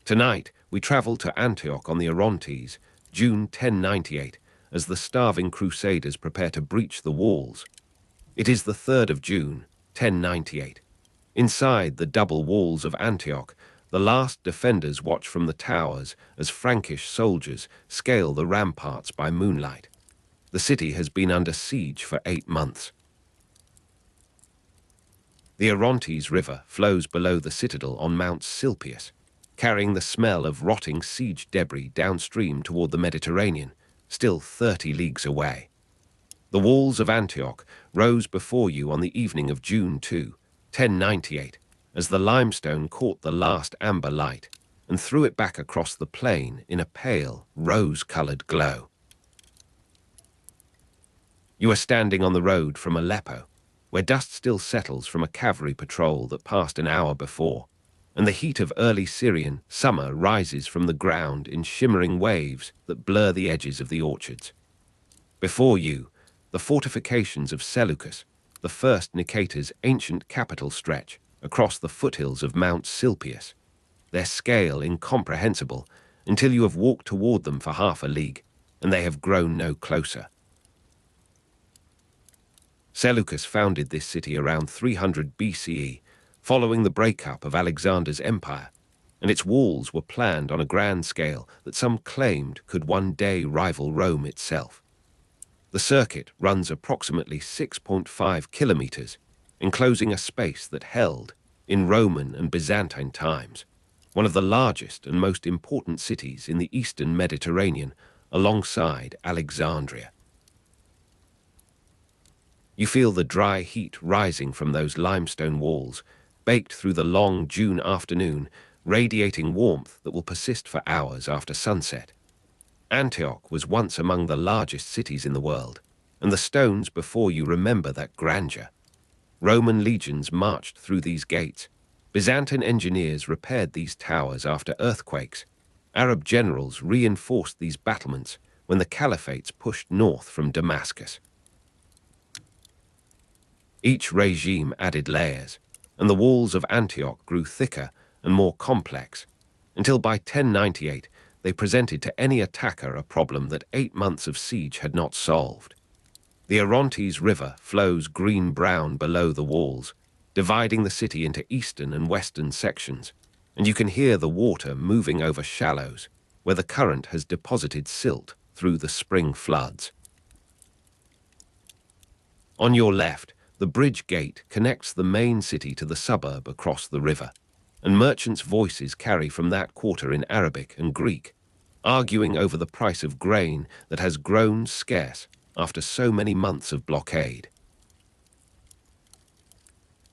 Tonight, we travel to Antioch on the Orontes, June 1098, as the starving Crusaders prepare to breach the walls. It is the 3rd of June, 1098. Inside the double walls of Antioch, the last defenders watch from the towers as Frankish soldiers scale the ramparts by moonlight. The city has been under siege for 8 months. The Orontes River flows below the citadel on Mount Silpius, carrying the smell of rotting siege debris downstream toward the Mediterranean, still 30 leagues away. The walls of Antioch rose before you on the evening of June 2, 1098, as the limestone caught the last amber light and threw it back across the plain in a pale, rose-colored glow. You are standing on the road from Aleppo, where dust still settles from a cavalry patrol that passed an hour before, and the heat of early Syrian summer rises from the ground in shimmering waves that blur the edges of the orchards. Before you, the fortifications of Seleucus, the first Nicator's ancient capital stretch across the foothills of Mount Silpius, their scale incomprehensible until you have walked toward them for half a league, and they have grown no closer. Seleucus founded this city around 300 BCE, following the breakup of Alexander's empire, and its walls were planned on a grand scale that some claimed could one day rival Rome itself. The circuit runs approximately 6.5 kilometers, enclosing a space that held, in Roman and Byzantine times, one of the largest and most important cities in the eastern Mediterranean, alongside Alexandria. You feel the dry heat rising from those limestone walls, baked through the long June afternoon, radiating warmth that will persist for hours after sunset. Antioch was once among the largest cities in the world, and the stones before you remember that grandeur. Roman legions marched through these gates. Byzantine engineers repaired these towers after earthquakes. Arab generals reinforced these battlements when the caliphates pushed north from Damascus. Each regime added layers, and the walls of Antioch grew thicker and more complex, until by 1098 they presented to any attacker a problem that 8 months of siege had not solved. The Orontes River flows green-brown below the walls, dividing the city into eastern and western sections, and you can hear the water moving over shallows, where the current has deposited silt through the spring floods. On your left, the bridge gate connects the main city to the suburb across the river, and merchants' voices carry from that quarter in Arabic and Greek, arguing over the price of grain that has grown scarce after so many months of blockade.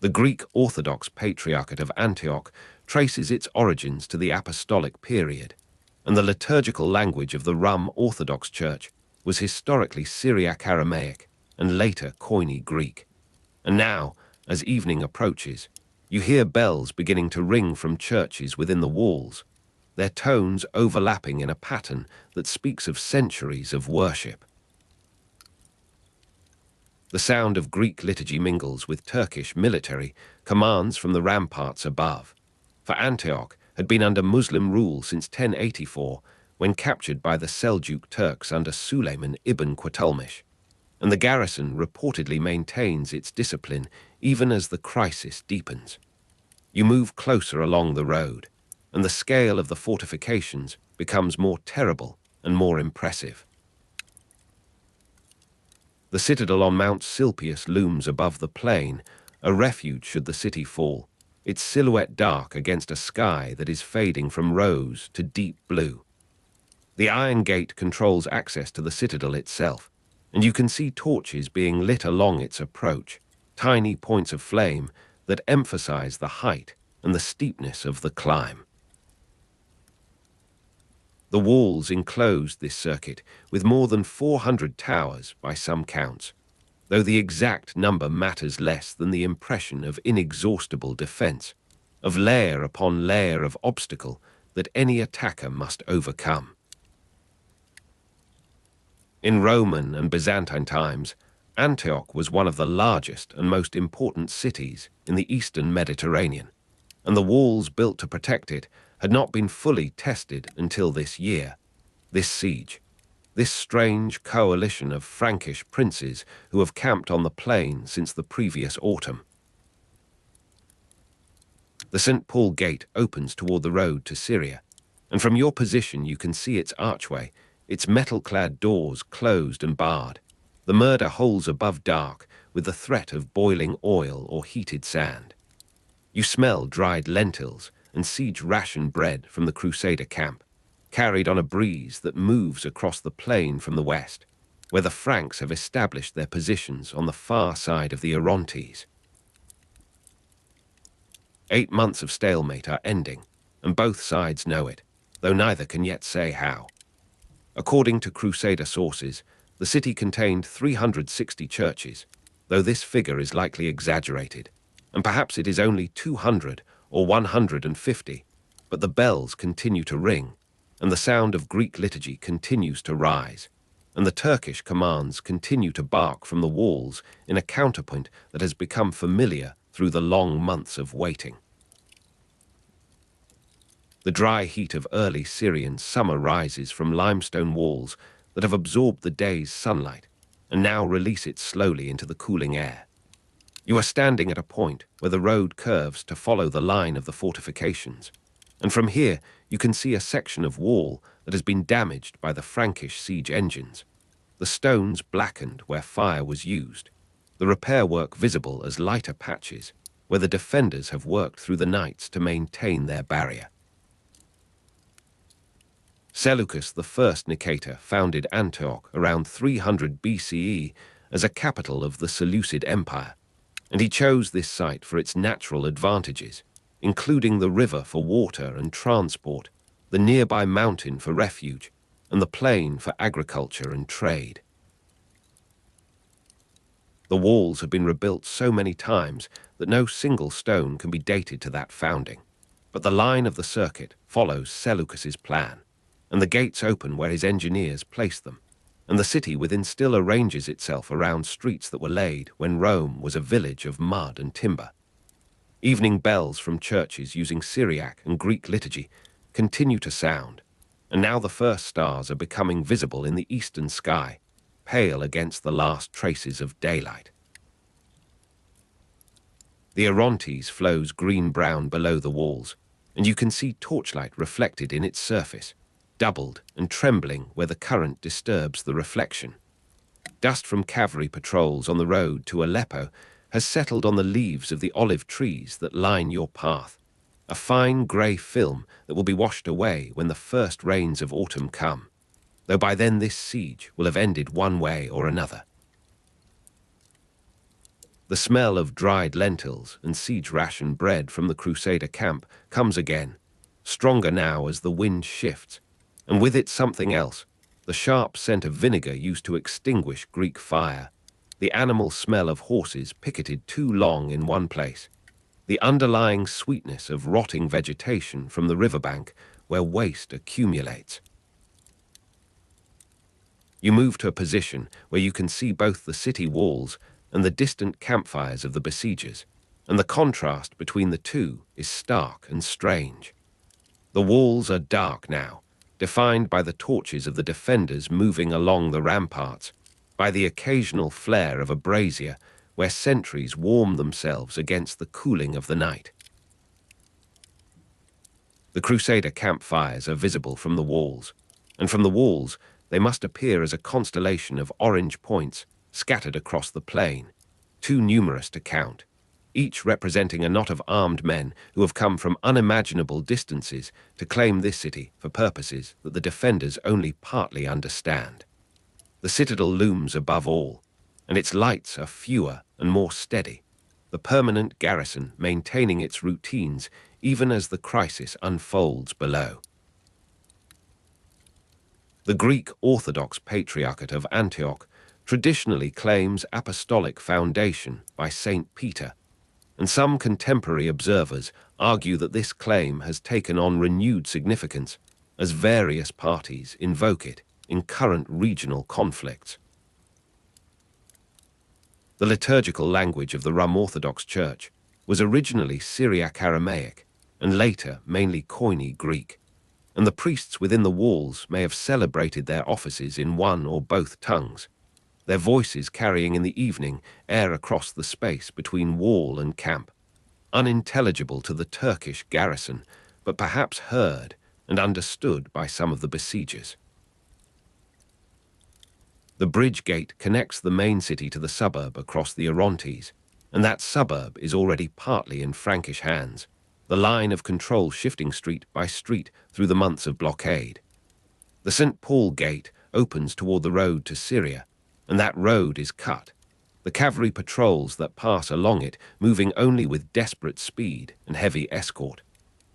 The Greek Orthodox Patriarchate of Antioch traces its origins to the Apostolic period, and the liturgical language of the Rum Orthodox Church was historically Syriac-Aramaic and later Koine Greek. And now, as evening approaches, you hear bells beginning to ring from churches within the walls, their tones overlapping in a pattern that speaks of centuries of worship. The sound of Greek liturgy mingles with Turkish military commands from the ramparts above, for Antioch had been under Muslim rule since 1084, when captured by the Seljuk Turks under Suleiman ibn Qatalmish, and the garrison reportedly maintains its discipline even as the crisis deepens. You move closer along the road, and the scale of the fortifications becomes more terrible and more impressive. The citadel on Mount Silpius looms above the plain, a refuge should the city fall, its silhouette dark against a sky that is fading from rose to deep blue. The iron gate controls access to the citadel itself, and you can see torches being lit along its approach, tiny points of flame that emphasize the height and the steepness of the climb. The walls enclosed this circuit with more than 400 towers by some counts, though the exact number matters less than the impression of inexhaustible defense, of layer upon layer of obstacle that any attacker must overcome. In Roman and Byzantine times, Antioch was one of the largest and most important cities in the eastern Mediterranean, and the walls built to protect it had not been fully tested until this year, this siege, this strange coalition of Frankish princes who have camped on the plain since the previous autumn. The St. Paul Gate opens toward the road to Syria, and from your position you can see its archway, its metal-clad doors closed and barred, the murder holes above dark with the threat of boiling oil or heated sand. You smell dried lentils and siege ration bread from the Crusader camp, carried on a breeze that moves across the plain from the west, where the Franks have established their positions on the far side of the Orontes. 8 months of stalemate are ending, and both sides know it, though neither can yet say how. According to Crusader sources, the city contained 360 churches, though this figure is likely exaggerated, and perhaps it is only 200 or 150, but the bells continue to ring, and the sound of Greek liturgy continues to rise, and the Turkish commands continue to bark from the walls in a counterpoint that has become familiar through the long months of waiting. The dry heat of early Syrian summer rises from limestone walls that have absorbed the day's sunlight and now release it slowly into the cooling air. You are standing at a point where the road curves to follow the line of the fortifications, and from here you can see a section of wall that has been damaged by the Frankish siege engines, the stones blackened where fire was used, the repair work visible as lighter patches where the defenders have worked through the nights to maintain their barrier. Seleucus I Nicator founded Antioch around 300 BCE as a capital of the Seleucid Empire, and he chose this site for its natural advantages, including the river for water and transport, the nearby mountain for refuge, and the plain for agriculture and trade. The walls have been rebuilt so many times that no single stone can be dated to that founding, but the line of the circuit follows Seleucus's plan, and the gates open where his engineers placed them, and the city within still arranges itself around streets that were laid when Rome was a village of mud and timber. Evening bells from churches using Syriac and Greek liturgy continue to sound, and now the first stars are becoming visible in the eastern sky, pale against the last traces of daylight. The Orontes flows green-brown below the walls, and you can see torchlight reflected in its surface, doubled and trembling where the current disturbs the reflection. Dust from cavalry patrols on the road to Aleppo has settled on the leaves of the olive trees that line your path, a fine grey film that will be washed away when the first rains of autumn come, though by then this siege will have ended one way or another. The smell of dried lentils and siege ration bread from the Crusader camp comes again, stronger now as the wind shifts, and with it something else, the sharp scent of vinegar used to extinguish Greek fire, the animal smell of horses picketed too long in one place, the underlying sweetness of rotting vegetation from the riverbank where waste accumulates. You move to a position where you can see both the city walls and the distant campfires of the besiegers, and the contrast between the two is stark and strange. The walls are dark now, defined by the torches of the defenders moving along the ramparts, by the occasional flare of a brazier where sentries warm themselves against the cooling of the night. The Crusader campfires are visible from the walls, and from the walls they must appear as a constellation of orange points scattered across the plain, too numerous to count, each representing a knot of armed men who have come from unimaginable distances to claim this city for purposes that the defenders only partly understand. The citadel looms above all, and its lights are fewer and more steady, the permanent garrison maintaining its routines even as the crisis unfolds below. The Greek Orthodox Patriarchate of Antioch traditionally claims apostolic foundation by Saint Peter, and some contemporary observers argue that this claim has taken on renewed significance as various parties invoke it in current regional conflicts. The liturgical language of the Rum Orthodox Church was originally Syriac Aramaic and later mainly Koine Greek, and the priests within the walls may have celebrated their offices in one or both tongues, their voices carrying in the evening air across the space between wall and camp, unintelligible to the Turkish garrison, but perhaps heard and understood by some of the besiegers. The bridge gate connects the main city to the suburb across the Orontes, and that suburb is already partly in Frankish hands, the line of control shifting street by street through the months of blockade. The St. Paul Gate opens toward the road to Syria, and that road is cut, the cavalry patrols that pass along it moving only with desperate speed and heavy escort,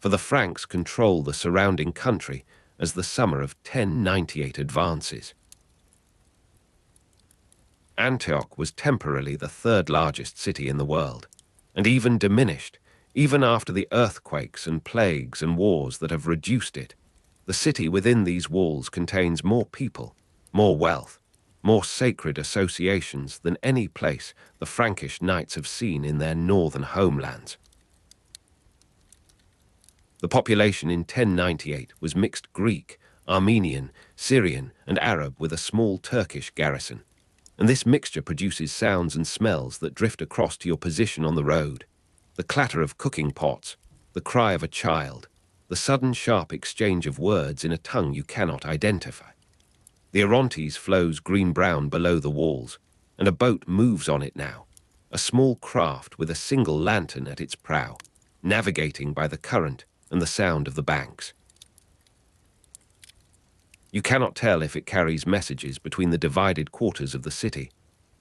for the Franks control the surrounding country as the summer of 1098 advances. Antioch was temporarily the third largest city in the world, and even diminished, even after the earthquakes and plagues and wars that have reduced it. The city within these walls contains more people, more wealth, more sacred associations than any place the Frankish knights have seen in their northern homelands. The population in 1098 was mixed Greek, Armenian, Syrian, and Arab with a small Turkish garrison, and this mixture produces sounds and smells that drift across to your position on the road. The clatter of cooking pots, the cry of a child, the sudden sharp exchange of words in a tongue you cannot identify. The Orontes flows green-brown below the walls, and a boat moves on it now, a small craft with a single lantern at its prow, navigating by the current and the sound of the banks. You cannot tell if it carries messages between the divided quarters of the city,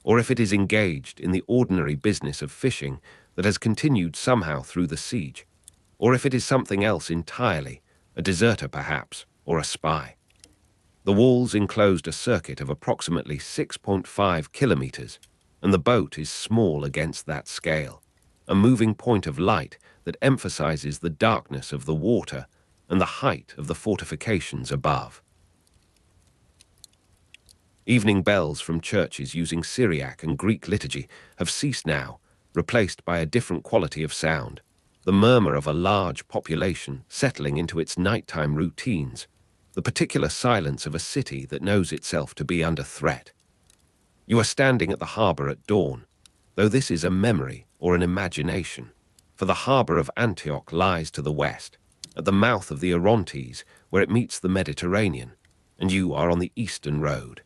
or if it is engaged in the ordinary business of fishing that has continued somehow through the siege, or if it is something else entirely, a deserter perhaps, or a spy. The walls enclosed a circuit of approximately 6.5 kilometers, and the boat is small against that scale, a moving point of light that emphasizes the darkness of the water and the height of the fortifications above. Evening bells from churches using Syriac and Greek liturgy have ceased now, replaced by a different quality of sound, the murmur of a large population settling into its nighttime routines, the particular silence of a city that knows itself to be under threat. You are standing at the harbour at dawn, though this is a memory or an imagination, for the harbour of Antioch lies to the west, at the mouth of the Orontes, where it meets the Mediterranean, and you are on the eastern road.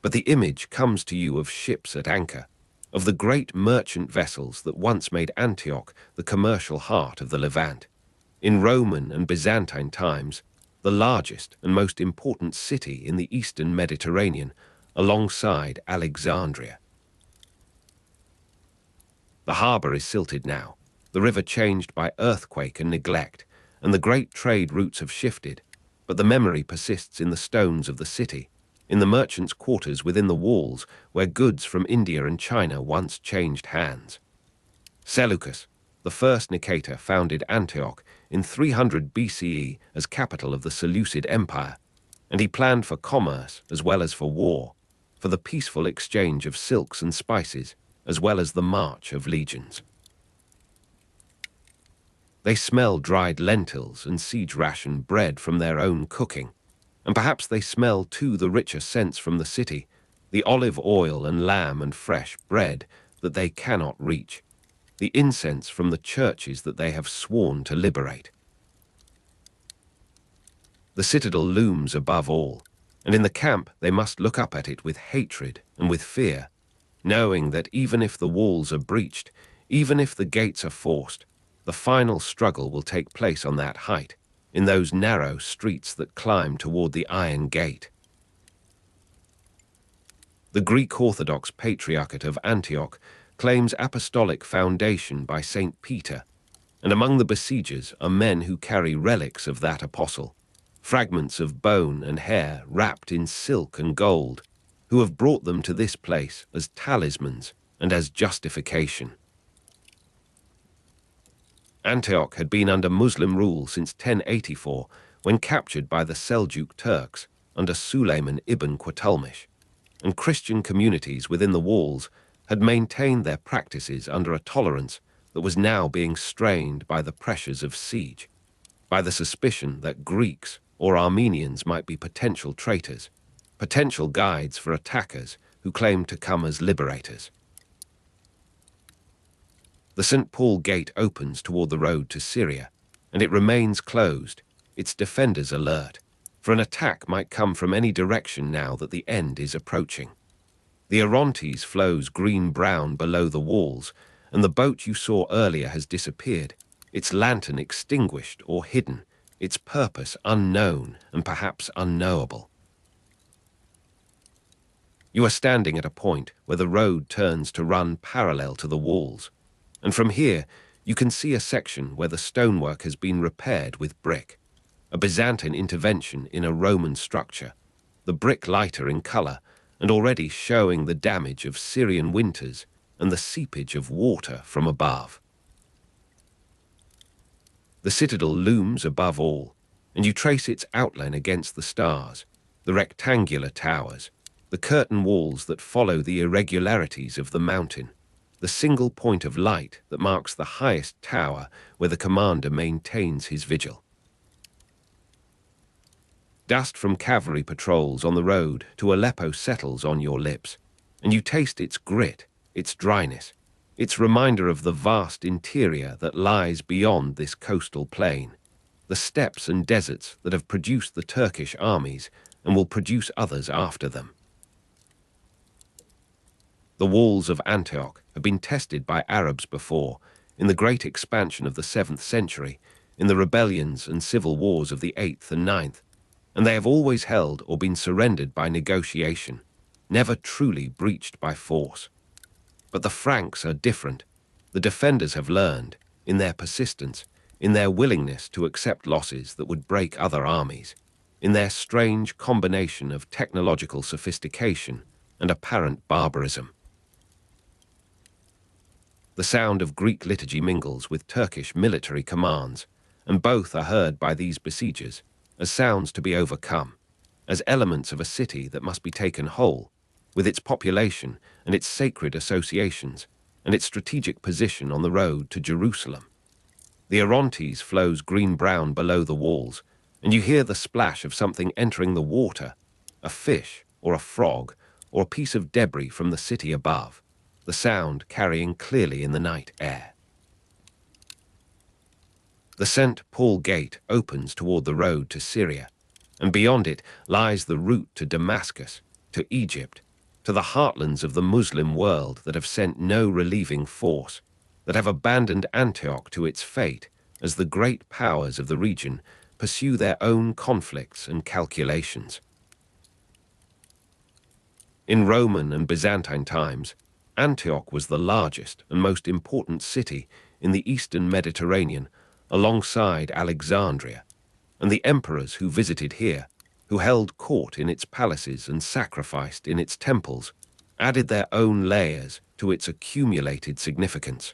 But the image comes to you of ships at anchor, of the great merchant vessels that once made Antioch the commercial heart of the Levant. In Roman and Byzantine times, the largest and most important city in the eastern Mediterranean, alongside Alexandria. The harbour is silted now, the river changed by earthquake and neglect, and the great trade routes have shifted, but the memory persists in the stones of the city, in the merchants' quarters within the walls where goods from India and China once changed hands. Seleucus, the first Nicator, founded Antioch in 300 BCE as capital of the Seleucid Empire, and he planned for commerce as well as for war, for the peaceful exchange of silks and spices, as well as the march of legions. They smell dried lentils and siege-ration bread from their own cooking, and perhaps they smell too the richer scents from the city, the olive oil and lamb and fresh bread that they cannot reach, the incense from the churches that they have sworn to liberate. The citadel looms above all, and in the camp they must look up at it with hatred and with fear, knowing that even if the walls are breached, even if the gates are forced, the final struggle will take place on that height, in those narrow streets that climb toward the Iron Gate. The Greek Orthodox Patriarchate of Antioch claims apostolic foundation by Saint Peter, and among the besiegers are men who carry relics of that apostle, fragments of bone and hair wrapped in silk and gold, who have brought them to this place as talismans and as justification. Antioch had been under Muslim rule since 1084, when captured by the Seljuk Turks under Suleiman ibn Qatalmish, and Christian communities within the walls had maintained their practices under a tolerance that was now being strained by the pressures of siege, by the suspicion that Greeks or Armenians might be potential traitors, potential guides for attackers who claimed to come as liberators. The St. Paul Gate opens toward the road to Syria, and it remains closed, its defenders alert, for an attack might come from any direction now that the end is approaching. The Orontes flows green-brown below the walls, and the boat you saw earlier has disappeared, its lantern extinguished or hidden, its purpose unknown and perhaps unknowable. You are standing at a point where the road turns to run parallel to the walls, and from here you can see a section where the stonework has been repaired with brick, a Byzantine intervention in a Roman structure, the brick lighter in color and already showing the damage of Syrian winters and the seepage of water from above. The citadel looms above all, and you trace its outline against the stars, the rectangular towers, the curtain walls that follow the irregularities of the mountain, the single point of light that marks the highest tower where the commander maintains his vigil. Dust from cavalry patrols on the road to Aleppo settles on your lips, and you taste its grit, its dryness, its reminder of the vast interior that lies beyond this coastal plain, the steppes and deserts that have produced the Turkish armies and will produce others after them. The walls of Antioch have been tested by Arabs before, in the great expansion of the 7th century, in the rebellions and civil wars of the 8th and 9th, and they have always held or been surrendered by negotiation, never truly breached by force. But the Franks are different. The defenders have learned, in their persistence, in their willingness to accept losses that would break other armies, in their strange combination of technological sophistication and apparent barbarism. The sound of Greek liturgy mingles with Turkish military commands, and both are heard by these besiegers as sounds to be overcome, as elements of a city that must be taken whole, with its population and its sacred associations, and its strategic position on the road to Jerusalem. The Orontes flows green-brown below the walls, and you hear the splash of something entering the water, a fish or a frog or a piece of debris from the city above, the sound carrying clearly in the night air. The St. Paul Gate opens toward the road to Syria, and beyond it lies the route to Damascus, to Egypt, to the heartlands of the Muslim world that have sent no relieving force, that have abandoned Antioch to its fate as the great powers of the region pursue their own conflicts and calculations. In Roman and Byzantine times, Antioch was the largest and most important city in the eastern Mediterranean, alongside Alexandria, and the emperors who visited here, who held court in its palaces and sacrificed in its temples, added their own layers to its accumulated significance.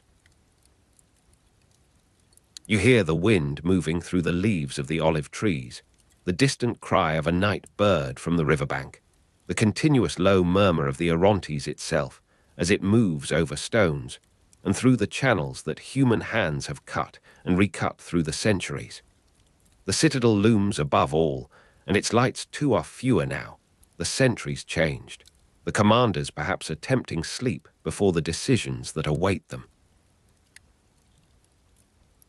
You hear the wind moving through the leaves of the olive trees, the distant cry of a night bird from the riverbank, the continuous low murmur of the Orontes itself as it moves over stones and through the channels that human hands have cut and recut through the centuries. The citadel looms above all, and its lights too are fewer now, the sentries changed, the commanders perhaps attempting sleep before the decisions that await them.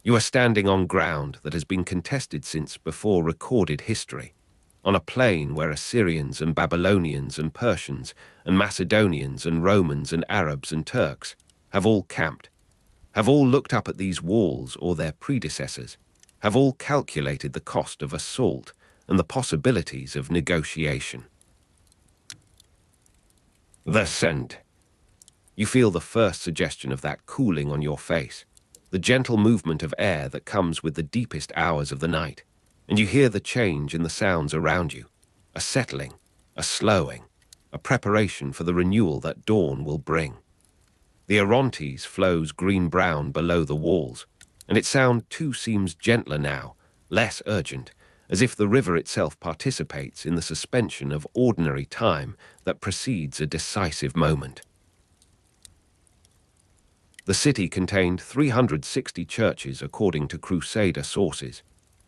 You are standing on ground that has been contested since before recorded history, on a plain where Assyrians and Babylonians and Persians and Macedonians and Romans and Arabs and Turks have all camped, have all looked up at these walls or their predecessors, have all calculated the cost of assault and the possibilities of negotiation. The scent. You feel the first suggestion of that cooling on your face, the gentle movement of air that comes with the deepest hours of the night, and you hear the change in the sounds around you, a settling, a slowing, a preparation for the renewal that dawn will bring. The Orontes flows green-brown below the walls, and its sound too seems gentler now, less urgent, as if the river itself participates in the suspension of ordinary time that precedes a decisive moment. The city contained 360 churches according to Crusader sources,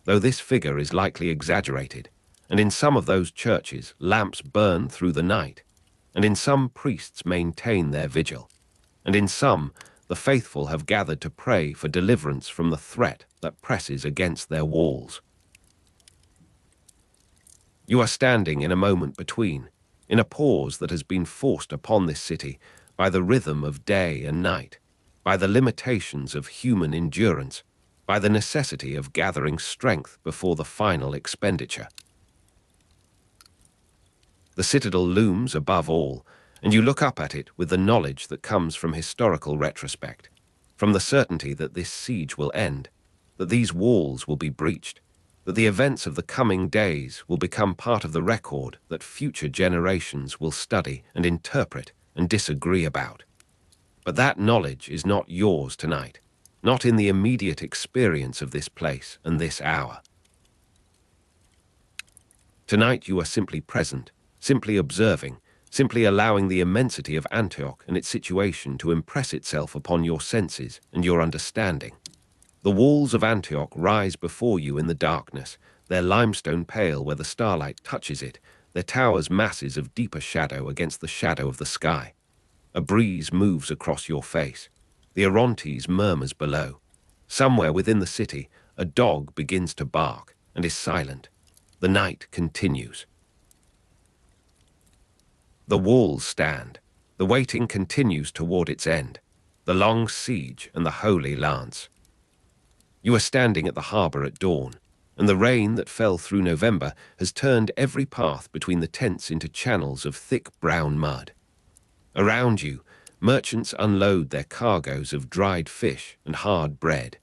though this figure is likely exaggerated, and in some of those churches lamps burn through the night, and in some priests maintain their vigil, and in some the faithful have gathered to pray for deliverance from the threat that presses against their walls. You are standing in a moment between, in a pause that has been forced upon this city by the rhythm of day and night, by the limitations of human endurance, by the necessity of gathering strength before the final expenditure. The citadel looms above all, and you look up at it with the knowledge that comes from historical retrospect, from the certainty that this siege will end, that these walls will be breached, that the events of the coming days will become part of the record that future generations will study and interpret and disagree about. But that knowledge is not yours tonight, not in the immediate experience of this place and this hour. Tonight you are simply present, simply observing, simply allowing the immensity of Antioch and its situation to impress itself upon your senses and your understanding. The walls of Antioch rise before you in the darkness, their limestone pale where the starlight touches it, their towers masses of deeper shadow against the shadow of the sky. A breeze moves across your face. The Orontes murmurs below. Somewhere within the city, a dog begins to bark and is silent. The night continues. The walls stand. The waiting continues toward its end. The long siege and the holy lance. You are standing at the harbour at dawn, and the rain that fell through November has turned every path between the tents into channels of thick brown mud. Around you, merchants unload their cargoes of dried fish and hard bread,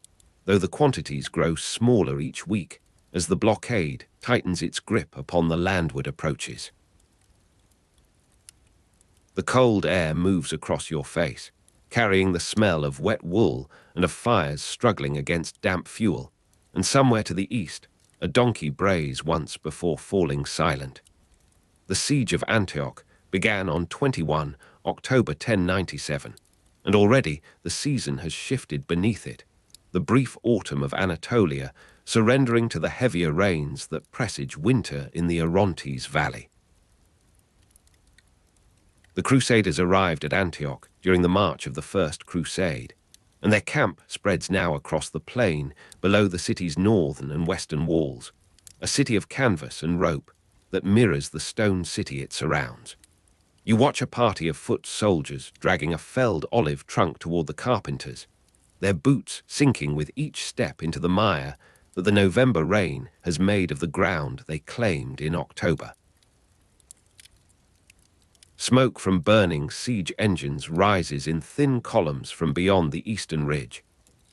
though the quantities grow smaller each week as the blockade tightens its grip upon the landward approaches. The cold air moves across your face, carrying the smell of wet wool and of fires struggling against damp fuel, and somewhere to the east, a donkey brays once before falling silent. The siege of Antioch began on 21 October 1097, and already the season has shifted beneath it, the brief autumn of Anatolia surrendering to the heavier rains that presage winter in the Orontes valley. The Crusaders arrived at Antioch during the march of the First Crusade, and their camp spreads now across the plain below the city's northern and western walls, a city of canvas and rope that mirrors the stone city it surrounds. You watch a party of foot soldiers dragging a felled olive trunk toward the carpenters, their boots sinking with each step into the mire that the November rain has made of the ground they claimed in October. Smoke from burning siege engines rises in thin columns from beyond the eastern ridge,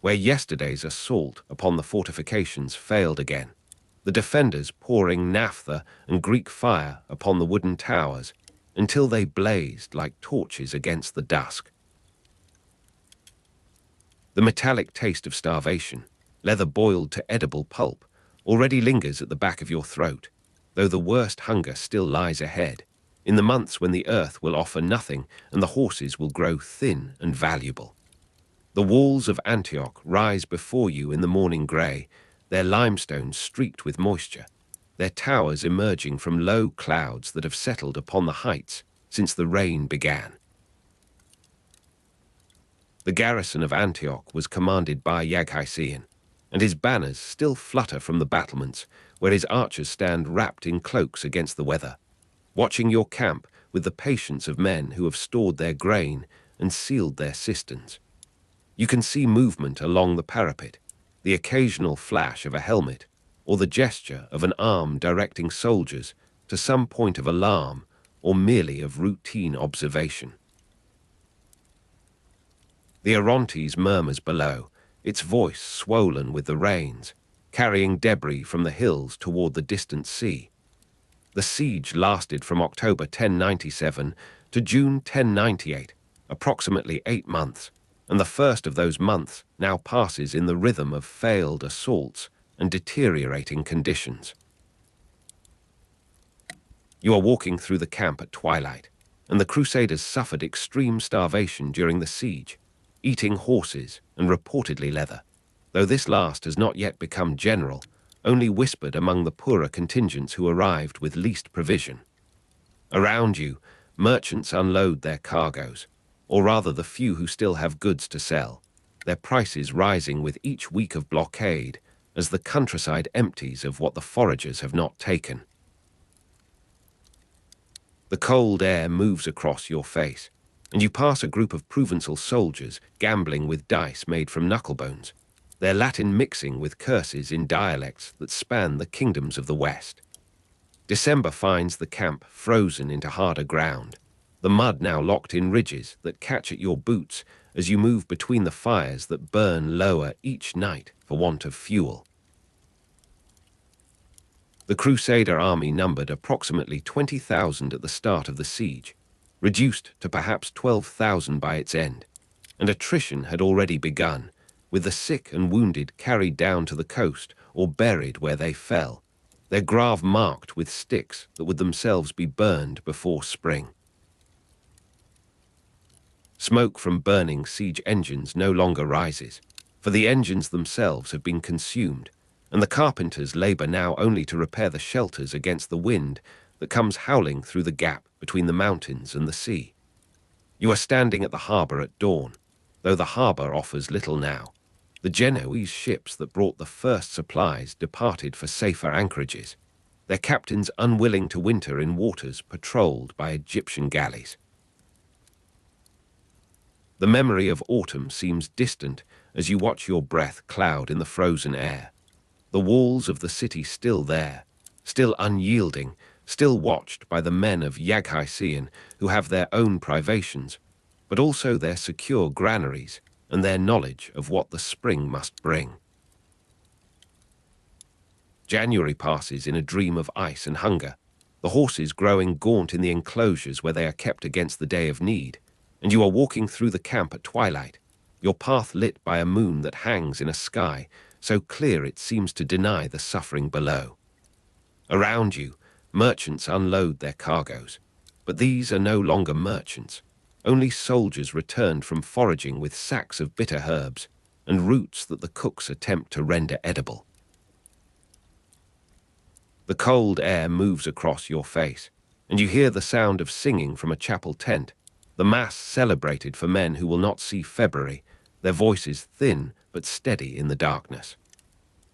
where yesterday's assault upon the fortifications failed again, the defenders pouring naphtha and Greek fire upon the wooden towers until they blazed like torches against the dusk. The metallic taste of starvation, leather boiled to edible pulp, already lingers at the back of your throat, though the worst hunger still lies ahead, in the months when the earth will offer nothing and the horses will grow thin and valuable. The walls of Antioch rise before you in the morning grey, their limestone streaked with moisture, their towers emerging from low clouds that have settled upon the heights since the rain began. The garrison of Antioch was commanded by Yaghisian, and his banners still flutter from the battlements, where his archers stand wrapped in cloaks against the weather, watching your camp with the patience of men who have stored their grain and sealed their cisterns. You can see movement along the parapet, the occasional flash of a helmet, or the gesture of an arm directing soldiers to some point of alarm or merely of routine observation. The Orontes murmurs below, its voice swollen with the rains, carrying debris from the hills toward the distant sea. The siege lasted from October 1097 to June 1098, approximately 8 months, and the first of those months now passes in the rhythm of failed assaults and deteriorating conditions. You are walking through the camp at twilight, and the Crusaders suffered extreme starvation during the siege. eating horses and reportedly leather, though this last has not yet become general, only whispered among the poorer contingents who arrived with least provision. Around you, merchants unload their cargoes, or rather the few who still have goods to sell, their prices rising with each week of blockade as the countryside empties of what the foragers have not taken. The cold air moves across your face, and you pass a group of Provençal soldiers gambling with dice made from knucklebones, their Latin mixing with curses in dialects that span the kingdoms of the West. December finds the camp frozen into harder ground, the mud now locked in ridges that catch at your boots as you move between the fires that burn lower each night for want of fuel. The Crusader army numbered approximately 20,000 at the start of the siege, reduced to perhaps 12,000 by its end, and attrition had already begun, with the sick and wounded carried down to the coast or buried where they fell, their grave marked with sticks that would themselves be burned before spring. Smoke from burning siege engines no longer rises, for the engines themselves have been consumed, and the carpenters labor now only to repair the shelters against the wind that comes howling through the gap between the mountains and the sea. You are standing at the harbour at dawn, though the harbour offers little now. The Genoese ships that brought the first supplies departed for safer anchorages, their captains unwilling to winter in waters patrolled by Egyptian galleys. The memory of autumn seems distant as you watch your breath cloud in the frozen air. The walls of the city still there, still unyielding, still watched by the men of Yaghai who have their own privations, but also their secure granaries and their knowledge of what the spring must bring. January passes in a dream of ice and hunger, the horses growing gaunt in the enclosures where they are kept against the day of need, and you are walking through the camp at twilight, your path lit by a moon that hangs in a sky so clear it seems to deny the suffering below. Around you, merchants unload their cargoes, but these are no longer merchants, only soldiers returned from foraging with sacks of bitter herbs and roots that the cooks attempt to render edible. The cold air moves across your face, and you hear the sound of singing from a chapel tent, the mass celebrated for men who will not see February, their voices thin but steady in the darkness.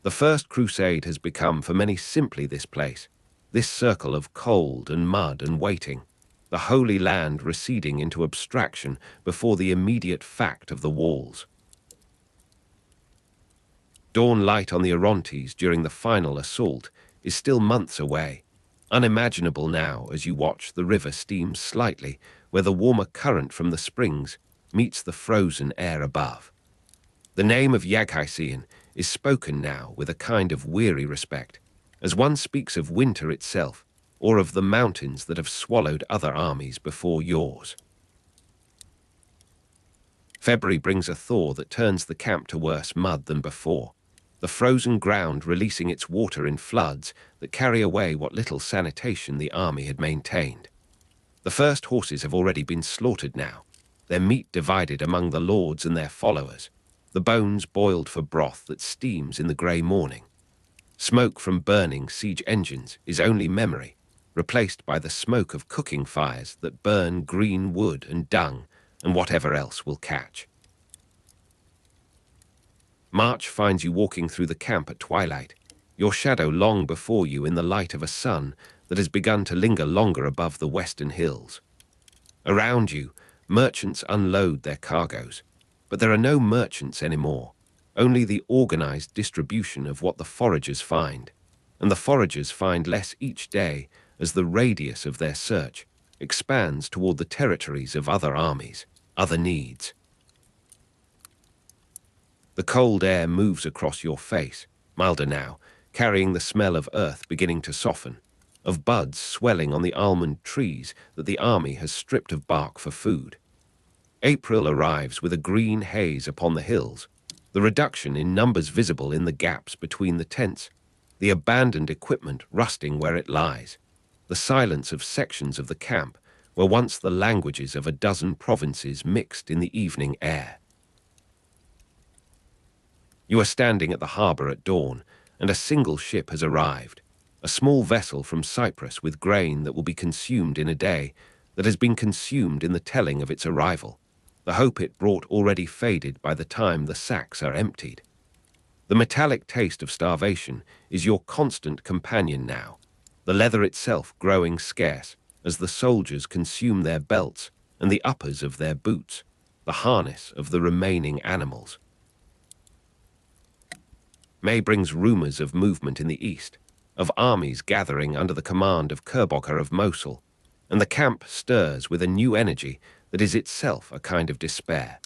The First Crusade has become for many simply this place, this circle of cold and mud and waiting, the Holy Land receding into abstraction before the immediate fact of the walls. Dawn light on the Orontes during the final assault is still months away, unimaginable now as you watch the river steam slightly where the warmer current from the springs meets the frozen air above. The name of Yaghai is spoken now with a kind of weary respect, as one speaks of winter itself or of the mountains that have swallowed other armies before yours. February brings a thaw that turns the camp to worse mud than before, the frozen ground releasing its water in floods that carry away what little sanitation the army had maintained. The first horses have already been slaughtered now, their meat divided among the lords and their followers, the bones boiled for broth that steams in the grey morning. Smoke from burning siege engines is only memory, replaced by the smoke of cooking fires that burn green wood and dung and whatever else will catch. March finds you walking through the camp at twilight, your shadow long before you in the light of a sun that has begun to linger longer above the western hills. Around you, merchants unload their cargoes, but there are no merchants anymore, only the organized distribution of what the foragers find, and the foragers find less each day as the radius of their search expands toward the territories of other armies, other needs. The cold air moves across your face, milder now, carrying the smell of earth beginning to soften, of buds swelling on the almond trees that the army has stripped of bark for food. April arrives with a green haze upon the hills, the reduction in numbers visible in the gaps between the tents, the abandoned equipment rusting where it lies, the silence of sections of the camp where once the languages of a dozen provinces mixed in the evening air. You are standing at the harbour at dawn, and a single ship has arrived, a small vessel from Cyprus with grain that will be consumed in a day, that has been consumed in the telling of its arrival, the hope it brought already faded by the time the sacks are emptied. The metallic taste of starvation is your constant companion now, the leather itself growing scarce as the soldiers consume their belts and the uppers of their boots, the harness of the remaining animals. May brings rumors of movement in the east, of armies gathering under the command of Kokoro of Mosul, and the camp stirs with a new energy that is itself a kind of despair,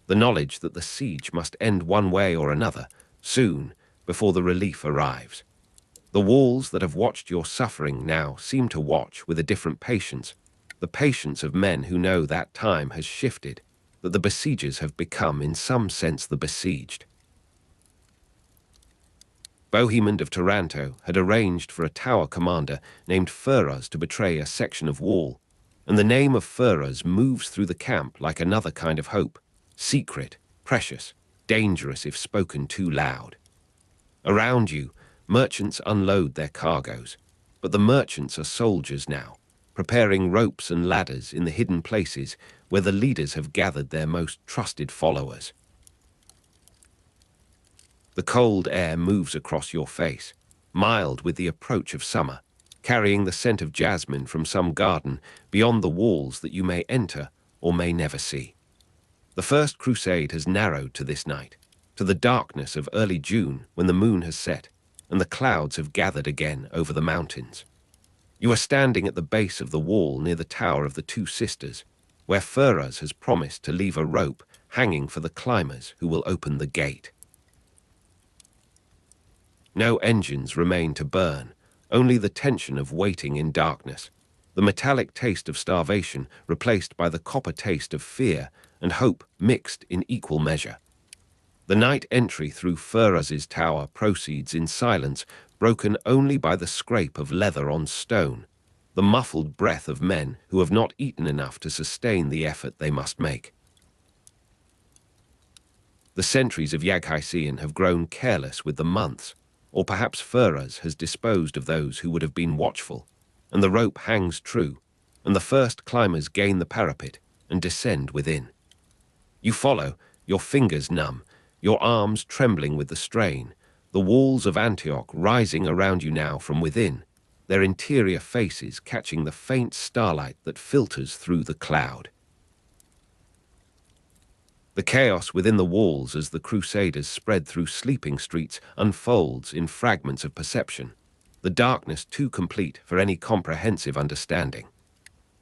the knowledge that the siege must end one way or another, soon, before the relief arrives. The walls that have watched your suffering now seem to watch with a different patience, the patience of men who know that time has shifted, that the besiegers have become in some sense the besieged. Bohemond of Taranto had arranged for a tower commander named Furuz to betray a section of wall, and the name of Furuz moves through the camp like another kind of hope, secret, precious, dangerous if spoken too loud. Around you, merchants unload their cargoes, but the merchants are soldiers now, preparing ropes and ladders in the hidden places where the leaders have gathered their most trusted followers. The cold air moves across your face, mild with the approach of summer, carrying the scent of jasmine from some garden beyond the walls that you may enter or may never see. The first crusade has narrowed to this night, to the darkness of early June when the moon has set and the clouds have gathered again over the mountains. You are standing at the base of the wall near the Tower of the Two Sisters, where Furuz has promised to leave a rope hanging for the climbers who will open the gate. No engines remain to burn, only the tension of waiting in darkness, the metallic taste of starvation replaced by the copper taste of fear and hope mixed in equal measure. The night entry through Furuz's tower proceeds in silence, broken only by the scrape of leather on stone, the muffled breath of men who have not eaten enough to sustain the effort they must make. The sentries of Yaghaisian have grown careless with the months, or perhaps Furuz has disposed of those who would have been watchful, and the rope hangs true, and the first climbers gain the parapet and descend within. You follow, your fingers numb, your arms trembling with the strain, the walls of Antioch rising around you now from within, their interior faces catching the faint starlight that filters through the cloud. The chaos within the walls as the Crusaders spread through sleeping streets unfolds in fragments of perception, the darkness too complete for any comprehensive understanding.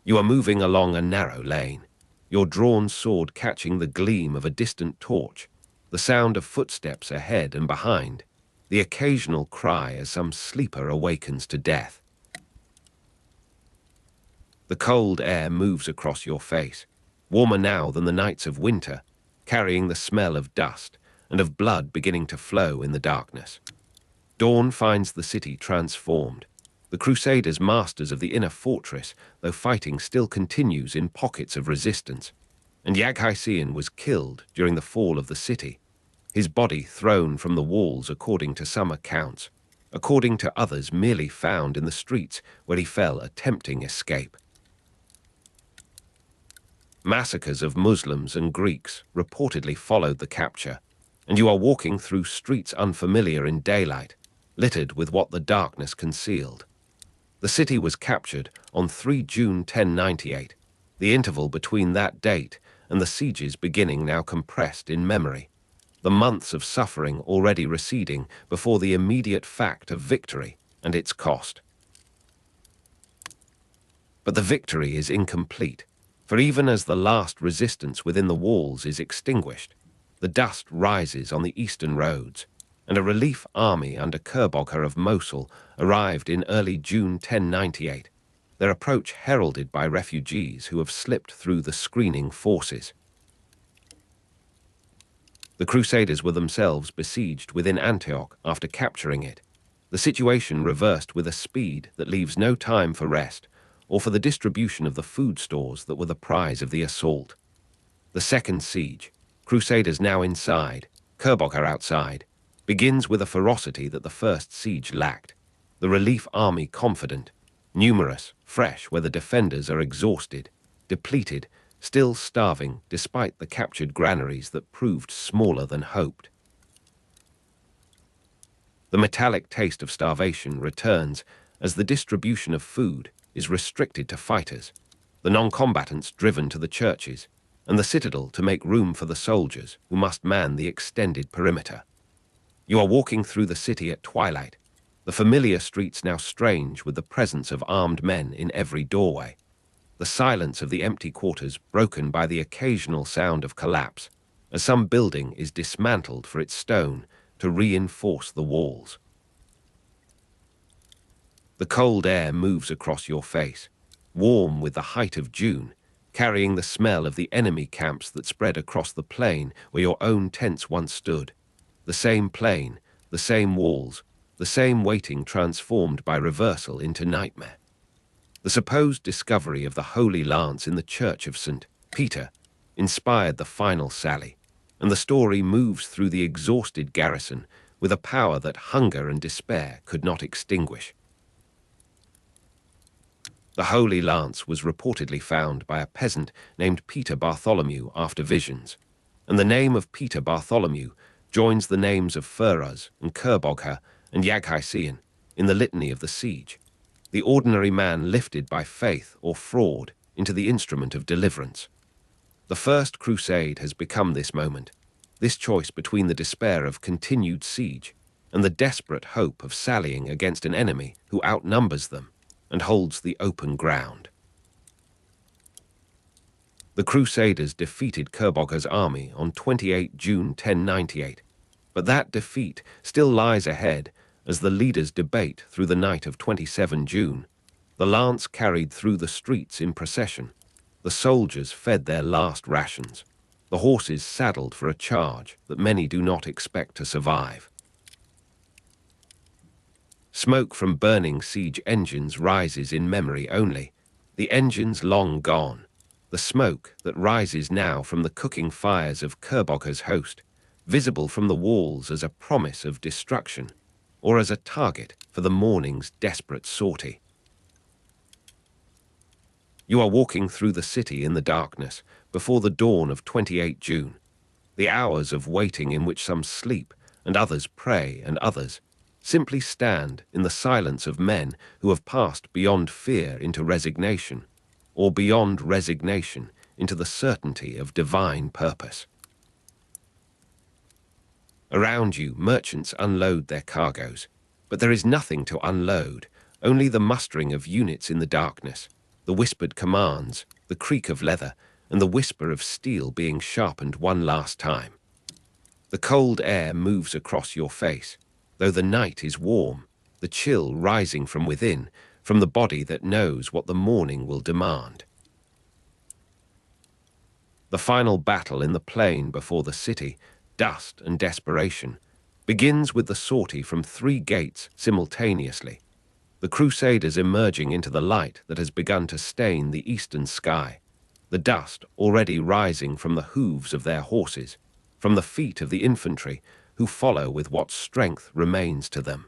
You are moving along a narrow lane, your drawn sword catching the gleam of a distant torch, the sound of footsteps ahead and behind, the occasional cry as some sleeper awakens to death. The cold air moves across your face, warmer now than the nights of winter, carrying the smell of dust and of blood beginning to flow in the darkness. Dawn finds the city transformed. The Crusaders masters of the inner fortress, though fighting still continues in pockets of resistance. And Yaghaisian was killed during the fall of the city, his body thrown from the walls according to some accounts, according to others merely found in the streets where he fell attempting escape. Massacres of Muslims and Greeks reportedly followed the capture, and you are walking through streets unfamiliar in daylight, littered with what the darkness concealed. The city was captured on 3 June 1098, the interval between that date and the sieges beginning now compressed in memory, the months of suffering already receding before the immediate fact of victory and its cost. But the victory is incomplete, for even as the last resistance within the walls is extinguished, the dust rises on the eastern roads, and a relief army under Kokoro of Mosul arrived in early June 1098, their approach heralded by refugees who have slipped through the screening forces. The Crusaders were themselves besieged within Antioch after capturing it, the situation reversed with a speed that leaves no time for rest or for the distribution of the food stores that were the prize of the assault. The second siege, Crusaders now inside, Kokoro outside, begins with a ferocity that the first siege lacked. The relief army confident, numerous, fresh where the defenders are exhausted, depleted, still starving despite the captured granaries that proved smaller than hoped. The metallic taste of starvation returns as the distribution of food is restricted to fighters, the non-combatants driven to the churches, and the citadel to make room for the soldiers who must man the extended perimeter. You are walking through the city at twilight, the familiar streets now strange with the presence of armed men in every doorway, the silence of the empty quarters broken by the occasional sound of collapse, as some building is dismantled for its stone to reinforce the walls. The cold air moves across your face, warm with the height of June, carrying the smell of the enemy camps that spread across the plain where your own tents once stood. The same plain, the same walls, the same waiting transformed by reversal into nightmare. The supposed discovery of the Holy Lance in the Church of St. Peter inspired the final sally, and the story moves through the exhausted garrison with a power that hunger and despair could not extinguish. The Holy Lance was reportedly found by a peasant named Peter Bartholomew after visions, and the name of Peter Bartholomew joins the names of Ferraz and Kerbogha and Yaghaisian in the litany of the siege, the ordinary man lifted by faith or fraud into the instrument of deliverance. The First Crusade has become this moment, this choice between the despair of continued siege and the desperate hope of sallying against an enemy who outnumbers them and holds the open ground. The Crusaders defeated Kerbogha's army on 28 June 1098, but that defeat still lies ahead as the leaders debate through the night of 27 June. The lance carried through the streets in procession, the soldiers fed their last rations, the horses saddled for a charge that many do not expect to survive. Smoke from burning siege engines rises in memory only, the engines long gone, the smoke that rises now from the cooking fires of Kerbogha's host, visible from the walls as a promise of destruction, or as a target for the morning's desperate sortie. You are walking through the city in the darkness before the dawn of 28 June, the hours of waiting in which some sleep and others pray and others simply stand in the silence of men who have passed beyond fear into resignation, or beyond resignation into the certainty of divine purpose. Around you, merchants unload their cargoes, but there is nothing to unload, only the mustering of units in the darkness, the whispered commands, the creak of leather, and the whisper of steel being sharpened one last time. The cold air moves across your face, though the night is warm, the chill rising from within, from the body that knows what the morning will demand. The final battle in the plain before the city, dust and desperation, begins with the sortie from 3 gates simultaneously, the Crusaders emerging into the light that has begun to stain the eastern sky, the dust already rising from the hooves of their horses, from the feet of the infantry who follow with what strength remains to them.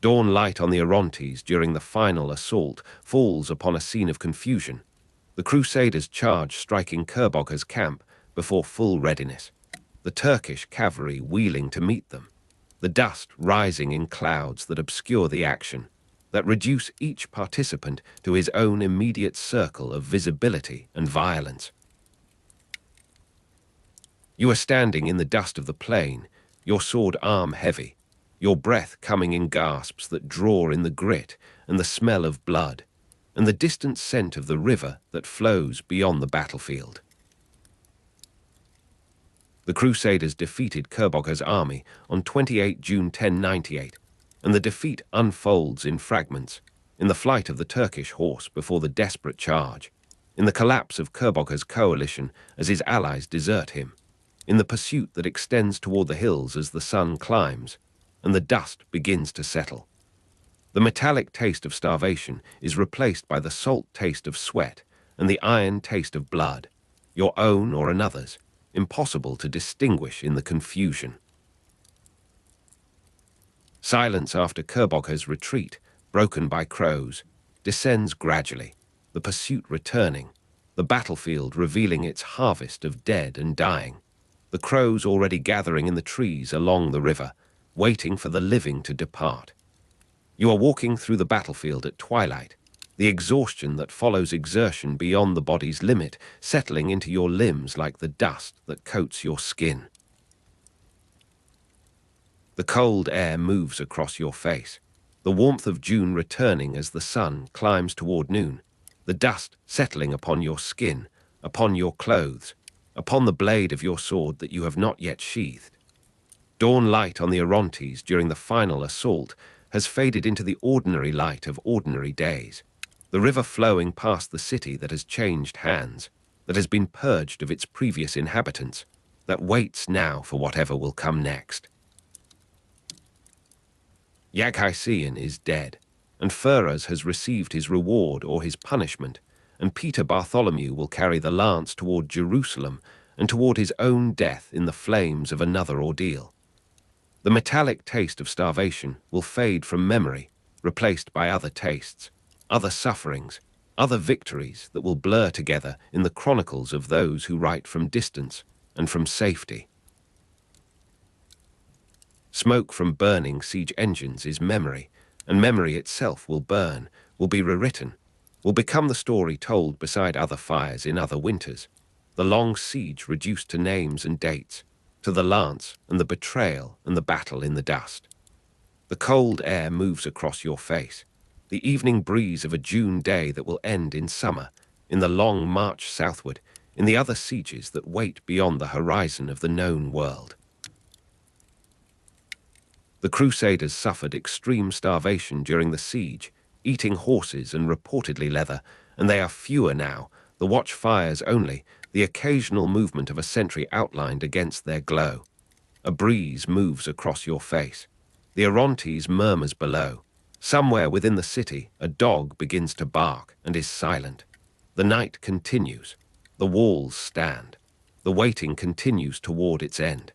Dawn light on the Orontes during the final assault falls upon a scene of confusion, the Crusaders charge striking Kerbogha's camp before full readiness, the Turkish cavalry wheeling to meet them, the dust rising in clouds that obscure the action, that reduce each participant to his own immediate circle of visibility and violence. You are standing in the dust of the plain, your sword arm heavy, your breath coming in gasps that draw in the grit and the smell of blood, and the distant scent of the river that flows beyond the battlefield. The Crusaders defeated Kerbogha's army on 28 June 1098, and the defeat unfolds in fragments, in the flight of the Turkish horse before the desperate charge, in the collapse of Kerbogha's coalition as his allies desert him, in the pursuit that extends toward the hills as the sun climbs, and the dust begins to settle. The metallic taste of starvation is replaced by the salt taste of sweat and the iron taste of blood, your own or another's, impossible to distinguish in the confusion. Silence after Kerbogha's retreat, broken by crows, descends gradually, the pursuit returning, the battlefield revealing its harvest of dead and dying, the crows already gathering in the trees along the river, waiting for the living to depart. You are walking through the battlefield at twilight, the exhaustion that follows exertion beyond the body's limit settling into your limbs like the dust that coats your skin. The cold air moves across your face, the warmth of June returning as the sun climbs toward noon, the dust settling upon your skin, upon your clothes, upon the blade of your sword that you have not yet sheathed. Dawn light on the Orontes during the final assault has faded into the ordinary light of ordinary days, the river flowing past the city that has changed hands, that has been purged of its previous inhabitants, that waits now for whatever will come next. Yaghisian is dead, and Furas has received his reward or his punishment, and Peter Bartholomew will carry the lance toward Jerusalem and toward his own death in the flames of another ordeal. The metallic taste of starvation will fade from memory, replaced by other tastes, other sufferings, other victories that will blur together in the chronicles of those who write from distance and from safety. Smoke from burning siege engines is memory, and memory itself will burn, will be rewritten, will become the story told beside other fires in other winters, the long siege reduced to names and dates, to the lance and the betrayal and the battle in the dust. The cold air moves across your face, the evening breeze of a June day that will end in summer, in the long march southward, in the other sieges that wait beyond the horizon of the known world. The Crusaders suffered extreme starvation during the siege, eating horses and reportedly leather, and they are fewer now, the watch fires only, the occasional movement of a sentry outlined against their glow. A breeze moves across your face. The Orontes murmurs below. Somewhere within the city, a dog begins to bark and is silent. The night continues. The walls stand. The waiting continues toward its end.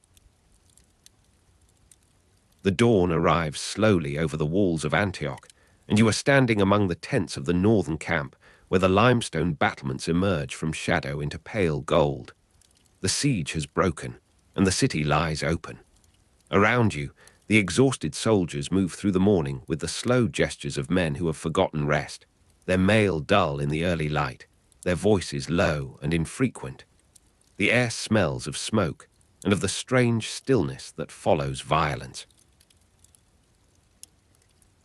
The dawn arrives slowly over the walls of Antioch, and you are standing among the tents of the northern camp, where the limestone battlements emerge from shadow into pale gold. The siege has broken, and the city lies open. Around you, the exhausted soldiers move through the morning with the slow gestures of men who have forgotten rest, their mail dull in the early light, their voices low and infrequent. The air smells of smoke and of the strange stillness that follows violence.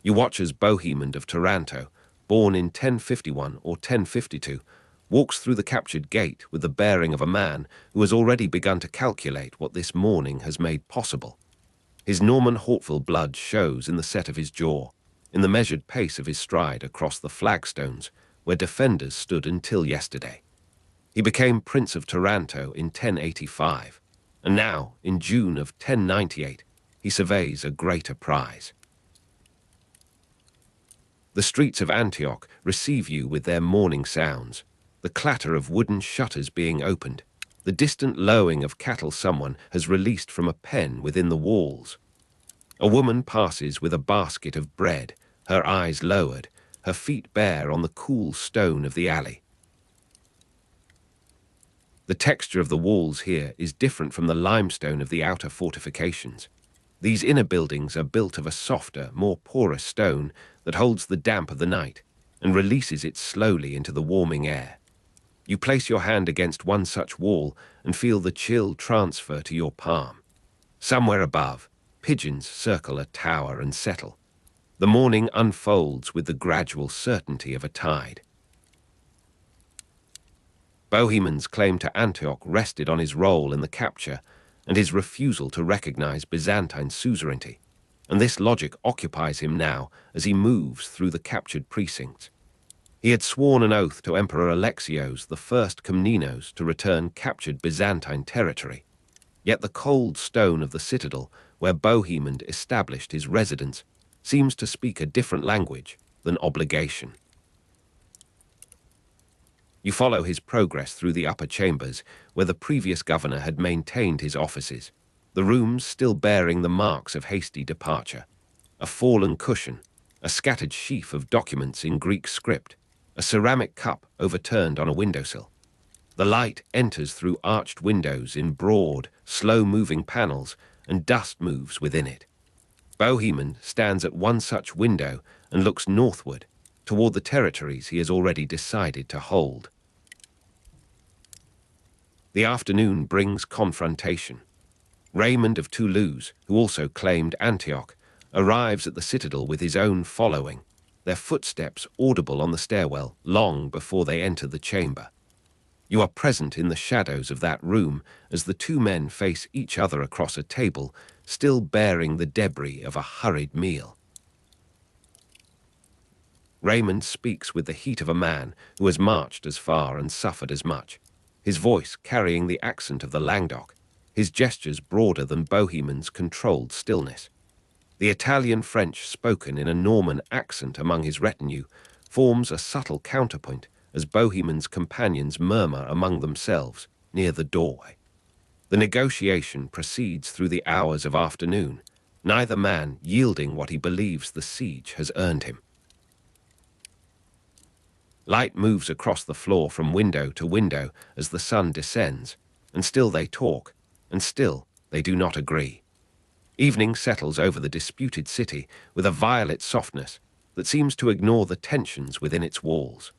You watch as Bohemond of Taranto, born in 1051 or 1052, walks through the captured gate with the bearing of a man who has already begun to calculate what this morning has made possible. His Norman Hauteville blood shows in the set of his jaw, in the measured pace of his stride across the flagstones where defenders stood until yesterday. He became Prince of Taranto in 1085, and now, in June of 1098, he surveys a greater prize. The streets of Antioch receive you with their morning sounds, the clatter of wooden shutters being opened, the distant lowing of cattle someone has released from a pen within the walls. A woman passes with a basket of bread, her eyes lowered, her feet bare on the cool stone of the alley. The texture of the walls here is different from the limestone of the outer fortifications. These inner buildings are built of a softer, more porous stone that holds the damp of the night and releases it slowly into the warming air. You place your hand against one such wall and feel the chill transfer to your palm. Somewhere above, pigeons circle a tower and settle. The morning unfolds with the gradual certainty of a tide. Bohemond's claim to Antioch rested on his role in the capture and his refusal to recognize Byzantine suzerainty, and this logic occupies him now as he moves through the captured precincts. He had sworn an oath to Emperor Alexios I Komnenos to return captured Byzantine territory, yet the cold stone of the citadel where Bohemond established his residence seems to speak a different language than obligation. You follow his progress through the upper chambers, where the previous governor had maintained his offices, the rooms still bearing the marks of hasty departure. A fallen cushion, a scattered sheaf of documents in Greek script, a ceramic cup overturned on a windowsill. The light enters through arched windows in broad, slow-moving panels, and dust moves within it. Bohemond stands at one such window and looks northward, toward the territories he has already decided to hold. The afternoon brings confrontation. Raymond of Toulouse, who also claimed Antioch, arrives at the citadel with his own following, their footsteps audible on the stairwell long before they enter the chamber. You are present in the shadows of that room as the two men face each other across a table, still bearing the debris of a hurried meal. Raymond speaks with the heat of a man who has marched as far and suffered as much, his voice carrying the accent of the Languedoc, his gestures broader than Bohemond's controlled stillness. The Italian French spoken in a Norman accent among his retinue forms a subtle counterpoint as Bohemond's companions murmur among themselves near the doorway. The negotiation proceeds through the hours of afternoon, neither man yielding what he believes the siege has earned him. Light moves across the floor from window to window as the sun descends, and still they talk, and still they do not agree. Evening settles over the disputed city with a violet softness that seems to ignore the tensions within its walls.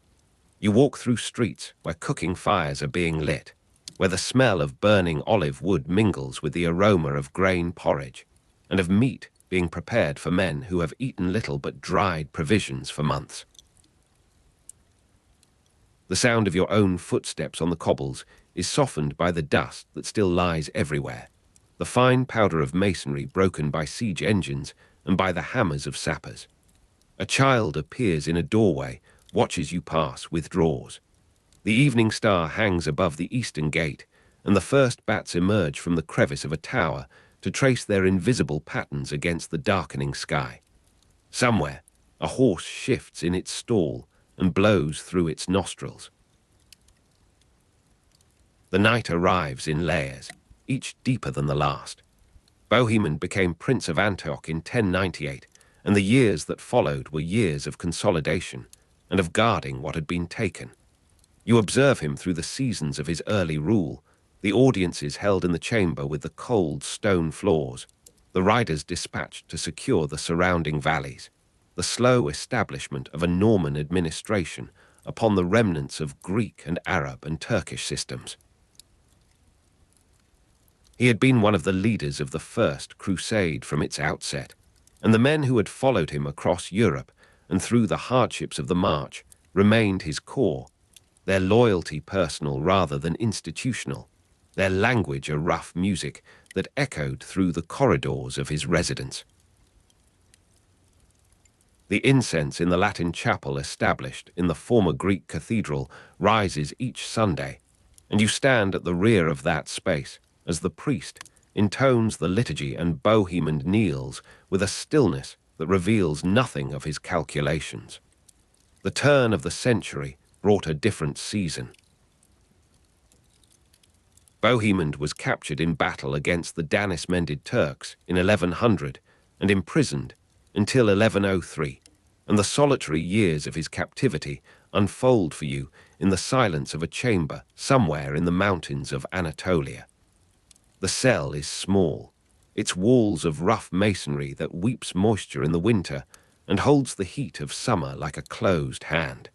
You walk through streets where cooking fires are being lit, where the smell of burning olive wood mingles with the aroma of grain porridge, and of meat being prepared for men who have eaten little but dried provisions for months. The sound of your own footsteps on the cobbles is softened by the dust that still lies everywhere, the fine powder of masonry broken by siege engines and by the hammers of sappers. A child appears in a doorway, watches you pass, withdraws. The evening star hangs above the eastern gate, and the first bats emerge from the crevice of a tower to trace their invisible patterns against the darkening sky. Somewhere, a horse shifts in its stall and blows through its nostrils. The night arrives in layers, each deeper than the last. Bohemond became Prince of Antioch in 1098, and the years that followed were years of consolidation and of guarding what had been taken. You observe him through the seasons of his early rule, the audiences held in the chamber with the cold stone floors, the riders dispatched to secure the surrounding valleys, the slow establishment of a Norman administration upon the remnants of Greek and Arab and Turkish systems. He had been one of the leaders of the First Crusade from its outset, and the men who had followed him across Europe and through the hardships of the march remained his core, their loyalty personal rather than institutional, their language a rough music that echoed through the corridors of his residence. The incense in the Latin chapel established in the former Greek cathedral rises each Sunday, and you stand at the rear of that space as the priest intones the liturgy and Bohemond kneels with a stillness that reveals nothing of his calculations. The turn of the century brought a different season. Bohemond was captured in battle against the Danis-mended Turks in 1100 and imprisoned until 1103, and the solitary years of his captivity unfold for you in the silence of a chamber somewhere in the mountains of Anatolia. The cell is small, its walls of rough masonry that weeps moisture in the winter and holds the heat of summer like a closed hand.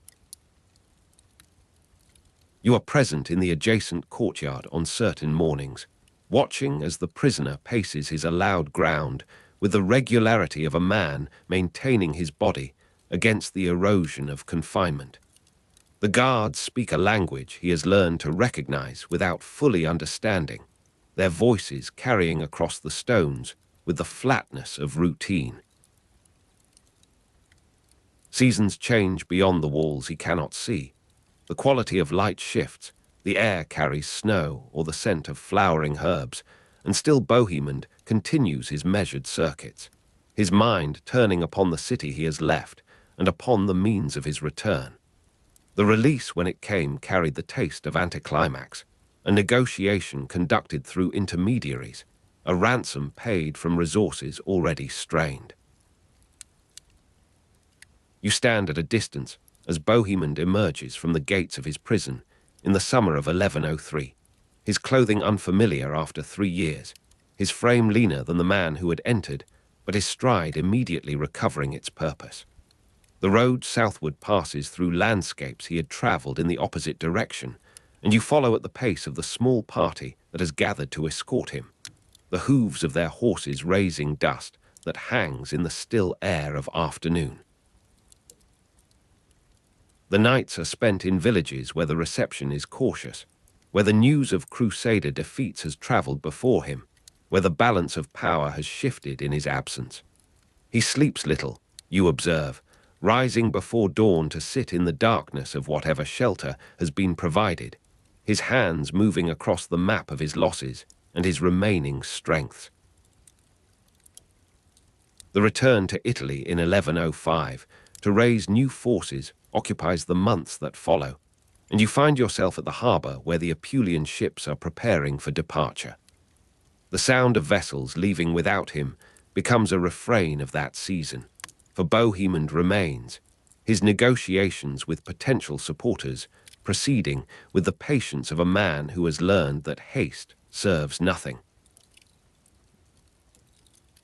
You are present in the adjacent courtyard on certain mornings, watching as the prisoner paces his allowed ground with the regularity of a man maintaining his body against the erosion of confinement. The guards speak a language he has learned to recognize without fully understanding, their voices carrying across the stones with the flatness of routine. Seasons change beyond the walls he cannot see. The quality of light shifts, the air carries snow or the scent of flowering herbs, and still Bohemond continues his measured circuits, his mind turning upon the city he has left and upon the means of his return. The release, when it came, carried the taste of anticlimax, a negotiation conducted through intermediaries, a ransom paid from resources already strained. You stand at a distance as Bohemond emerges from the gates of his prison in the summer of 1103, his clothing unfamiliar after 3 years, his frame leaner than the man who had entered, but his stride immediately recovering its purpose. The road southward passes through landscapes he had travelled in the opposite direction, and you follow at the pace of the small party that has gathered to escort him, the hooves of their horses raising dust that hangs in the still air of afternoon. The nights are spent in villages where the reception is cautious, where the news of Crusader defeats has travelled before him, where the balance of power has shifted in his absence. He sleeps little, you observe, rising before dawn to sit in the darkness of whatever shelter has been provided, his hands moving across the map of his losses and his remaining strengths. The return to Italy in 1105 to raise new forces occupies the months that follow, and you find yourself at the harbour where the Apulian ships are preparing for departure. The sound of vessels leaving without him becomes a refrain of that season, for Bohemond remains, his negotiations with potential supporters proceeding with the patience of a man who has learned that haste serves nothing.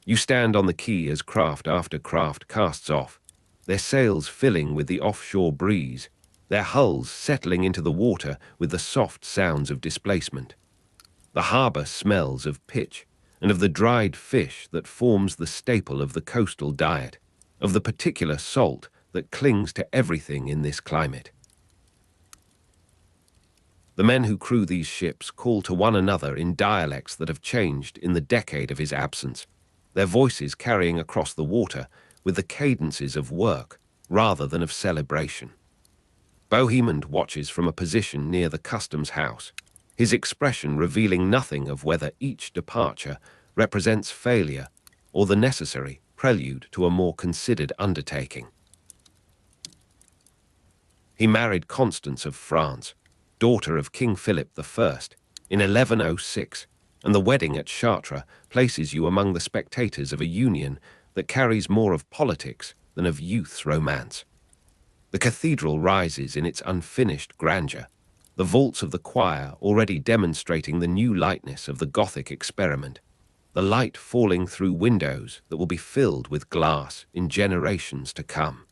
You stand on the quay as craft after craft casts off, their sails filling with the offshore breeze, their hulls settling into the water with the soft sounds of displacement. The harbour smells of pitch and of the dried fish that forms the staple of the coastal diet, of the particular salt that clings to everything in this climate. The men who crew these ships call to one another in dialects that have changed in the decade of his absence, their voices carrying across the water with the cadences of work rather than of celebration. Bohemond watches from a position near the customs house, his expression revealing nothing of whether each departure represents failure or the necessary prelude to a more considered undertaking. He married Constance of France, daughter of King Philip I, in 1106, and the wedding at Chartres places you among the spectators of a union that carries more of politics than of youth's romance. The cathedral rises in its unfinished grandeur, the vaults of the choir already demonstrating the new lightness of the Gothic experiment, the light falling through windows that will be filled with glass in generations to come.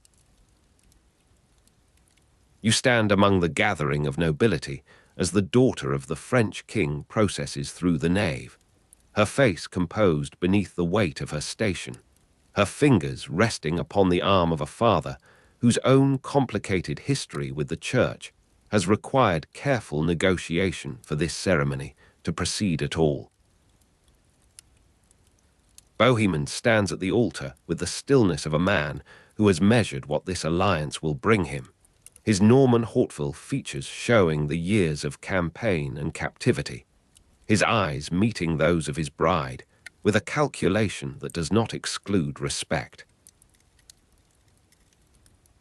You stand among the gathering of nobility as the daughter of the French king processes through the nave, her face composed beneath the weight of her station, her fingers resting upon the arm of a father whose own complicated history with the church has required careful negotiation for this ceremony to proceed at all. Bohemond stands at the altar with the stillness of a man who has measured what this alliance will bring him, his Norman Hauteville features showing the years of campaign and captivity, his eyes meeting those of his bride with a calculation that does not exclude respect.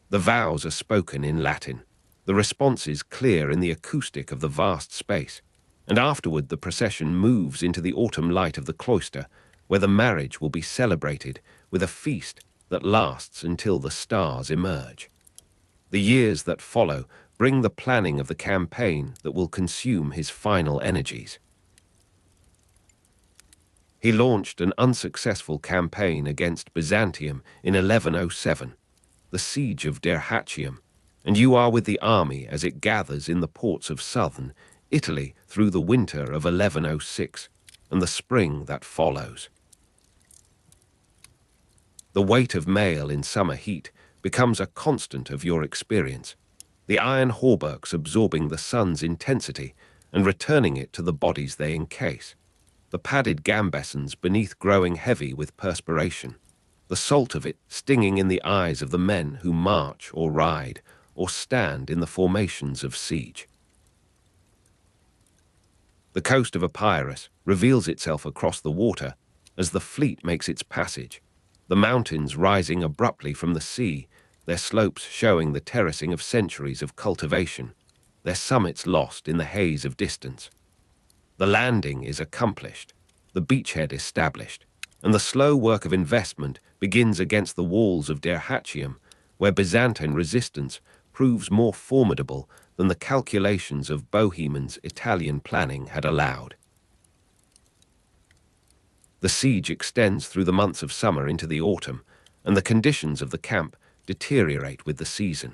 The vows are spoken in Latin, the responses clear in the acoustic of the vast space, and afterward the procession moves into the autumn light of the cloister, where the marriage will be celebrated with a feast that lasts until the stars emerge. The years that follow bring the planning of the campaign that will consume his final energies. He launched an unsuccessful campaign against Byzantium in 1107, the siege of Dyrrhachium, and you are with the army as it gathers in the ports of southern Italy through the winter of 1106 and the spring that follows. The weight of mail in summer heat becomes a constant of your experience, the iron hauberks absorbing the sun's intensity and returning it to the bodies they encase, the padded gambesons beneath growing heavy with perspiration, the salt of it stinging in the eyes of the men who march or ride or stand in the formations of siege. The coast of Epirus reveals itself across the water as the fleet makes its passage, the mountains rising abruptly from the sea, their slopes showing the terracing of centuries of cultivation, their summits lost in the haze of distance. The landing is accomplished, the beachhead established, and the slow work of investment begins against the walls of Dyrrhachium, where Byzantine resistance proves more formidable than the calculations of Bohemond's Italian planning had allowed. The siege extends through the months of summer into the autumn, and the conditions of the camp deteriorate with the season.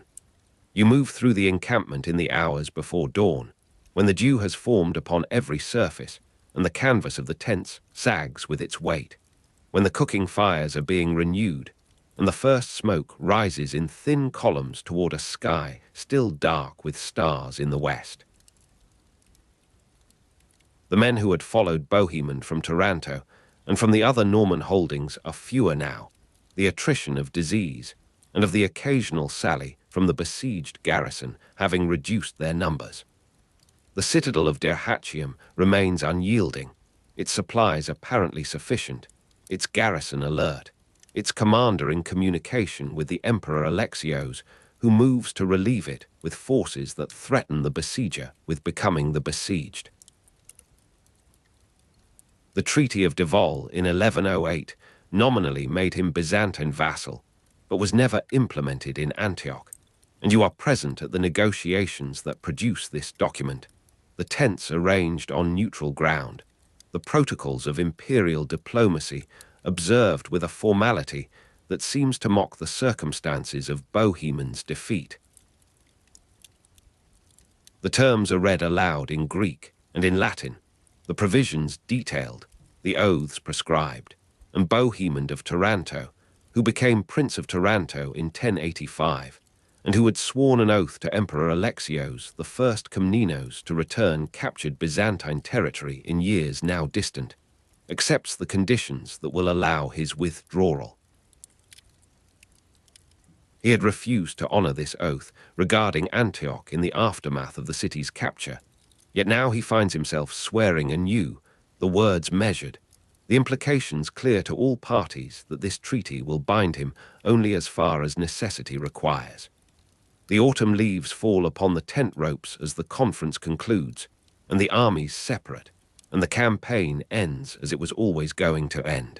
You move through the encampment in the hours before dawn, when the dew has formed upon every surface, and the canvas of the tents sags with its weight, when the cooking fires are being renewed, and the first smoke rises in thin columns toward a sky still dark with stars in the west. The men who had followed Bohemond from Taranto and from the other Norman holdings are fewer now, the attrition of disease and of the occasional sally from the besieged garrison having reduced their numbers. The citadel of Dyrrhachium remains unyielding, its supplies apparently sufficient, its garrison alert, its commander in communication with the Emperor Alexios, who moves to relieve it with forces that threaten the besieger with becoming the besieged. The Treaty of Devol in 1108 nominally made him Byzantine vassal, but was never implemented in Antioch, and you are present at the negotiations that produce this document, the tents arranged on neutral ground, the protocols of imperial diplomacy observed with a formality that seems to mock the circumstances of Bohemond's defeat. The terms are read aloud in Greek and in Latin, the provisions detailed, the oaths prescribed, and Bohemond of Taranto, who became Prince of Taranto in 1085, and who had sworn an oath to Emperor Alexios, the first Komnenos to return captured Byzantine territory in years now distant, accepts the conditions that will allow his withdrawal. He had refused to honor this oath regarding Antioch in the aftermath of the city's capture, yet now he finds himself swearing anew, the words measured, the implications clear to all parties that this treaty will bind him only as far as necessity requires. The autumn leaves fall upon the tent ropes as the conference concludes, and the armies separate, and the campaign ends as it was always going to end.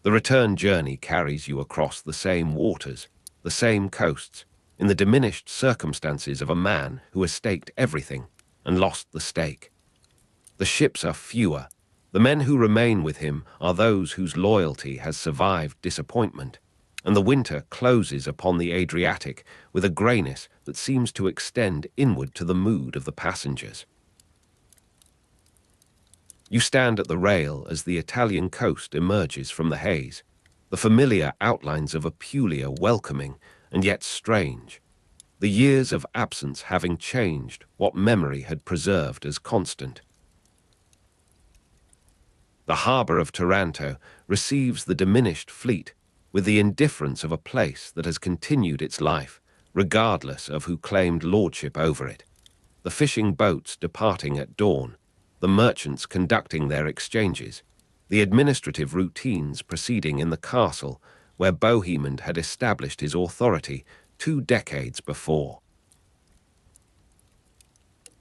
The return journey carries you across the same waters, the same coasts, in the diminished circumstances of a man who has staked everything and lost the stake. The ships are fewer. The men who remain with him are those whose loyalty has survived disappointment, and the winter closes upon the Adriatic with a greyness that seems to extend inward to the mood of the passengers. You stand at the rail as the Italian coast emerges from the haze, the familiar outlines of Apulia welcoming and yet strange, the years of absence having changed what memory had preserved as constant. The harbour of Taranto receives the diminished fleet with the indifference of a place that has continued its life, regardless of who claimed lordship over it. The fishing boats departing at dawn, the merchants conducting their exchanges, the administrative routines proceeding in the castle where Bohemond had established his authority 2 decades before.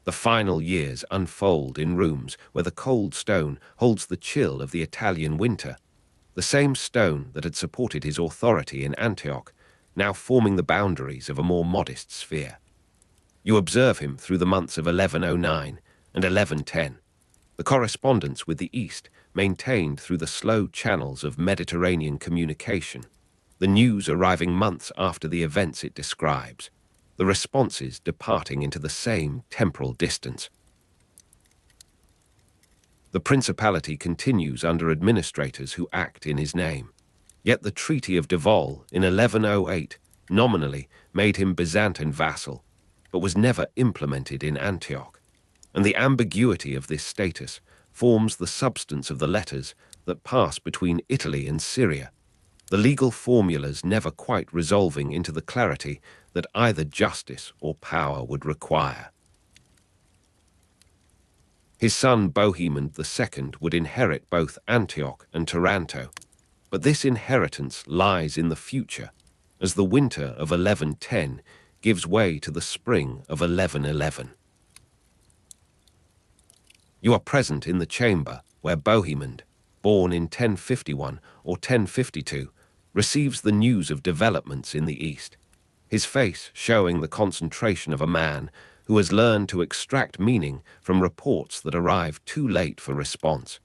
The final years unfold in rooms where the cold stone holds the chill of the Italian winter, the same stone that had supported his authority in Antioch, now forming the boundaries of a more modest sphere. You observe him through the months of 1109 and 1110, the correspondence with the East maintained through the slow channels of Mediterranean communication, the news arriving months after the events it describes, the responses departing into the same temporal distance. The principality continues under administrators who act in his name, yet the Treaty of Devol in 1108 nominally made him Byzantine vassal, but was never implemented in Antioch, and the ambiguity of this status forms the substance of the letters that pass between Italy and Syria, the legal formulas never quite resolving into the clarity that either justice or power would require. His son Bohemond II would inherit both Antioch and Taranto, But this inheritance lies in the future, as the winter of 1110 gives way to the spring of 1111. You are present in the chamber where Bohemond, born in 1051 or 1052, receives the news of developments in the East, his face showing the concentration of a man who has learned to extract meaning from reports that arrive too late for response,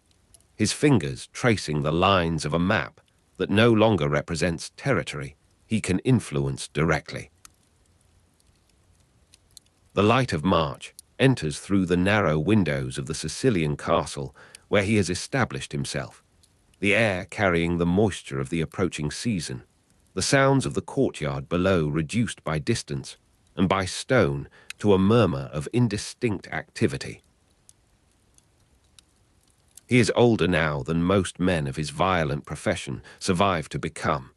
his fingers tracing the lines of a map that no longer represents territory he can influence directly. The light of March enters through the narrow windows of the Cilician castle where he has established himself, the air carrying the moisture of the approaching season, the sounds of the courtyard below reduced by distance and by stone to a murmur of indistinct activity. He is older now than most men of his violent profession survive to become,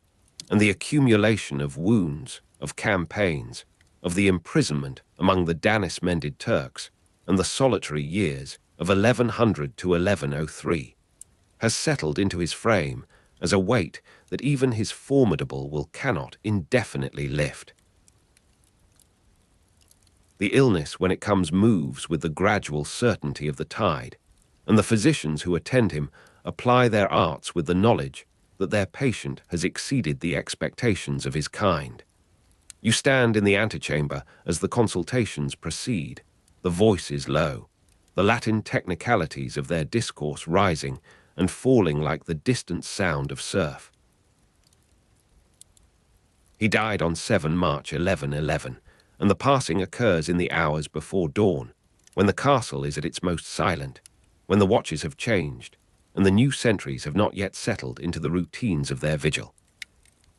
and the accumulation of wounds, of campaigns, of the imprisonment among the Danis-mended Turks, and the solitary years of 1100 to 1103 has settled into his frame as a weight that even his formidable will cannot indefinitely lift. The illness, when it comes, moves with the gradual certainty of the tide, and the physicians who attend him apply their arts with the knowledge that their patient has exceeded the expectations of his kind. You stand in the antechamber as the consultations proceed, the voices low, the Latin technicalities of their discourse rising and falling like the distant sound of surf. He died on 7 March 1111, and the passing occurs in the hours before dawn, when the castle is at its most silent, when the watches have changed, and the new sentries have not yet settled into the routines of their vigil.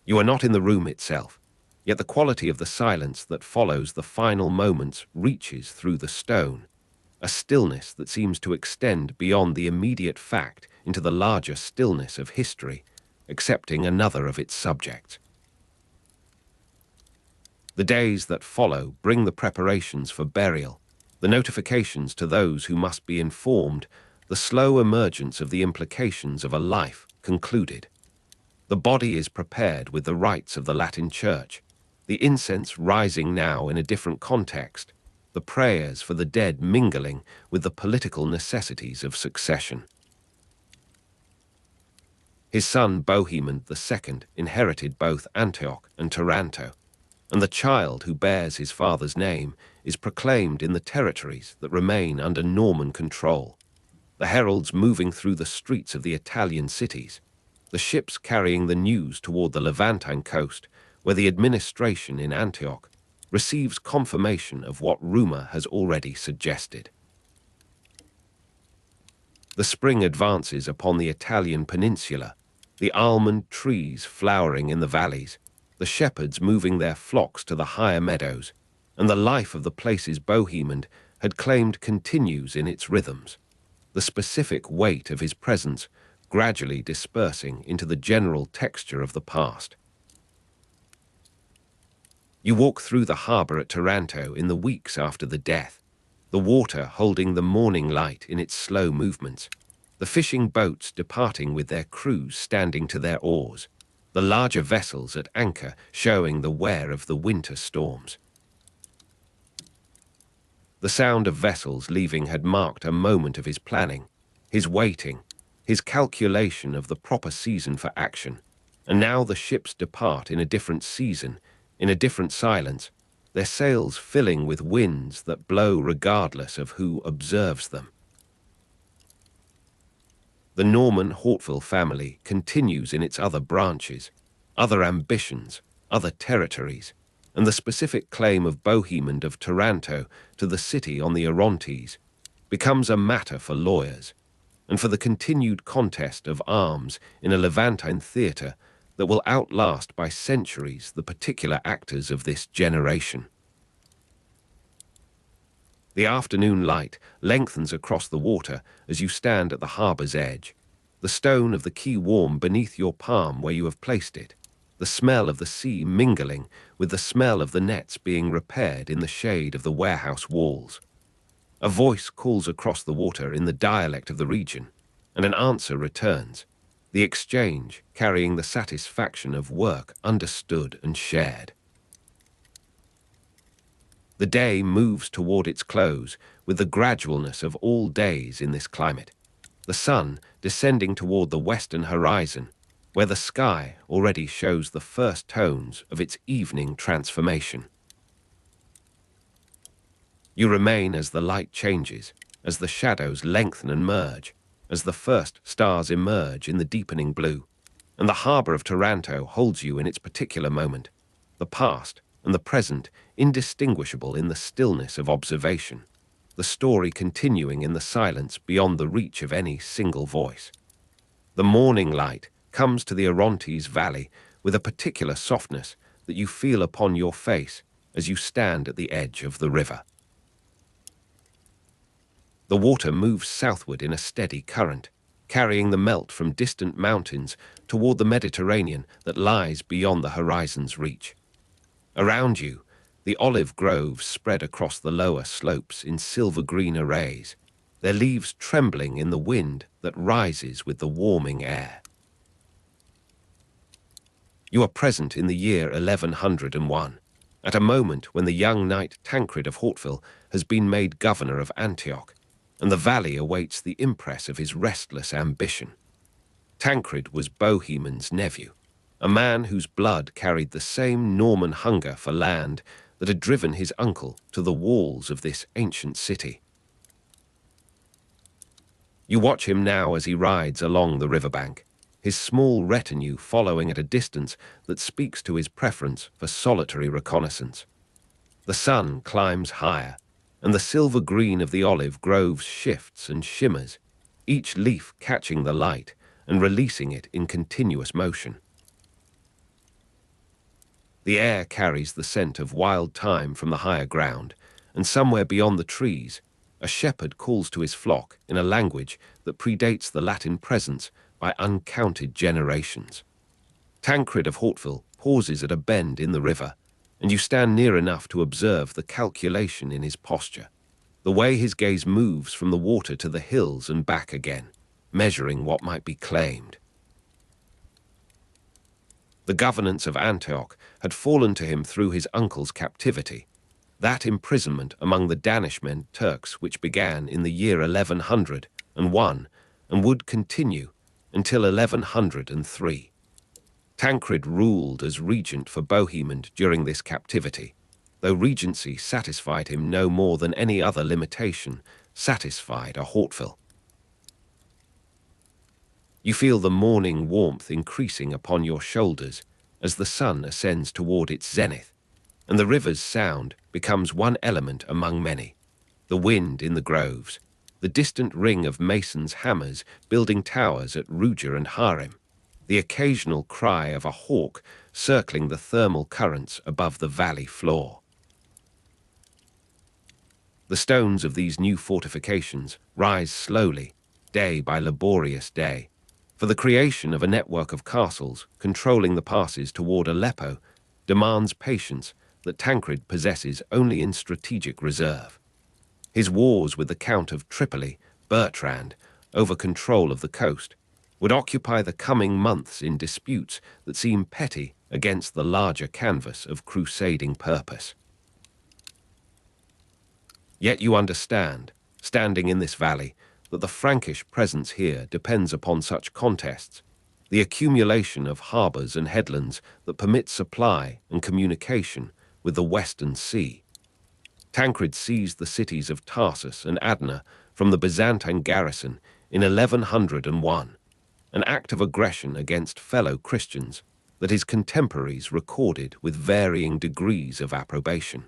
You are not in the room itself, yet the quality of the silence that follows the final moments reaches through the stone, a stillness that seems to extend beyond the immediate fact into the larger stillness of history, accepting another of its subjects. The days that follow bring the preparations for burial, the notifications to those who must be informed, the slow emergence of the implications of a life concluded. The body is prepared with the rites of the Latin Church, the incense rising now in a different context, the prayers for the dead mingling with the political necessities of succession. His son Bohemond II inherited both Antioch and Taranto, and the child who bears his father's name is proclaimed in the territories that remain under Norman control, the heralds moving through the streets of the Italian cities, the ships carrying the news toward the Levantine coast, where the administration in Antioch receives confirmation of what rumor has already suggested. The spring advances upon the Italian peninsula, the almond trees flowering in the valleys, the shepherds moving their flocks to the higher meadows, and the life of the places Bohemond had claimed continues in its rhythms, the specific weight of his presence gradually dispersing into the general texture of the past. You walk through the harbour at Taranto in the weeks after the death, the water holding the morning light in its slow movements, the fishing boats departing with their crews standing to their oars, the larger vessels at anchor showing the wear of the winter storms. The sound of vessels leaving had marked a moment of his planning, his waiting, his calculation of the proper season for action, and now the ships depart in a different season, in a different silence, their sails filling with winds that blow regardless of who observes them. The Norman Hauteville family continues in its other branches, other ambitions, other territories, and the specific claim of Bohemond of Taranto to the city on the Orontes becomes a matter for lawyers, and for the continued contest of arms in a Levantine theatre that will outlast by centuries the particular actors of this generation. The afternoon light lengthens across the water as you stand at the harbour's edge, the stone of the quay warm beneath your palm where you have placed it, the smell of the sea mingling with the smell of the nets being repaired in the shade of the warehouse walls. A voice calls across the water in the dialect of the region, and an answer returns, the exchange carrying the satisfaction of work understood and shared. The day moves toward its close with the gradualness of all days in this climate, the sun descending toward the western horizon, where the sky already shows the first tones of its evening transformation. You remain as the light changes, as the shadows lengthen and merge, as the first stars emerge in the deepening blue, and the harbour of Taranto holds you in its particular moment, the past and the present indistinguishable in the stillness of observation, the story continuing in the silence beyond the reach of any single voice. The morning light comes to the Orontes valley with a particular softness that you feel upon your face as you stand at the edge of the river. The water moves southward in a steady current, carrying the melt from distant mountains toward the Mediterranean that lies beyond the horizon's reach. Around you, the olive groves spread across the lower slopes in silver-green arrays, their leaves trembling in the wind that rises with the warming air. You are present in the year 1101, at a moment when the young knight Tancred of Hauteville has been made governor of Antioch, and the valley awaits the impress of his restless ambition. Tancred was Bohemond's nephew, a man whose blood carried the same Norman hunger for land that had driven his uncle to the walls of this ancient city. You watch him now as he rides along the riverbank, his small retinue following at a distance that speaks to his preference for solitary reconnaissance. The sun climbs higher, and the silver green of the olive groves shifts and shimmers, each leaf catching the light and releasing it in continuous motion. The air carries the scent of wild thyme from the higher ground, and somewhere beyond the trees, a shepherd calls to his flock in a language that predates the Latin presence by uncounted generations. Tancred of Hauteville pauses at a bend in the river, and you stand near enough to observe the calculation in his posture, the way his gaze moves from the water to the hills and back again, measuring what might be claimed. The governance of Antioch had fallen to him through his uncle's captivity, that imprisonment among the Danishmen Turks which began in the year 1101 and would continue until 1103. Tancred ruled as regent for Bohemond during this captivity, though regency satisfied him no more than any other limitation satisfied a Hauteville. You feel the morning warmth increasing upon your shoulders as the sun ascends toward its zenith, and the river's sound becomes one element among many. The wind in the groves, the distant ring of masons' hammers building towers at Ruger and Harim, the occasional cry of a hawk circling the thermal currents above the valley floor. The stones of these new fortifications rise slowly, day by laborious day, for the creation of a network of castles controlling the passes toward Aleppo demands patience that Tancred possesses only in strategic reserve. His wars with the Count of Tripoli, Bertrand, over control of the coast, would occupy the coming months in disputes that seem petty against the larger canvas of crusading purpose. Yet you understand, standing in this valley, that the Frankish presence here depends upon such contests, the accumulation of harbours and headlands that permit supply and communication with the Western Sea. Tancred seized the cities of Tarsus and Adana from the Byzantine garrison in 1101, an act of aggression against fellow Christians that his contemporaries recorded with varying degrees of approbation.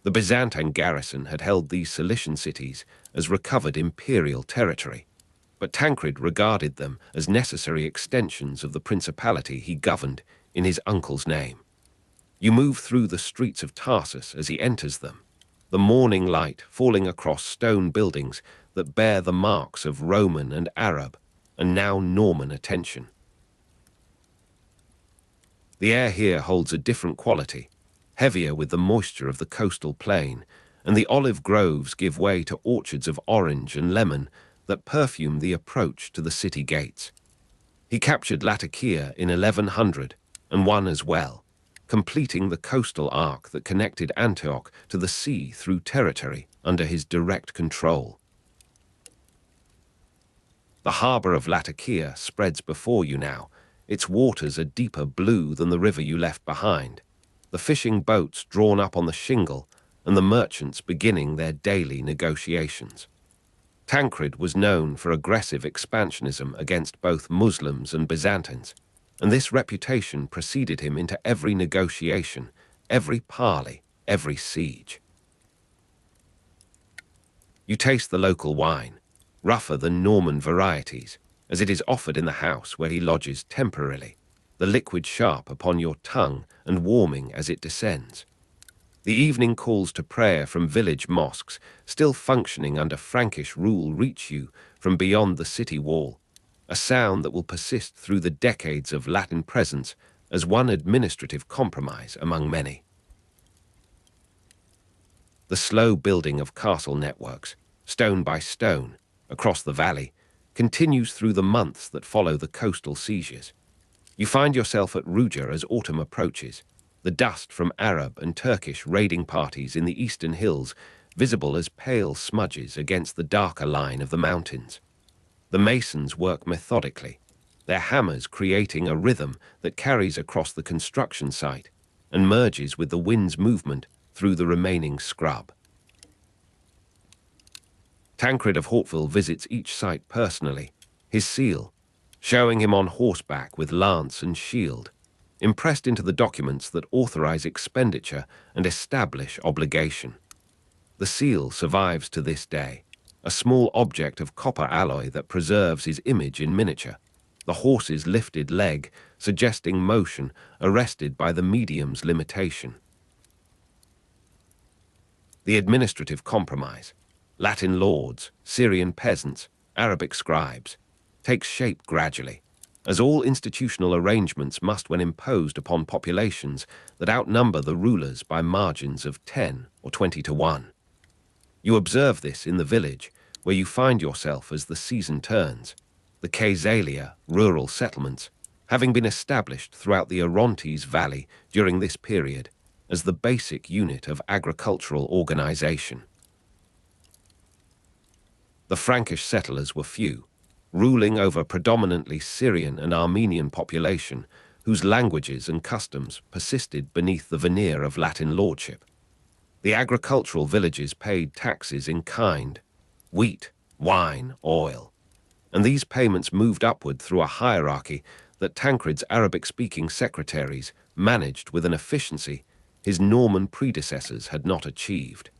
The Byzantine garrison had held these Cilician cities as recovered imperial territory, but Tancred regarded them as necessary extensions of the principality he governed in his uncle's name. You move through the streets of Tarsus as he enters them, the morning light falling across stone buildings that bear the marks of Roman and Arab, and now Norman attention. The air here holds a different quality, heavier with the moisture of the coastal plain, and the olive groves give way to orchards of orange and lemon that perfume the approach to the city gates. He captured Latakia in 1100 and won as well, completing the coastal arc that connected Antioch to the sea through territory under his direct control. The harbour of Latakia spreads before you now. Its waters are deeper blue than the river you left behind, the fishing boats drawn up on the shingle, and the merchants beginning their daily negotiations. Tancred was known for aggressive expansionism against both Muslims and Byzantines, and this reputation preceded him into every negotiation, every parley, every siege. You taste the local wine, rougher than Norman varieties, as it is offered in the house where he lodges temporarily, the liquid sharp upon your tongue and warming as it descends. The evening calls to prayer from village mosques, still functioning under Frankish rule, reach you from beyond the city wall, a sound that will persist through the decades of Latin presence as one administrative compromise among many. The slow building of castle networks, stone by stone, across the valley, continues through the months that follow the coastal sieges. You find yourself at Ruja as autumn approaches, the dust from Arab and Turkish raiding parties in the eastern hills visible as pale smudges against the darker line of the mountains. The masons work methodically, their hammers creating a rhythm that carries across the construction site and merges with the wind's movement through the remaining scrub. Tancred of Hauteville visits each site personally, his seal, showing him on horseback with lance and shield, impressed into the documents that authorize expenditure and establish obligation. The seal survives to this day, a small object of copper alloy that preserves his image in miniature, the horse's lifted leg suggesting motion arrested by the medium's limitation. The administrative compromise, Latin lords, Syrian peasants, Arabic scribes, takes shape gradually, as all institutional arrangements must when imposed upon populations that outnumber the rulers by margins of 10 or 20 to 1. You observe this in the village, where you find yourself as the season turns, the Caesalia rural settlements, having been established throughout the Orontes valley during this period as the basic unit of agricultural organization. The Frankish settlers were few, ruling over predominantly Syrian and Armenian population whose languages and customs persisted beneath the veneer of Latin lordship. The agricultural villages paid taxes in kind, wheat, wine, oil, and these payments moved upward through a hierarchy that Tancred's Arabic-speaking secretaries managed with an efficiency his Norman predecessors had not achieved.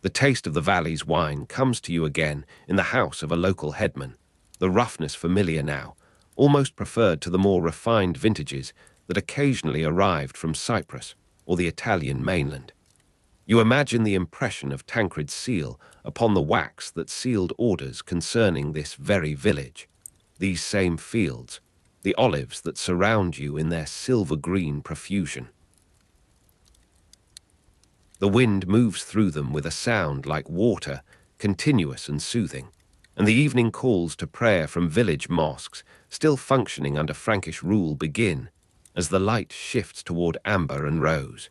The taste of the valley's wine comes to you again in the house of a local headman, the roughness familiar now, almost preferred to the more refined vintages that occasionally arrived from Cyprus or the Italian mainland. You imagine the impression of Tancred's seal upon the wax that sealed orders concerning this very village, these same fields, the olives that surround you in their silver-green profusion. The wind moves through them with a sound like water, continuous and soothing, and the evening calls to prayer from village mosques, still functioning under Frankish rule, begin as the light shifts toward amber and rose.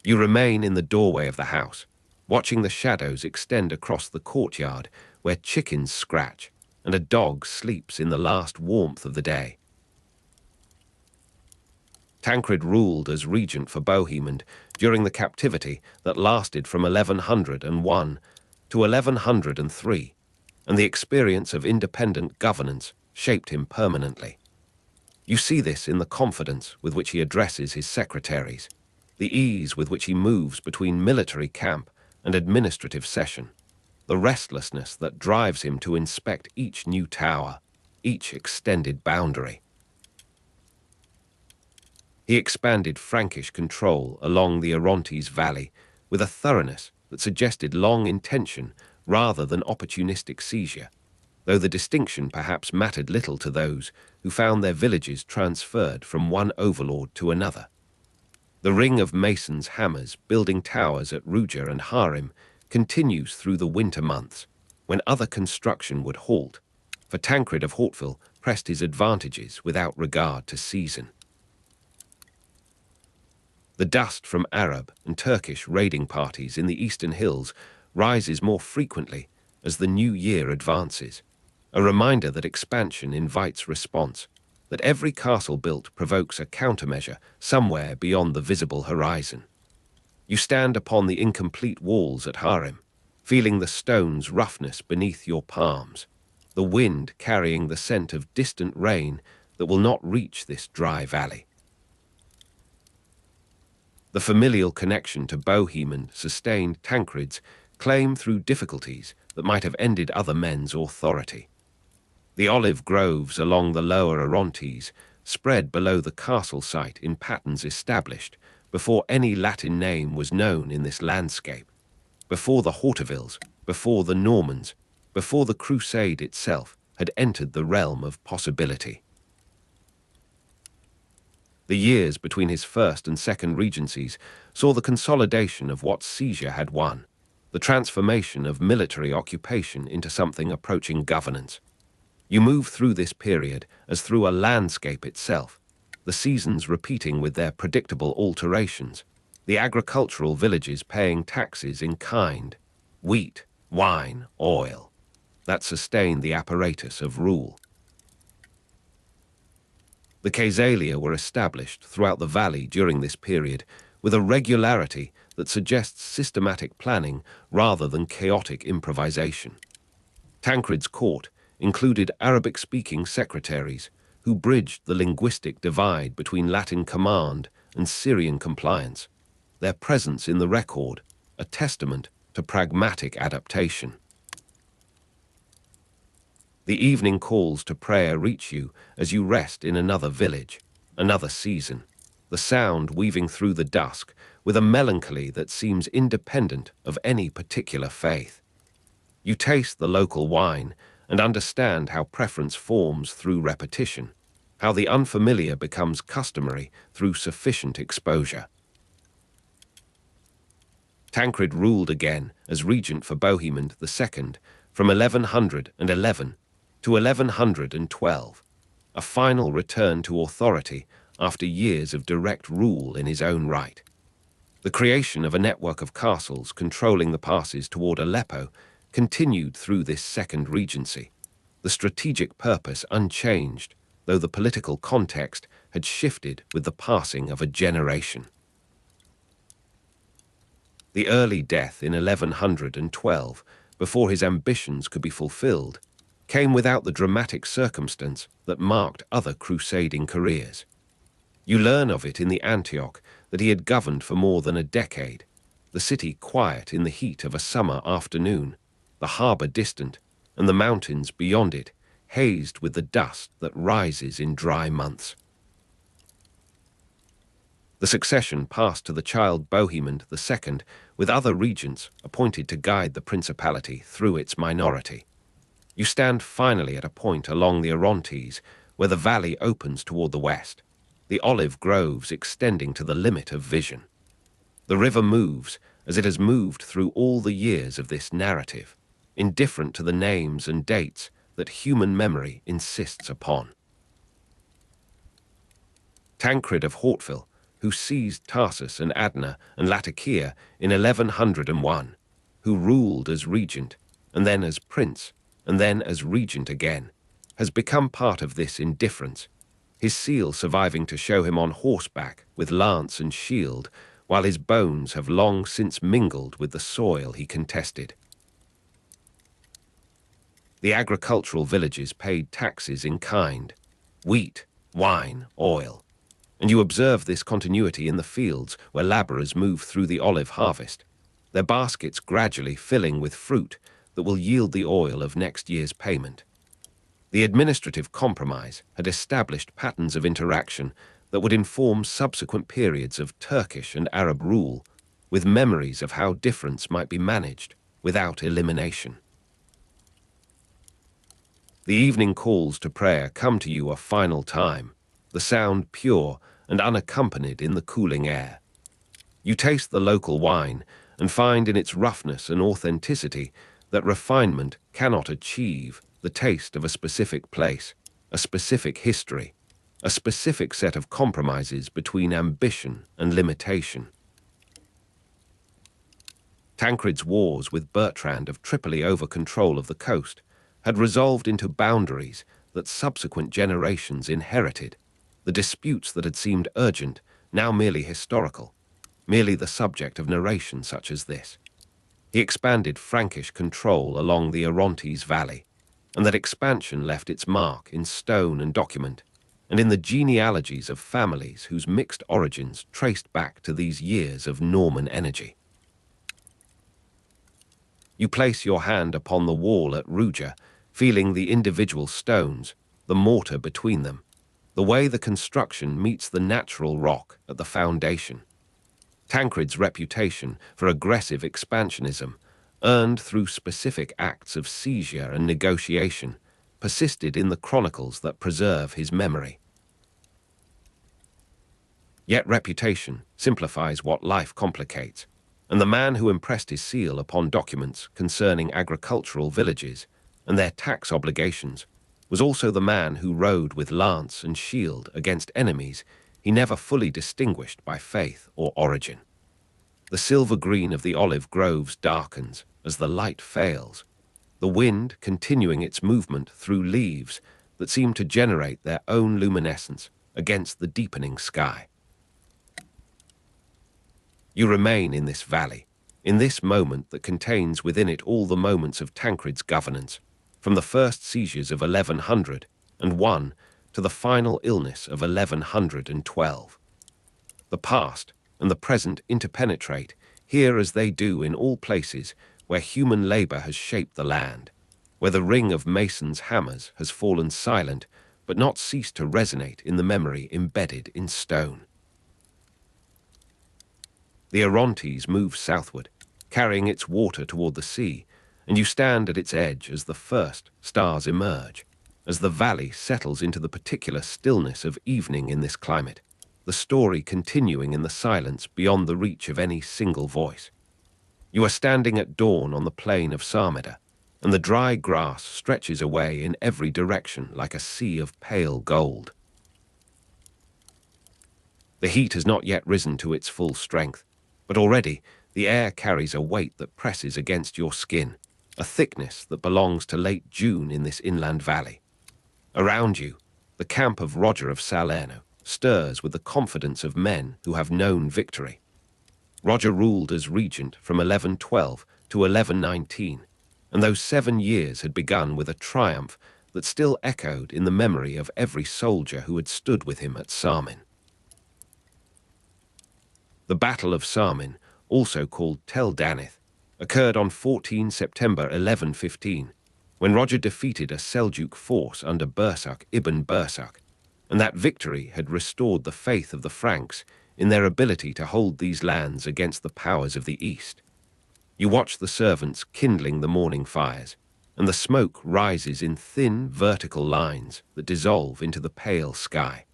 You remain in the doorway of the house, watching the shadows extend across the courtyard where chickens scratch and a dog sleeps in the last warmth of the day. Tancred ruled as regent for Bohemond during the captivity that lasted from 1101 to 1103, and the experience of independent governance shaped him permanently. You see this in the confidence with which he addresses his secretaries, the ease with which he moves between military camp and administrative session, the restlessness that drives him to inspect each new tower, each extended boundary. He expanded Frankish control along the Orontes valley with a thoroughness that suggested long intention rather than opportunistic seizure, though the distinction perhaps mattered little to those who found their villages transferred from one overlord to another. The ring of masons' hammers building towers at Ruja and Harim continues through the winter months, when other construction would halt, for Tancred of Hauteville pressed his advantages without regard to season. The dust from Arab and Turkish raiding parties in the eastern hills rises more frequently as the new year advances, a reminder that expansion invites response, that every castle built provokes a countermeasure somewhere beyond the visible horizon. You stand upon the incomplete walls at Harem, feeling the stone's roughness beneath your palms, the wind carrying the scent of distant rain that will not reach this dry valley. The familial connection to Bohemond sustained Tancred's claim through difficulties that might have ended other men's authority. The olive groves along the lower Orontes spread below the castle site in patterns established before any Latin name was known in this landscape, before the Hautevilles, before the Normans, before the Crusade itself had entered the realm of possibility. The years between his first and second regencies saw the consolidation of what seizure had won, the transformation of military occupation into something approaching governance. You move through this period as through a landscape itself, the seasons repeating with their predictable alterations, the agricultural villages paying taxes in kind, wheat, wine, oil, that sustain the apparatus of rule. The Caesalia were established throughout the valley during this period with a regularity that suggests systematic planning rather than chaotic improvisation. Tancred's court included Arabic-speaking secretaries who bridged the linguistic divide between Latin command and Syrian compliance, their presence in the record a testament to pragmatic adaptation. The evening calls to prayer reach you as you rest in another village, another season, the sound weaving through the dusk with a melancholy that seems independent of any particular faith. You taste the local wine and understand how preference forms through repetition, how the unfamiliar becomes customary through sufficient exposure. Tancred ruled again as regent for Bohemond II from 1111 to 1112, a final return to authority after years of direct rule in his own right. The creation of a network of castles controlling the passes toward Aleppo continued through this second regency, the strategic purpose unchanged, though the political context had shifted with the passing of a generation. The early death in 1112, before his ambitions could be fulfilled, came without the dramatic circumstance that marked other crusading careers. You learn of it in the Antioch that he had governed for more than a decade, the city quiet in the heat of a summer afternoon, the harbour distant, and the mountains beyond it hazed with the dust that rises in dry months. The succession passed to the child Bohemond II, with other regents appointed to guide the principality through its minority. You stand finally at a point along the Orontes where the valley opens toward the west, the olive groves extending to the limit of vision. The river moves as it has moved through all the years of this narrative, indifferent to the names and dates that human memory insists upon. Tancred of Hauteville, who seized Tarsus and Adna and Latakia in 1101, who ruled as regent, and then as prince, and then as regent again, has become part of this indifference, his seal surviving to show him on horseback with lance and shield, while his bones have long since mingled with the soil he contested. The agricultural villages paid taxes in kind, wheat, wine, oil, and you observe this continuity in the fields where labourers move through the olive harvest, their baskets gradually filling with fruit that will yield the oil of next year's payment. The administrative compromise had established patterns of interaction that would inform subsequent periods of Turkish and Arab rule, with memories of how difference might be managed without elimination. The evening calls to prayer come to you a final time, the sound pure and unaccompanied in the cooling air. You taste the local wine and find in its roughness and authenticity that refinement cannot achieve the taste of a specific place, a specific history, a specific set of compromises between ambition and limitation. Tancred's wars with Bertrand of Tripoli over control of the coast had resolved into boundaries that subsequent generations inherited, the disputes that had seemed urgent, now merely historical, merely the subject of narration such as this. He expanded Frankish control along the Orontes valley, and that expansion left its mark in stone and document, and in the genealogies of families whose mixed origins traced back to these years of Norman energy. You place your hand upon the wall at Ruja, feeling the individual stones, the mortar between them, the way the construction meets the natural rock at the foundation. Tancred's reputation for aggressive expansionism, earned through specific acts of seizure and negotiation, persisted in the chronicles that preserve his memory. Yet reputation simplifies what life complicates, and the man who impressed his seal upon documents concerning agricultural villages and their tax obligations was also the man who rode with lance and shield against enemies he never fully distinguished by faith or origin. The silver green of the olive groves darkens as the light fails, the wind continuing its movement through leaves that seem to generate their own luminescence against the deepening sky. You remain in this valley, in this moment that contains within it all the moments of Tancred's governance, from the first seizures of 1101 to the final illness of 1112. The past and the present interpenetrate here as they do in all places where human labor has shaped the land, where the ring of masons' hammers has fallen silent but not ceased to resonate in the memory embedded in stone. The Orontes moves southward, carrying its water toward the sea, and you stand at its edge as the first stars emerge, as the valley settles into the particular stillness of evening in this climate, the story continuing in the silence beyond the reach of any single voice. You are standing at dawn on the plain of Sarmeda, and the dry grass stretches away in every direction like a sea of pale gold. The heat has not yet risen to its full strength, but already the air carries a weight that presses against your skin, a thickness that belongs to late June in this inland valley. Around you, the camp of Roger of Salerno stirs with the confidence of men who have known victory. Roger ruled as regent from 1112 to 1119, and those 7 years had begun with a triumph that still echoed in the memory of every soldier who had stood with him at Sarmin. The Battle of Sarmin, also called Tel Danith, occurred on 14 September 1115, when Roger defeated a Seljuk force under Bursak ibn Bursak, and that victory had restored the faith of the Franks in their ability to hold these lands against the powers of the East. You watch the servants kindling the morning fires, and the smoke rises in thin vertical lines that dissolve into the pale sky.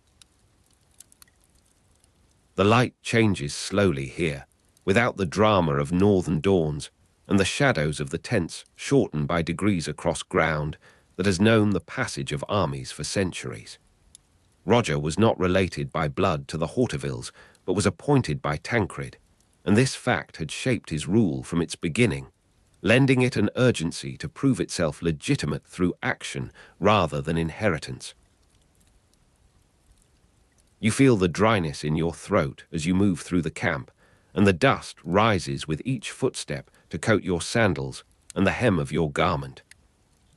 The light changes slowly here, without the drama of northern dawns, and the shadows of the tents shorten by degrees across ground that has known the passage of armies for centuries. Roger was not related by blood to the Hortevilles, but was appointed by Tancred, and this fact had shaped his rule from its beginning, lending it an urgency to prove itself legitimate through action rather than inheritance. You feel the dryness in your throat as you move through the camp, and the dust rises with each footstep to coat your sandals and the hem of your garment.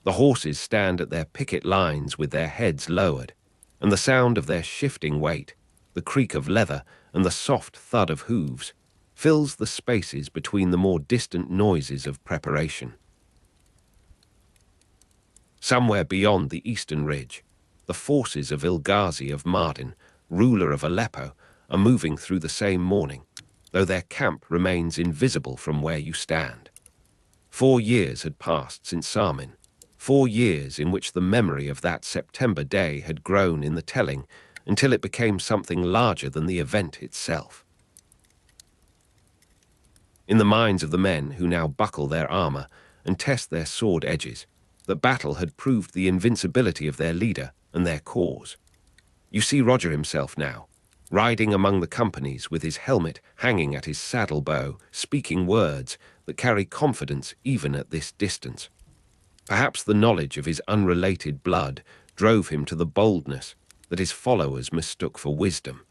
The horses stand at their picket lines with their heads lowered, and the sound of their shifting weight, the creak of leather and the soft thud of hooves, fills the spaces between the more distant noises of preparation. Somewhere beyond the eastern ridge, the forces of Ilghazi of Mardin, ruler of Aleppo, are moving through the same morning, though their camp remains invisible from where you stand. 4 years had passed since Sarmin, 4 years in which the memory of that September day had grown in the telling until it became something larger than the event itself. in the minds of the men who now buckle their armor and test their sword edges, that battle had proved the invincibility of their leader and their cause. You see Roger himself now, riding among the companies with his helmet hanging at his saddle bow, speaking words that carry confidence even at this distance. Perhaps the knowledge of his unrelated blood drove him to the boldness that his followers mistook for wisdom.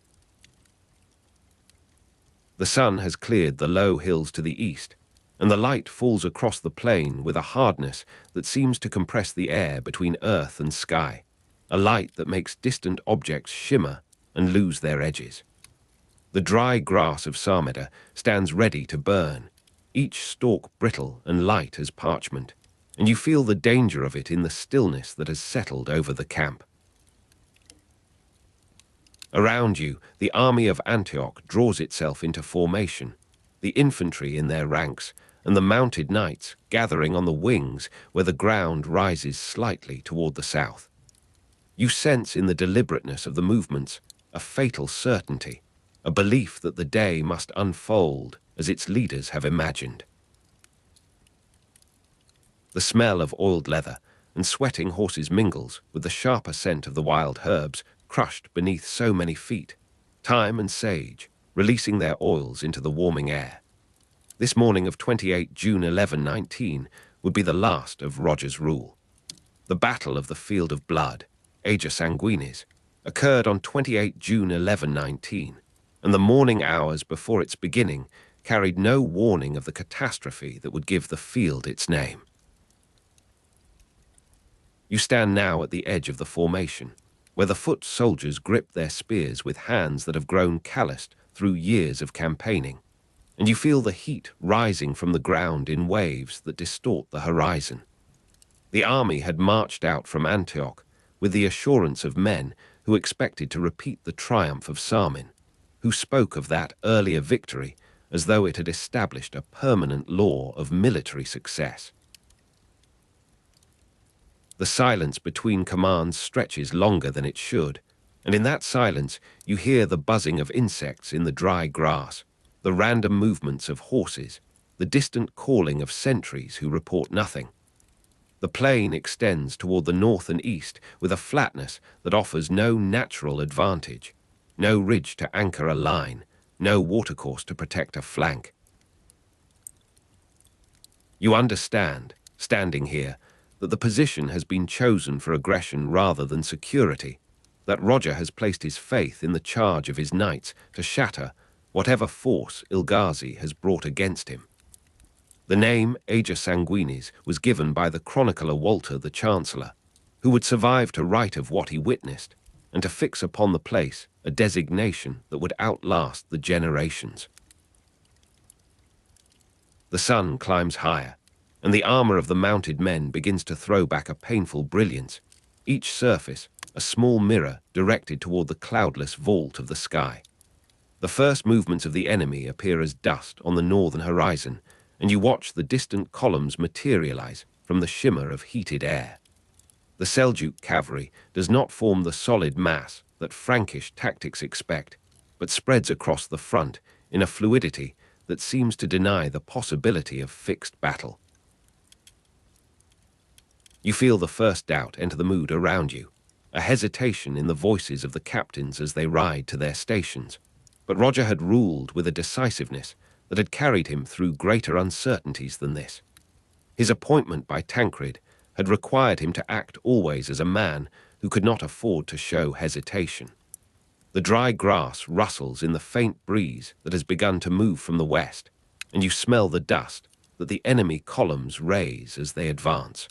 The sun has cleared the low hills to the east, and the light falls across the plain with a hardness that seems to compress the air between earth and sky, a light that makes distant objects shimmer and lose their edges. The dry grass of Sarmeda stands ready to burn, each stalk brittle and light as parchment, and you feel the danger of it in the stillness that has settled over the camp. Around you, the army of Antioch draws itself into formation, the infantry in their ranks, and the mounted knights gathering on the wings where the ground rises slightly toward the south. You sense in the deliberateness of the movements a fatal certainty, a belief that the day must unfold as its leaders have imagined. The smell of oiled leather and sweating horses mingles with the sharper scent of the wild herbs crushed beneath so many feet, thyme and sage, releasing their oils into the warming air. This morning of 28 June 1119 would be the last of Roger's rule. The Battle of the Field of Blood, Ager Sanguinis, occurred on 28 June 1119, and the morning hours before its beginning carried no warning of the catastrophe that would give the field its name. You stand now at the edge of the formation, where the foot soldiers grip their spears with hands that have grown calloused through years of campaigning, and you feel the heat rising from the ground in waves that distort the horizon. The army had marched out from Antioch with the assurance of men who expected to repeat the triumph of Sarmin, who spoke of that earlier victory as though it had established a permanent law of military success. The silence between commands stretches longer than it should, and in that silence you hear the buzzing of insects in the dry grass, the random movements of horses, the distant calling of sentries who report nothing. The plain extends toward the north and east with a flatness that offers no natural advantage, no ridge to anchor a line, no watercourse to protect a flank. You understand, standing here, that the position has been chosen for aggression rather than security, that Roger has placed his faith in the charge of his knights to shatter whatever force Ilghazi has brought against him. The name Ager Sanguinis was given by the chronicler Walter the Chancellor, who would survive to write of what he witnessed and to fix upon the place a designation that would outlast the generations. The sun climbs higher, and the armor of the mounted men begins to throw back a painful brilliance, each surface a small mirror directed toward the cloudless vault of the sky. The first movements of the enemy appear as dust on the northern horizon, and you watch the distant columns materialize from the shimmer of heated air. The Seljuk cavalry does not form the solid mass that Frankish tactics expect, but spreads across the front in a fluidity that seems to deny the possibility of fixed battle. You feel the first doubt enter the mood around you, a hesitation in the voices of the captains as they ride to their stations. But Roger had ruled with a decisiveness that had carried him through greater uncertainties than this. His appointment by Tancred had required him to act always as a man who could not afford to show hesitation. The dry grass rustles in the faint breeze that has begun to move from the west, and you smell the dust that the enemy columns raise as they advance.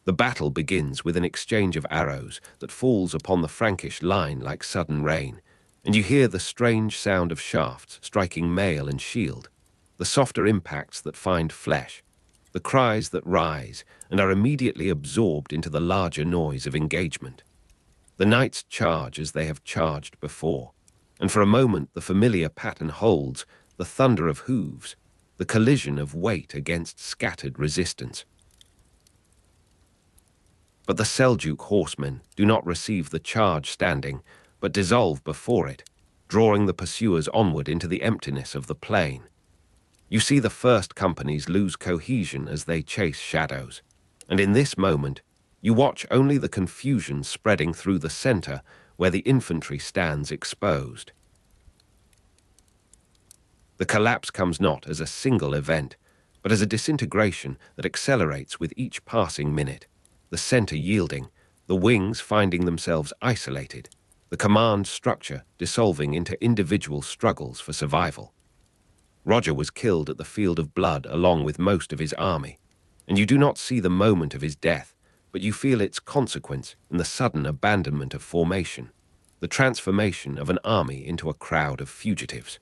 The battle begins with an exchange of arrows that falls upon the Frankish line like sudden rain, and you hear the strange sound of shafts striking mail and shield, the softer impacts that find flesh, the cries that rise and are immediately absorbed into the larger noise of engagement. The knights charge as they have charged before, and for a moment the familiar pattern holds, the thunder of hooves, the collision of weight against scattered resistance. But the Seljuk horsemen do not receive the charge standing, but dissolve before it, drawing the pursuers onward into the emptiness of the plain. You see the first companies lose cohesion as they chase shadows, and in this moment, you watch only the confusion spreading through the center where the infantry stands exposed. The collapse comes not as a single event, but as a disintegration that accelerates with each passing minute, the center yielding, the wings finding themselves isolated, the command structure dissolving into individual struggles for survival. Roger was killed at the field of blood along with most of his army, and you do not see the moment of his death, but you feel its consequence in the sudden abandonment of formation, the transformation of an army into a crowd of fugitives.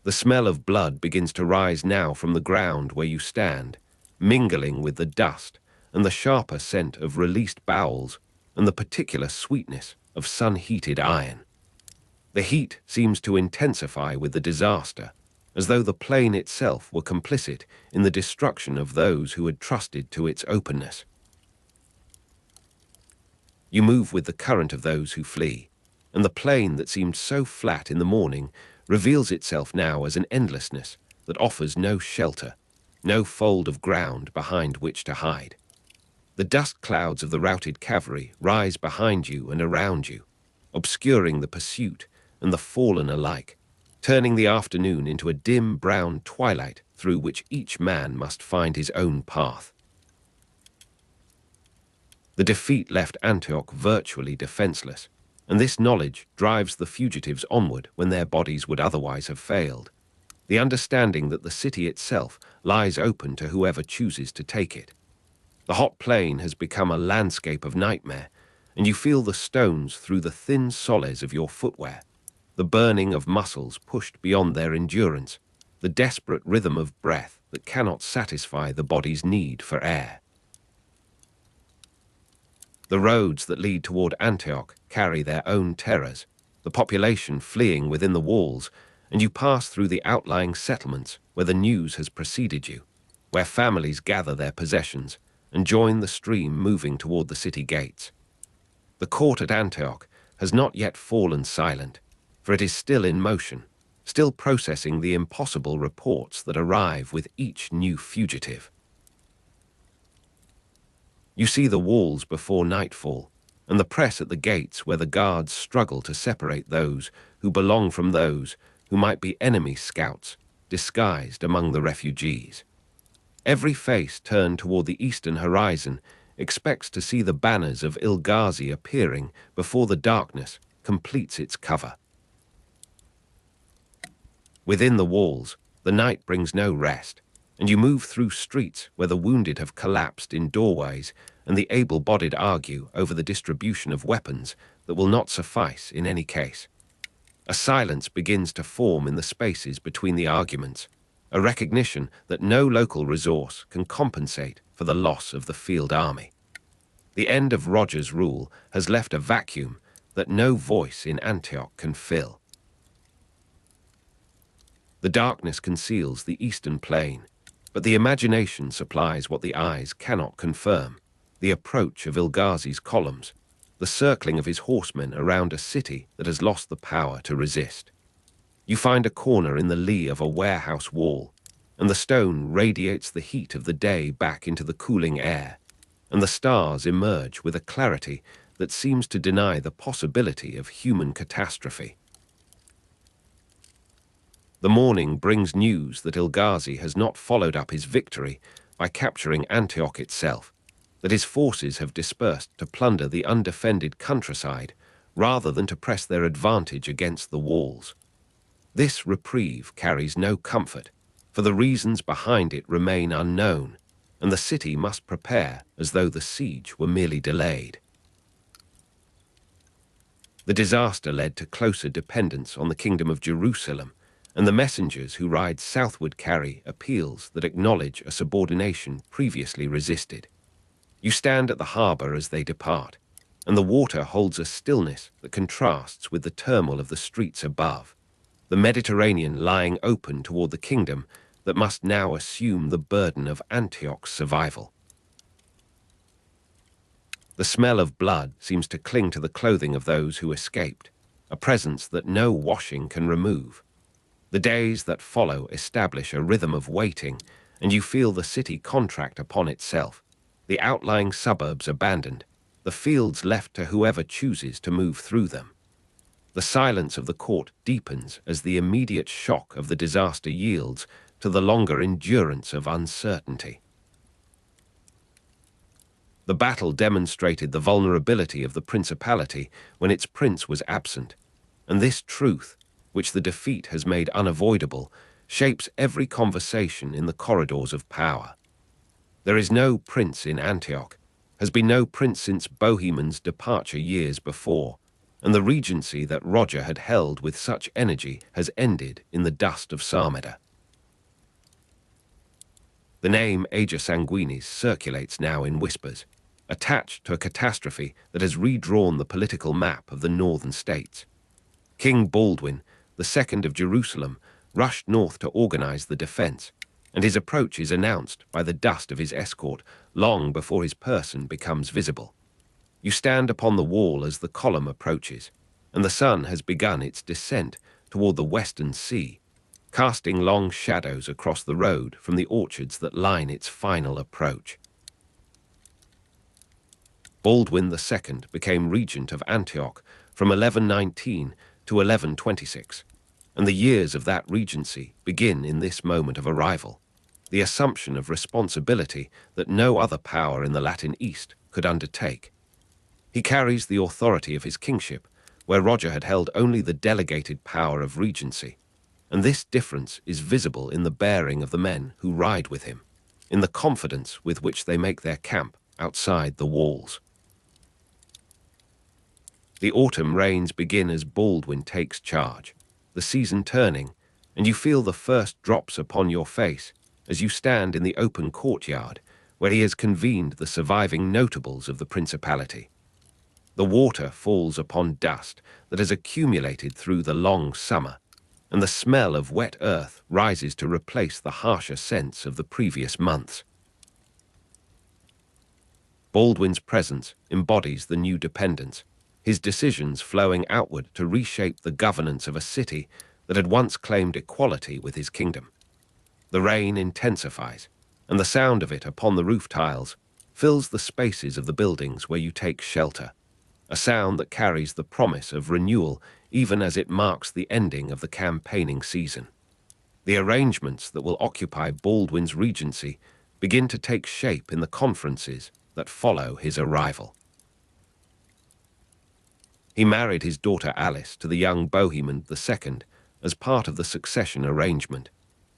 The smell of blood begins to rise now from the ground where you stand, mingling with the dust and the sharper scent of released bowels and the particular sweetness of sun-heated iron. The heat seems to intensify with the disaster, as though the plain itself were complicit in the destruction of those who had trusted to its openness. You move with the current of those who flee, and the plain that seemed so flat in the morning reveals itself now as an endlessness that offers no shelter, no fold of ground behind which to hide. The dust clouds of the routed cavalry rise behind you and around you, obscuring the pursuit and the fallen alike, turning the afternoon into a dim brown twilight through which each man must find his own path. The defeat left Antioch virtually defenseless, and this knowledge drives the fugitives onward when their bodies would otherwise have failed. The understanding that the city itself lies open to whoever chooses to take it. The hot plain has become a landscape of nightmare, and you feel the stones through the thin soles of your footwear, the burning of muscles pushed beyond their endurance, the desperate rhythm of breath that cannot satisfy the body's need for air. The roads that lead toward Antioch carry their own terrors, the population fleeing within the walls, and you pass through the outlying settlements where the news has preceded you, where families gather their possessions and join the stream moving toward the city gates. The court at Antioch has not yet fallen silent, for it is still in motion, still processing the impossible reports that arrive with each new fugitive. You see the walls before nightfall, and the press at the gates where the guards struggle to separate those who belong from those who might be enemy scouts, disguised among the refugees. Every face turned toward the eastern horizon expects to see the banners of Ilghazi appearing before the darkness completes its cover. Within the walls, the night brings no rest, and you move through streets where the wounded have collapsed in doorways and the able-bodied argue over the distribution of weapons that will not suffice in any case. A silence begins to form in the spaces between the arguments, a recognition that no local resource can compensate for the loss of the field army. The end of Roger's rule has left a vacuum that no voice in Antioch can fill. The darkness conceals the eastern plain, but the imagination supplies what the eyes cannot confirm: the approach of Ilghazi's columns, the circling of his horsemen around a city that has lost the power to resist. You find a corner in the lee of a warehouse wall, and the stone radiates the heat of the day back into the cooling air, and the stars emerge with a clarity that seems to deny the possibility of human catastrophe. The morning brings news that Ilghazi has not followed up his victory by capturing Antioch itself, that his forces have dispersed to plunder the undefended countryside rather than to press their advantage against the walls. This reprieve carries no comfort, for the reasons behind it remain unknown, and the city must prepare as though the siege were merely delayed. The disaster led to closer dependence on the Kingdom of Jerusalem, and the messengers who ride southward carry appeals that acknowledge a subordination previously resisted. You stand at the harbor as they depart, and the water holds a stillness that contrasts with the turmoil of the streets above, the Mediterranean lying open toward the kingdom that must now assume the burden of Antioch's survival. The smell of blood seems to cling to the clothing of those who escaped, a presence that no washing can remove. The days that follow establish a rhythm of waiting, and you feel the city contract upon itself, the outlying suburbs abandoned, the fields left to whoever chooses to move through them. The silence of the court deepens as the immediate shock of the disaster yields to the longer endurance of uncertainty. The battle demonstrated the vulnerability of the principality when its prince was absent, and this truth, which the defeat has made unavoidable, shapes every conversation in the corridors of power. There is no prince in Antioch, has been no prince since Bohemond's departure years before, and the regency that Roger had held with such energy has ended in the dust of Sarmeda. The name Ager Sanguinis circulates now in whispers, attached to a catastrophe that has redrawn the political map of the northern states. King Baldwin, the second of Jerusalem, rushed north to organize the defense, and his approach is announced by the dust of his escort long before his person becomes visible. You stand upon the wall as the column approaches, and the sun has begun its descent toward the western sea, casting long shadows across the road from the orchards that line its final approach. Baldwin II became regent of Antioch from 1119 to 1126, and the years of that regency begin in this moment of arrival, the assumption of responsibility that no other power in the Latin East could undertake. He carries the authority of his kingship, where Roger had held only the delegated power of regency, and this difference is visible in the bearing of the men who ride with him, in the confidence with which they make their camp outside the walls. The autumn rains begin as Baldwin takes charge, the season turning, and you feel the first drops upon your face as you stand in the open courtyard where he has convened the surviving notables of the principality. The water falls upon dust that has accumulated through the long summer, and the smell of wet earth rises to replace the harsher scents of the previous months. Baldwin's presence embodies the new dependence, his decisions flowing outward to reshape the governance of a city that had once claimed equality with his kingdom. The rain intensifies, and the sound of it upon the roof tiles fills the spaces of the buildings where you take shelter, a sound that carries the promise of renewal even as it marks the ending of the campaigning season. The arrangements that will occupy Baldwin's regency begin to take shape in the conferences that follow his arrival. He married his daughter Alice to the young Bohemond II as part of the succession arrangement,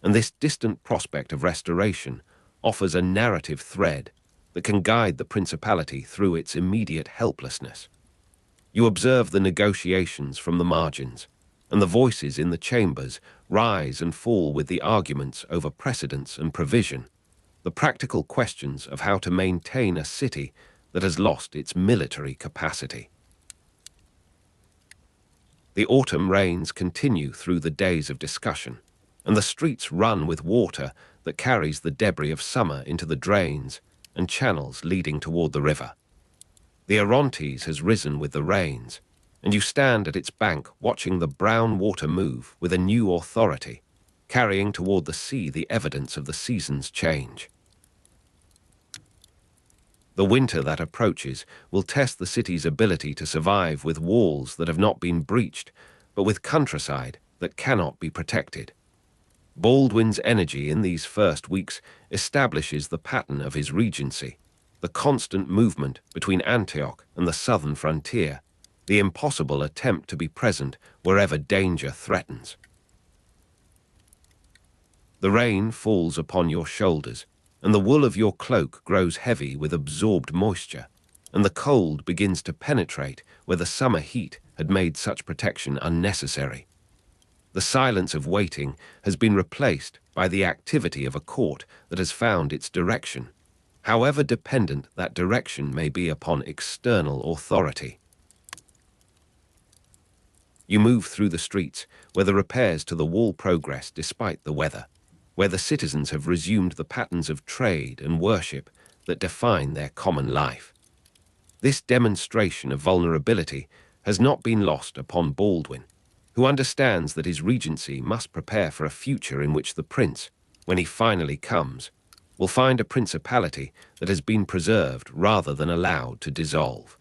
and this distant prospect of restoration offers a narrative thread that can guide the principality through its immediate helplessness. You observe the negotiations from the margins, and the voices in the chambers rise and fall with the arguments over precedence and provision, the practical questions of how to maintain a city that has lost its military capacity. The autumn rains continue through the days of discussion, and the streets run with water that carries the debris of summer into the drains and channels leading toward the river. The Orontes has risen with the rains, and you stand at its bank watching the brown water move with a new authority, carrying toward the sea the evidence of the season's change. The winter that approaches will test the city's ability to survive with walls that have not been breached, but with countryside that cannot be protected. Baldwin's energy in these first weeks establishes the pattern of his regency, the constant movement between Antioch and the southern frontier, the impossible attempt to be present wherever danger threatens. The rain falls upon your shoulders, and the wool of your cloak grows heavy with absorbed moisture, and the cold begins to penetrate where the summer heat had made such protection unnecessary. The silence of waiting has been replaced by the activity of a court that has found its direction, however dependent that direction may be upon external authority. You move through the streets where the repairs to the wall progress despite the weather, where the citizens have resumed the patterns of trade and worship that define their common life. This demonstration of vulnerability has not been lost upon Baldwin, who understands that his regency must prepare for a future in which the prince, when he finally comes, will find a principality that has been preserved rather than allowed to dissolve.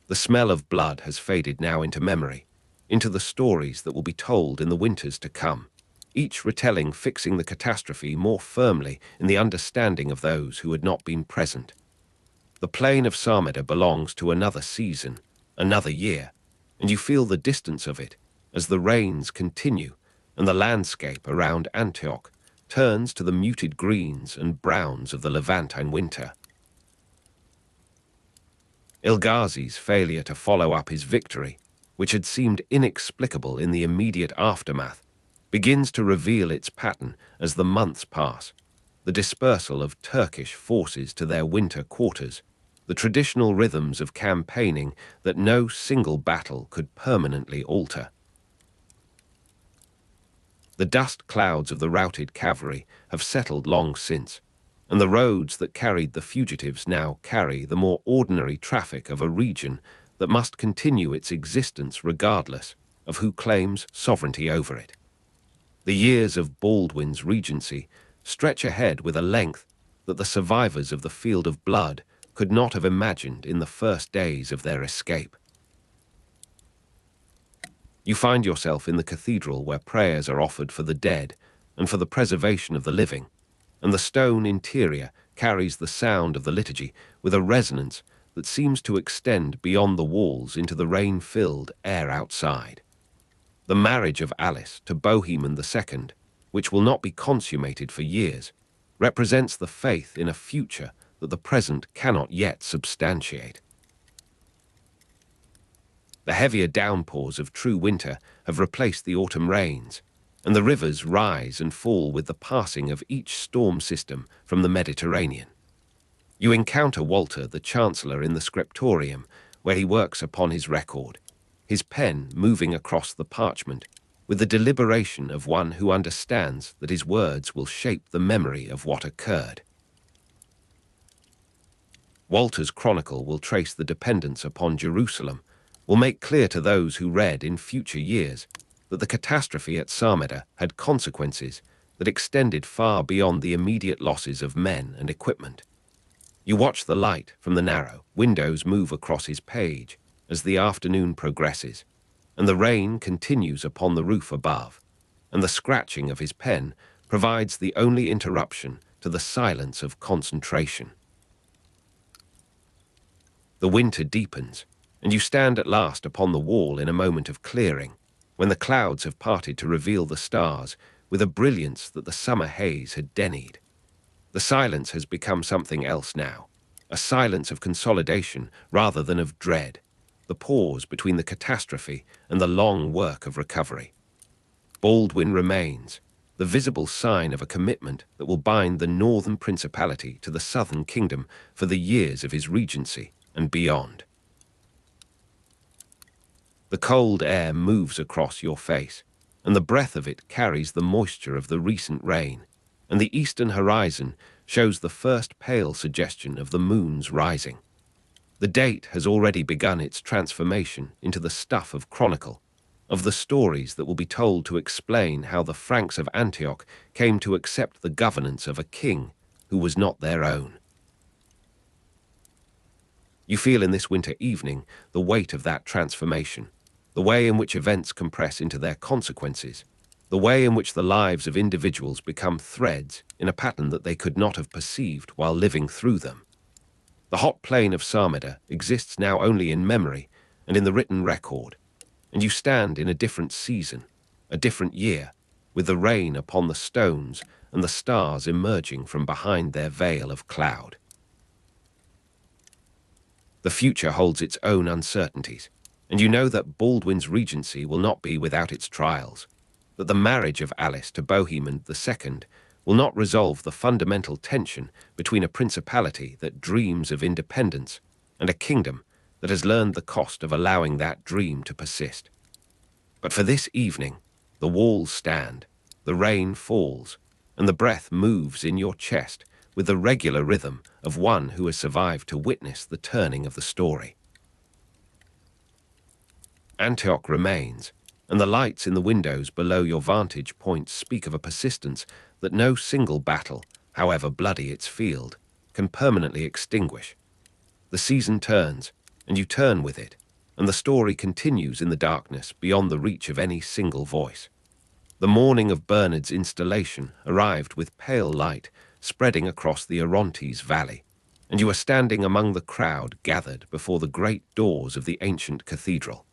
The smell of blood has faded now into memory, into the stories that will be told in the winters to come, each retelling fixing the catastrophe more firmly in the understanding of those who had not been present. The plain of Sarmeda belongs to another season, another year, and you feel the distance of it as the rains continue and the landscape around Antioch turns to the muted greens and browns of the Levantine winter. Ilghazi's failure to follow up his victory, which had seemed inexplicable in the immediate aftermath, begins to reveal its pattern as the months pass. The dispersal of Turkish forces to their winter quarters, the traditional rhythms of campaigning that no single battle could permanently alter. The dust clouds of the routed cavalry have settled long since, and the roads that carried the fugitives now carry the more ordinary traffic of a region that must continue its existence regardless of who claims sovereignty over it. The years of Baldwin's regency stretch ahead with a length that the survivors of the Field of Blood could not have imagined in the first days of their escape. You find yourself in the cathedral where prayers are offered for the dead and for the preservation of the living, and the stone interior carries the sound of the liturgy with a resonance that seems to extend beyond the walls into the rain-filled air outside. The marriage of Alice to Bohemond II, which will not be consummated for years, represents the faith in a future that the present cannot yet substantiate. The heavier downpours of true winter have replaced the autumn rains, and the rivers rise and fall with the passing of each storm system from the Mediterranean. You encounter Walter, the Chancellor, in the scriptorium, where he works upon his record, his pen moving across the parchment with the deliberation of one who understands that his words will shape the memory of what occurred. Walter's chronicle will trace the dependence upon Jerusalem, will make clear to those who read in future years that the catastrophe at Sarmeda had consequences that extended far beyond the immediate losses of men and equipment. You watch the light from the narrow windows move across his page as the afternoon progresses, and the rain continues upon the roof above, and the scratching of his pen provides the only interruption to the silence of concentration. The winter deepens, and you stand at last upon the wall in a moment of clearing, when the clouds have parted to reveal the stars with a brilliance that the summer haze had dennied. The silence has become something else now, a silence of consolidation rather than of dread, the pause between the catastrophe and the long work of recovery. Baldwin remains, the visible sign of a commitment that will bind the northern principality to the southern kingdom for the years of his regency and beyond. The cold air moves across your face, and the breath of it carries the moisture of the recent rain, and the eastern horizon shows the first pale suggestion of the moon's rising. The date has already begun its transformation into the stuff of chronicle, of the stories that will be told to explain how the Franks of Antioch came to accept the governance of a king who was not their own. You feel in this winter evening the weight of that transformation, the way in which events compress into their consequences, the way in which the lives of individuals become threads in a pattern that they could not have perceived while living through them. The hot plain of Sarmeda exists now only in memory and in the written record, and you stand in a different season, a different year, with the rain upon the stones and the stars emerging from behind their veil of cloud. The future holds its own uncertainties, and you know that Baldwin's regency will not be without its trials, that the marriage of Alice to Bohemond II will not resolve the fundamental tension between a principality that dreams of independence and a kingdom that has learned the cost of allowing that dream to persist. But for this evening, the walls stand, the rain falls, and the breath moves in your chest with the regular rhythm of one who has survived to witness the turning of the story. Antioch remains, and the lights in the windows below your vantage point speak of a persistence that no single battle, however bloody its field, can permanently extinguish. The season turns, and you turn with it, and the story continues in the darkness beyond the reach of any single voice. The morning of Bernard's installation arrived with pale light spreading across the Orontes valley, and you are standing among the crowd gathered before the great doors of the ancient cathedral.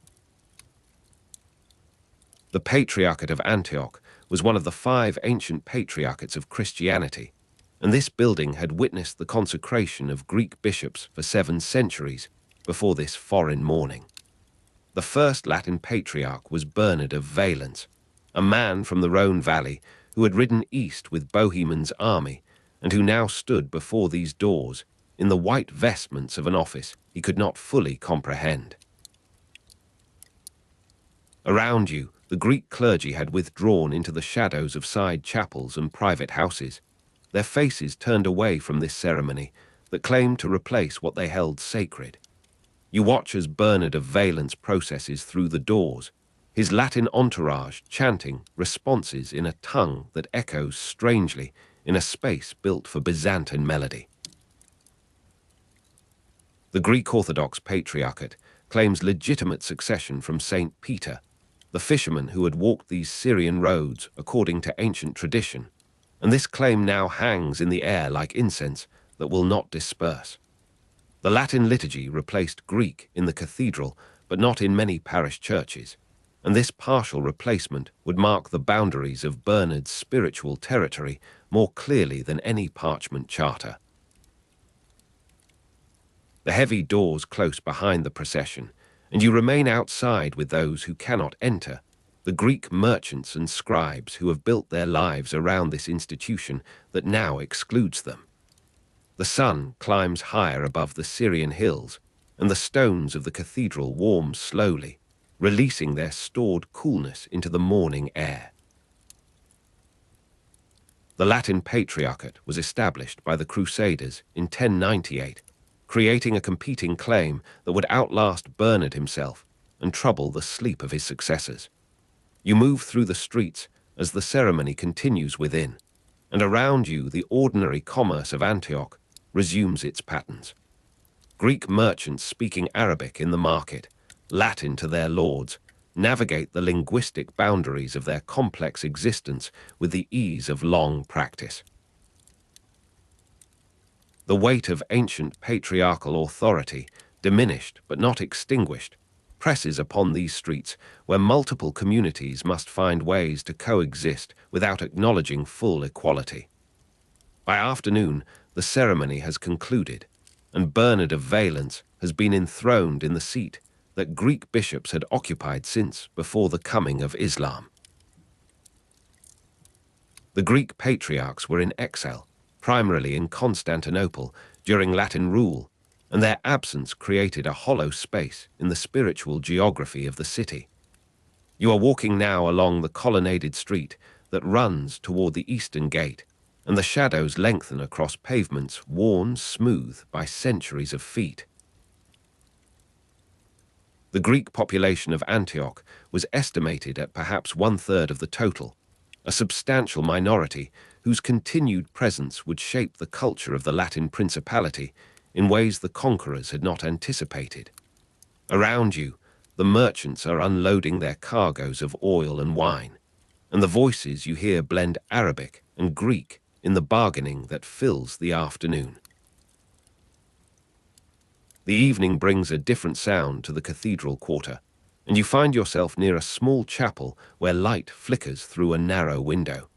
The Patriarchate of Antioch was one of the 5 ancient patriarchates of Christianity, and this building had witnessed the consecration of Greek bishops for 7 centuries before this foreign morning. The first Latin patriarch was Bernard of Valence, a man from the Rhone Valley who had ridden east with Bohemond's army and who now stood before these doors in the white vestments of an office he could not fully comprehend. Around you, the Greek clergy had withdrawn into the shadows of side chapels and private houses, their faces turned away from this ceremony that claimed to replace what they held sacred. You watch as Bernard of Valence processes through the doors, his Latin entourage chanting responses in a tongue that echoes strangely in a space built for Byzantine melody. The Greek Orthodox Patriarchate claims legitimate succession from Saint Peter, the fisherman who had walked these Syrian roads according to ancient tradition, and this claim now hangs in the air like incense that will not disperse. The Latin liturgy replaced Greek in the cathedral, but not in many parish churches, and this partial replacement would mark the boundaries of Bernard's spiritual territory more clearly than any parchment charter. The heavy doors close behind the procession, and you remain outside with those who cannot enter, the Greek merchants and scribes who have built their lives around this institution that now excludes them. The sun climbs higher above the Syrian hills, and the stones of the cathedral warm slowly, releasing their stored coolness into the morning air. The Latin Patriarchate was established by the Crusaders in 1098, creating a competing claim that would outlast Bernard himself and trouble the sleep of his successors. You move through the streets as the ceremony continues within, and around you the ordinary commerce of Antioch resumes its patterns. Greek merchants speaking Arabic in the market, Latin to their lords, navigate the linguistic boundaries of their complex existence with the ease of long practice. The weight of ancient patriarchal authority, diminished but not extinguished, presses upon these streets where multiple communities must find ways to coexist without acknowledging full equality. By afternoon, the ceremony has concluded, and Bernard of Valence has been enthroned in the seat that Greek bishops had occupied since before the coming of Islam. The Greek patriarchs were in exile, primarily in Constantinople, during Latin rule, and their absence created a hollow space in the spiritual geography of the city. You are walking now along the colonnaded street that runs toward the eastern gate, and the shadows lengthen across pavements worn smooth by centuries of feet. The Greek population of Antioch was estimated at perhaps 1/3 of the total, a substantial minority whose continued presence would shape the culture of the Latin Principality in ways the conquerors had not anticipated. Around you, the merchants are unloading their cargoes of oil and wine, and the voices you hear blend Arabic and Greek in the bargaining that fills the afternoon. The evening brings a different sound to the cathedral quarter, and you find yourself near a small chapel where light flickers through a narrow window.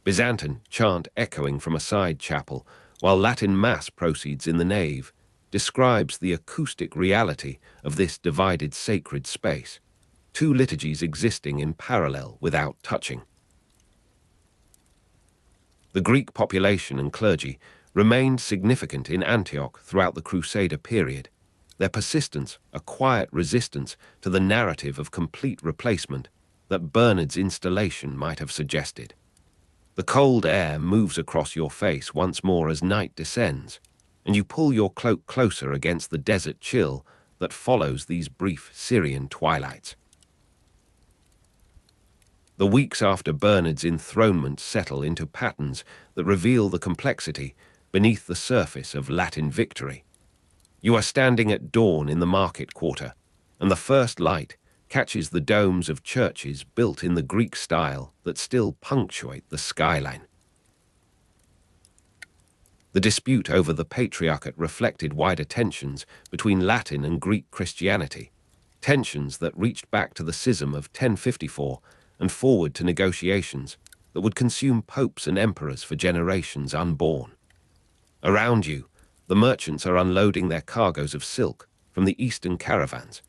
Byzantine chant echoing from a side chapel, while Latin Mass proceeds in the nave, describes the acoustic reality of this divided sacred space, 2 liturgies existing in parallel without touching. The Greek population and clergy remained significant in Antioch throughout the Crusader period, their persistence a quiet resistance to the narrative of complete replacement that Bernard's installation might have suggested. The cold air moves across your face once more as night descends, and you pull your cloak closer against the desert chill that follows these brief Syrian twilights. The weeks after Bernard's enthronement settle into patterns that reveal the complexity beneath the surface of Latin victory. You are standing at dawn in the market quarter, and the first light catches the domes of churches built in the Greek style that still punctuate the skyline. The dispute over the Patriarchate reflected wider tensions between Latin and Greek Christianity, tensions that reached back to the schism of 1054 and forward to negotiations that would consume popes and emperors for generations unborn. Around you, the merchants are unloading their cargoes of silk from the eastern caravans,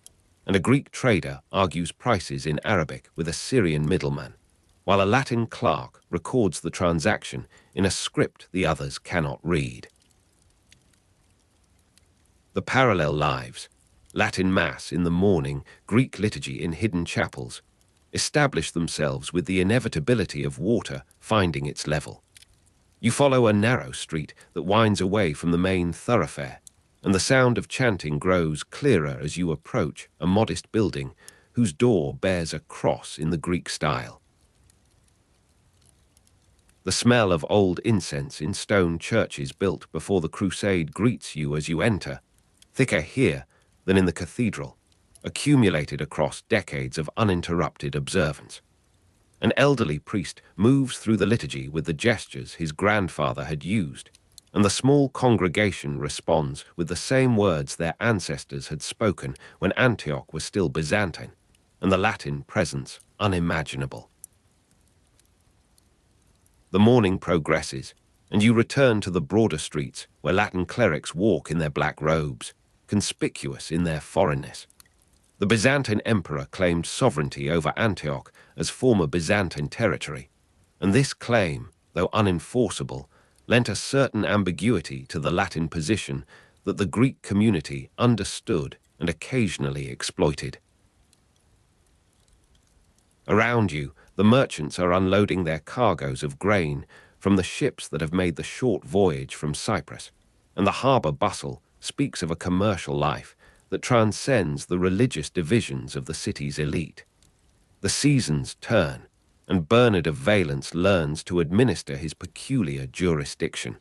and a Greek trader argues prices in Arabic with a Syrian middleman, while a Latin clerk records the transaction in a script the others cannot read. The parallel lives, Latin Mass in the morning, Greek liturgy in hidden chapels, establish themselves with the inevitability of water finding its level. You follow a narrow street that winds away from the main thoroughfare, and the sound of chanting grows clearer as you approach a modest building whose door bears a cross in the Greek style. The smell of old incense in stone churches built before the Crusade greets you as you enter, thicker here than in the cathedral, accumulated across decades of uninterrupted observance. An elderly priest moves through the liturgy with the gestures his grandfather had used, and the small congregation responds with the same words their ancestors had spoken when Antioch was still Byzantine, and the Latin presence unimaginable. The morning progresses, and you return to the broader streets where Latin clerics walk in their black robes, conspicuous in their foreignness. The Byzantine emperor claimed sovereignty over Antioch as former Byzantine territory, and this claim, though unenforceable, lent a certain ambiguity to the Latin position that the Greek community understood and occasionally exploited. Around you, the merchants are unloading their cargoes of grain from the ships that have made the short voyage from Cyprus, and the harbour bustle speaks of a commercial life that transcends the religious divisions of the city's elite. The seasons turn, and Bernard of Valence learns to administer his peculiar jurisdiction.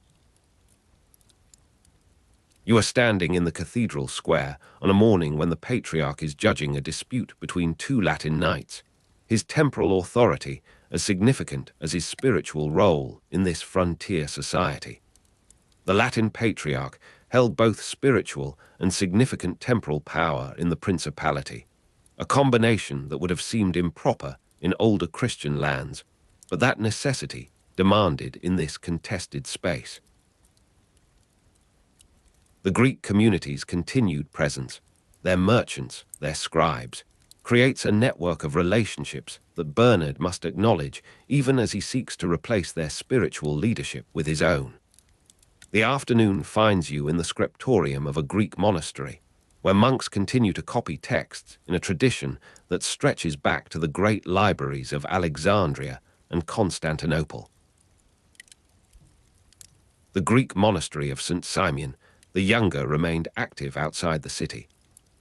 You are standing in the cathedral square on a morning when the Patriarch is judging a dispute between two Latin knights, his temporal authority as significant as his spiritual role in this frontier society. The Latin Patriarch held both spiritual and significant temporal power in the Principality, a combination that would have seemed improper in older Christian lands, but that necessity demanded in this contested space. The Greek community's continued presence, their merchants, their scribes, creates a network of relationships that Bernard must acknowledge even as he seeks to replace their spiritual leadership with his own. The afternoon finds you in the scriptorium of a Greek monastery, where monks continue to copy texts in a tradition that stretches back to the great libraries of Alexandria and Constantinople. The Greek monastery of St. Simeon, the Younger, remained active outside the city,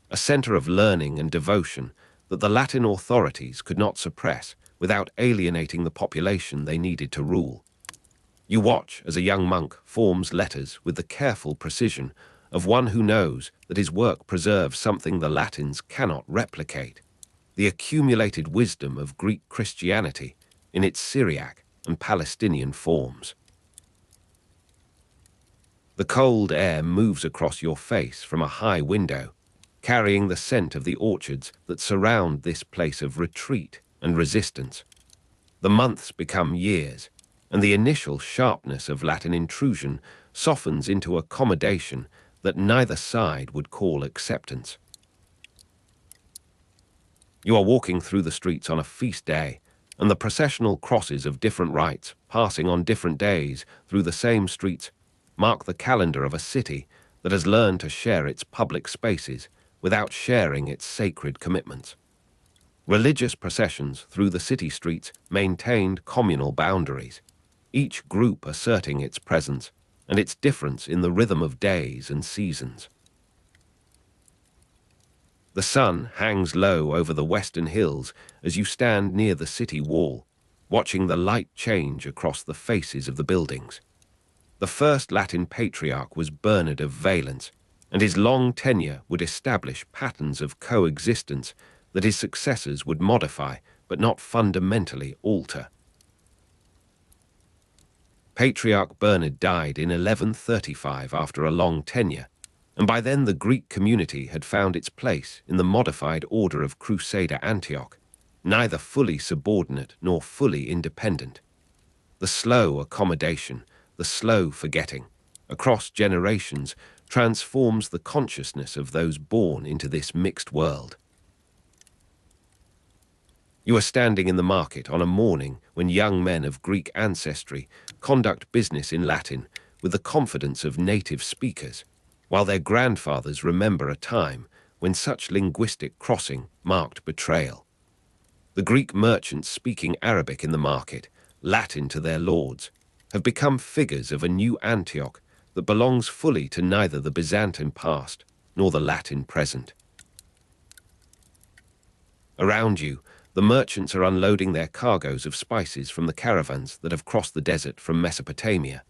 a center of learning and devotion that the Latin authorities could not suppress without alienating the population they needed to rule. You watch as a young monk forms letters with the careful precision of one who knows that his work preserves something the Latins cannot replicate, the accumulated wisdom of Greek Christianity in its Syriac and Palestinian forms. The cold air moves across your face from a high window, carrying the scent of the orchards that surround this place of retreat and resistance. The months become years, and the initial sharpness of Latin intrusion softens into accommodation that neither side would call acceptance. You are walking through the streets on a feast day, and the processional crosses of different rites, passing on different days through the same streets, mark the calendar of a city that has learned to share its public spaces without sharing its sacred commitments. Religious processions through the city streets maintained communal boundaries, each group asserting its presence and its difference in the rhythm of days and seasons. The sun hangs low over the western hills as you stand near the city wall, watching the light change across the faces of the buildings. The first Latin patriarch was Bernard of Valence, and his long tenure would establish patterns of coexistence that his successors would modify but not fundamentally alter. Patriarch Bernard died in 1135 after a long tenure, and by then the Greek community had found its place in the modified order of Crusader Antioch, neither fully subordinate nor fully independent. The slow accommodation, the slow forgetting, across generations, transforms the consciousness of those born into this mixed world. You are standing in the market on a morning when young men of Greek ancestry conduct business in Latin with the confidence of native speakers, while their grandfathers remember a time when such linguistic crossing marked betrayal. The Greek merchants speaking Arabic in the market, Latin to their lords, have become figures of a new Antioch that belongs fully to neither the Byzantine past nor the Latin present. Around you, the merchants are unloading their cargoes of spices from the caravans that have crossed the desert from Mesopotamia,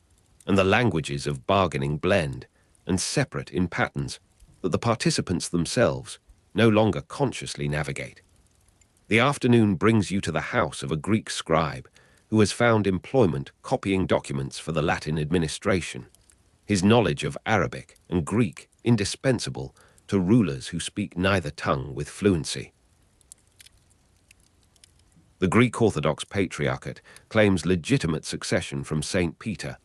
and the languages of bargaining blend and separate in patterns that the participants themselves no longer consciously navigate. The afternoon brings you to the house of a Greek scribe who has found employment copying documents for the Latin administration, his knowledge of Arabic and Greek indispensable to rulers who speak neither tongue with fluency. The Greek Orthodox Patriarchate claims legitimate succession from Saint Peter,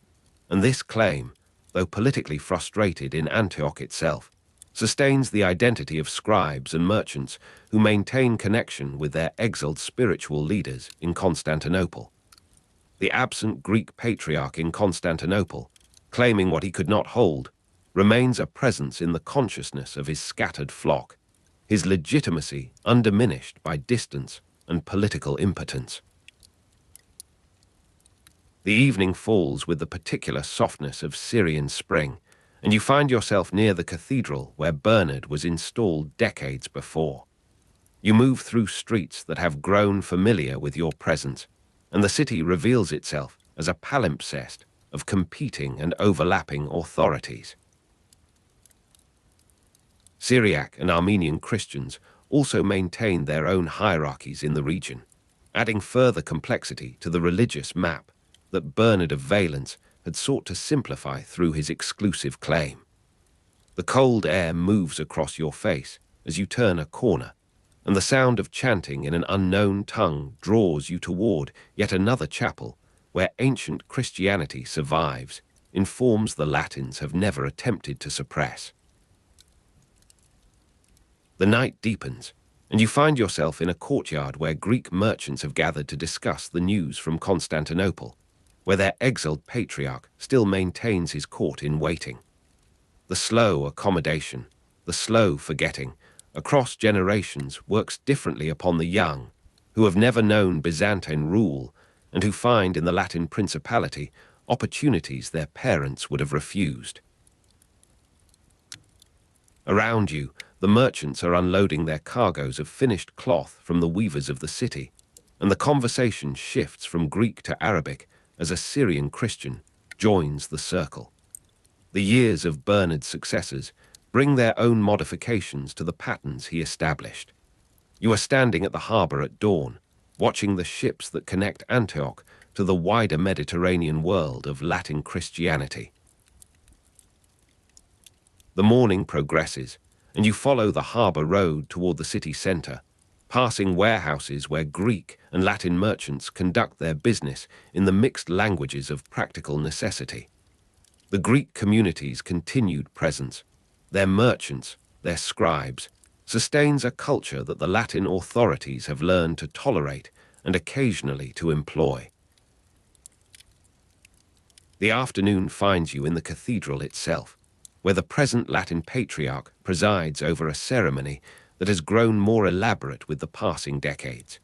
and this claim, though politically frustrated in Antioch itself, sustains the identity of scribes and merchants who maintain connection with their exiled spiritual leaders in Constantinople. The absent Greek patriarch in Constantinople, claiming what he could not hold, remains a presence in the consciousness of his scattered flock, his legitimacy undiminished by distance and political impotence. The evening falls with the particular softness of Syrian spring, and you find yourself near the cathedral where Bernard was installed decades before. You move through streets that have grown familiar with your presence, and the city reveals itself as a palimpsest of competing and overlapping authorities. Syriac and Armenian Christians also maintain their own hierarchies in the region, adding further complexity to the religious map that Bernard of Valence had sought to simplify through his exclusive claim. The cold air moves across your face as you turn a corner, and the sound of chanting in an unknown tongue draws you toward yet another chapel where ancient Christianity survives, in forms the Latins have never attempted to suppress. The night deepens, and you find yourself in a courtyard where Greek merchants have gathered to discuss the news from Constantinople, where their exiled patriarch still maintains his court in waiting. The slow accommodation, the slow forgetting, across generations works differently upon the young, who have never known Byzantine rule and who find in the Latin Principality opportunities their parents would have refused. Around you, the merchants are unloading their cargoes of finished cloth from the weavers of the city, and the conversation shifts from Greek to Arabic as a Syrian Christian joins the circle. The years of Bernard's successors bring their own modifications to the patterns he established. You are standing at the harbour at dawn, watching the ships that connect Antioch to the wider Mediterranean world of Latin Christianity. The morning progresses, and you follow the harbour road toward the city centre, passing warehouses where Greek and Latin merchants conduct their business in the mixed languages of practical necessity. The Greek community's continued presence, their merchants, their scribes, sustains a culture that the Latin authorities have learned to tolerate and occasionally to employ. The afternoon finds you in the cathedral itself, where the present Latin patriarch presides over a ceremony that has grown more elaborate with the passing decades.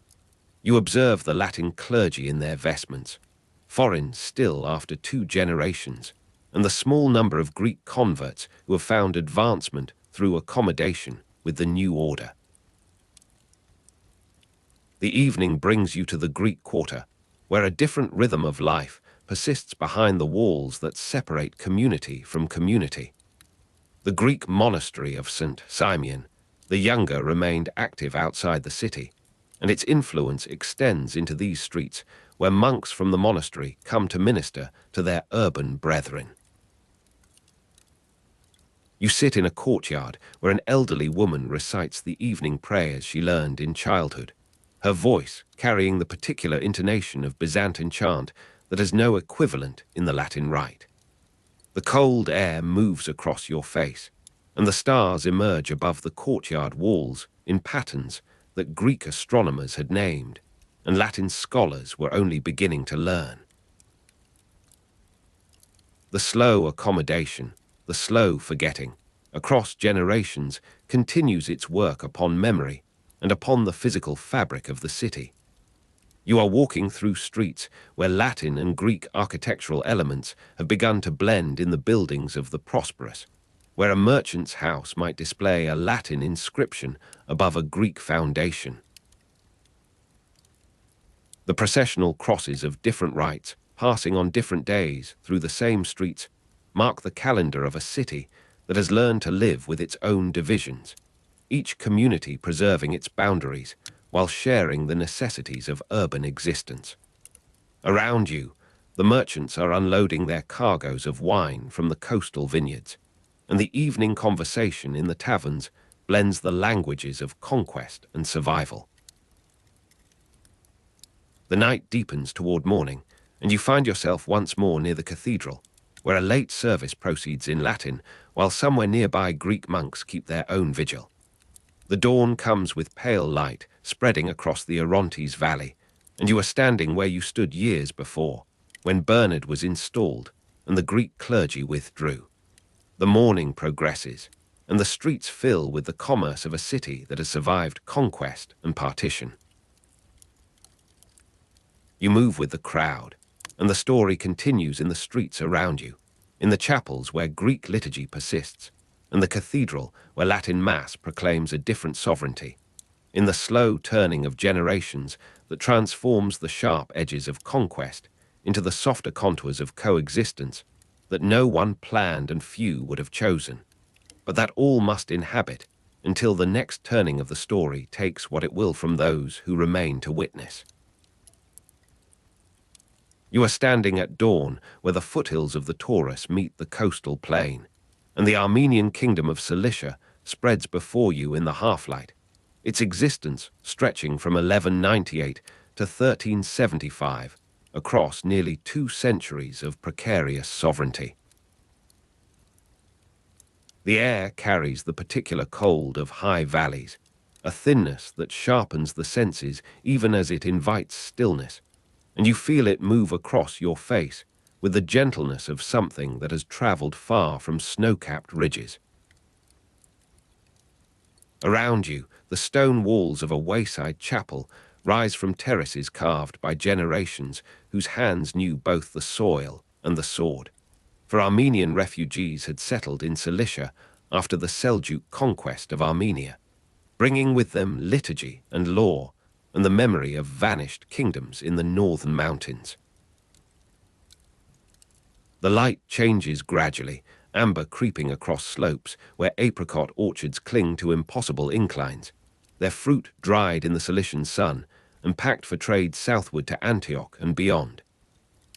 You observe the Latin clergy in their vestments, foreign still after 2 generations, and the small number of Greek converts who have found advancement through accommodation with the new order. The evening brings you to the Greek quarter, where a different rhythm of life persists behind the walls that separate community from community. The Greek monastery of St. Simeon, the younger, remained active outside the city, and its influence extends into these streets where monks from the monastery come to minister to their urban brethren. You sit in a courtyard where an elderly woman recites the evening prayers she learned in childhood, her voice carrying the particular intonation of Byzantine chant that has no equivalent in the Latin rite. The cold air moves across your face, and the stars emerge above the courtyard walls in patterns that Greek astronomers had named, and Latin scholars were only beginning to learn. The slow accommodation, the slow forgetting, across generations continues its work upon memory and upon the physical fabric of the city. You are walking through streets where Latin and Greek architectural elements have begun to blend in the buildings of the prosperous, where a merchant's house might display a Latin inscription above a Greek foundation. The processional crosses of different rites, passing on different days through the same streets, mark the calendar of a city that has learned to live with its own divisions, each community preserving its boundaries while sharing the necessities of urban existence. Around you, the merchants are unloading their cargoes of wine from the coastal vineyards, and the evening conversation in the taverns blends the languages of conquest and survival. The night deepens toward morning, and you find yourself once more near the cathedral, where a late service proceeds in Latin, while somewhere nearby Greek monks keep their own vigil. The dawn comes with pale light spreading across the Orontes valley, and you are standing where you stood years before, when Bernard was installed and the Greek clergy withdrew. The morning progresses, and the streets fill with the commerce of a city that has survived conquest and partition. You move with the crowd, and the story continues in the streets around you, in the chapels where Greek liturgy persists, and the cathedral where Latin Mass proclaims a different sovereignty, in the slow turning of generations that transforms the sharp edges of conquest into the softer contours of coexistence that no one planned and few would have chosen, but that all must inhabit until the next turning of the story takes what it will from those who remain to witness. You are standing at dawn where the foothills of the Taurus meet the coastal plain, and the Armenian kingdom of Cilicia spreads before you in the half-light, its existence stretching from 1198 to 1375 across nearly 2 centuries of precarious sovereignty. The air carries the particular cold of high valleys, a thinness that sharpens the senses even as it invites stillness, and you feel it move across your face with the gentleness of something that has traveled far from snow-capped ridges. Around you, the stone walls of a wayside chapel rise from terraces carved by generations whose hands knew both the soil and the sword. For Armenian refugees had settled in Cilicia after the Seljuk conquest of Armenia, bringing with them liturgy and law and the memory of vanished kingdoms in the northern mountains. The light changes gradually, amber creeping across slopes where apricot orchards cling to impossible inclines, their fruit dried in the Cilician sun and packed for trade southward to Antioch and beyond.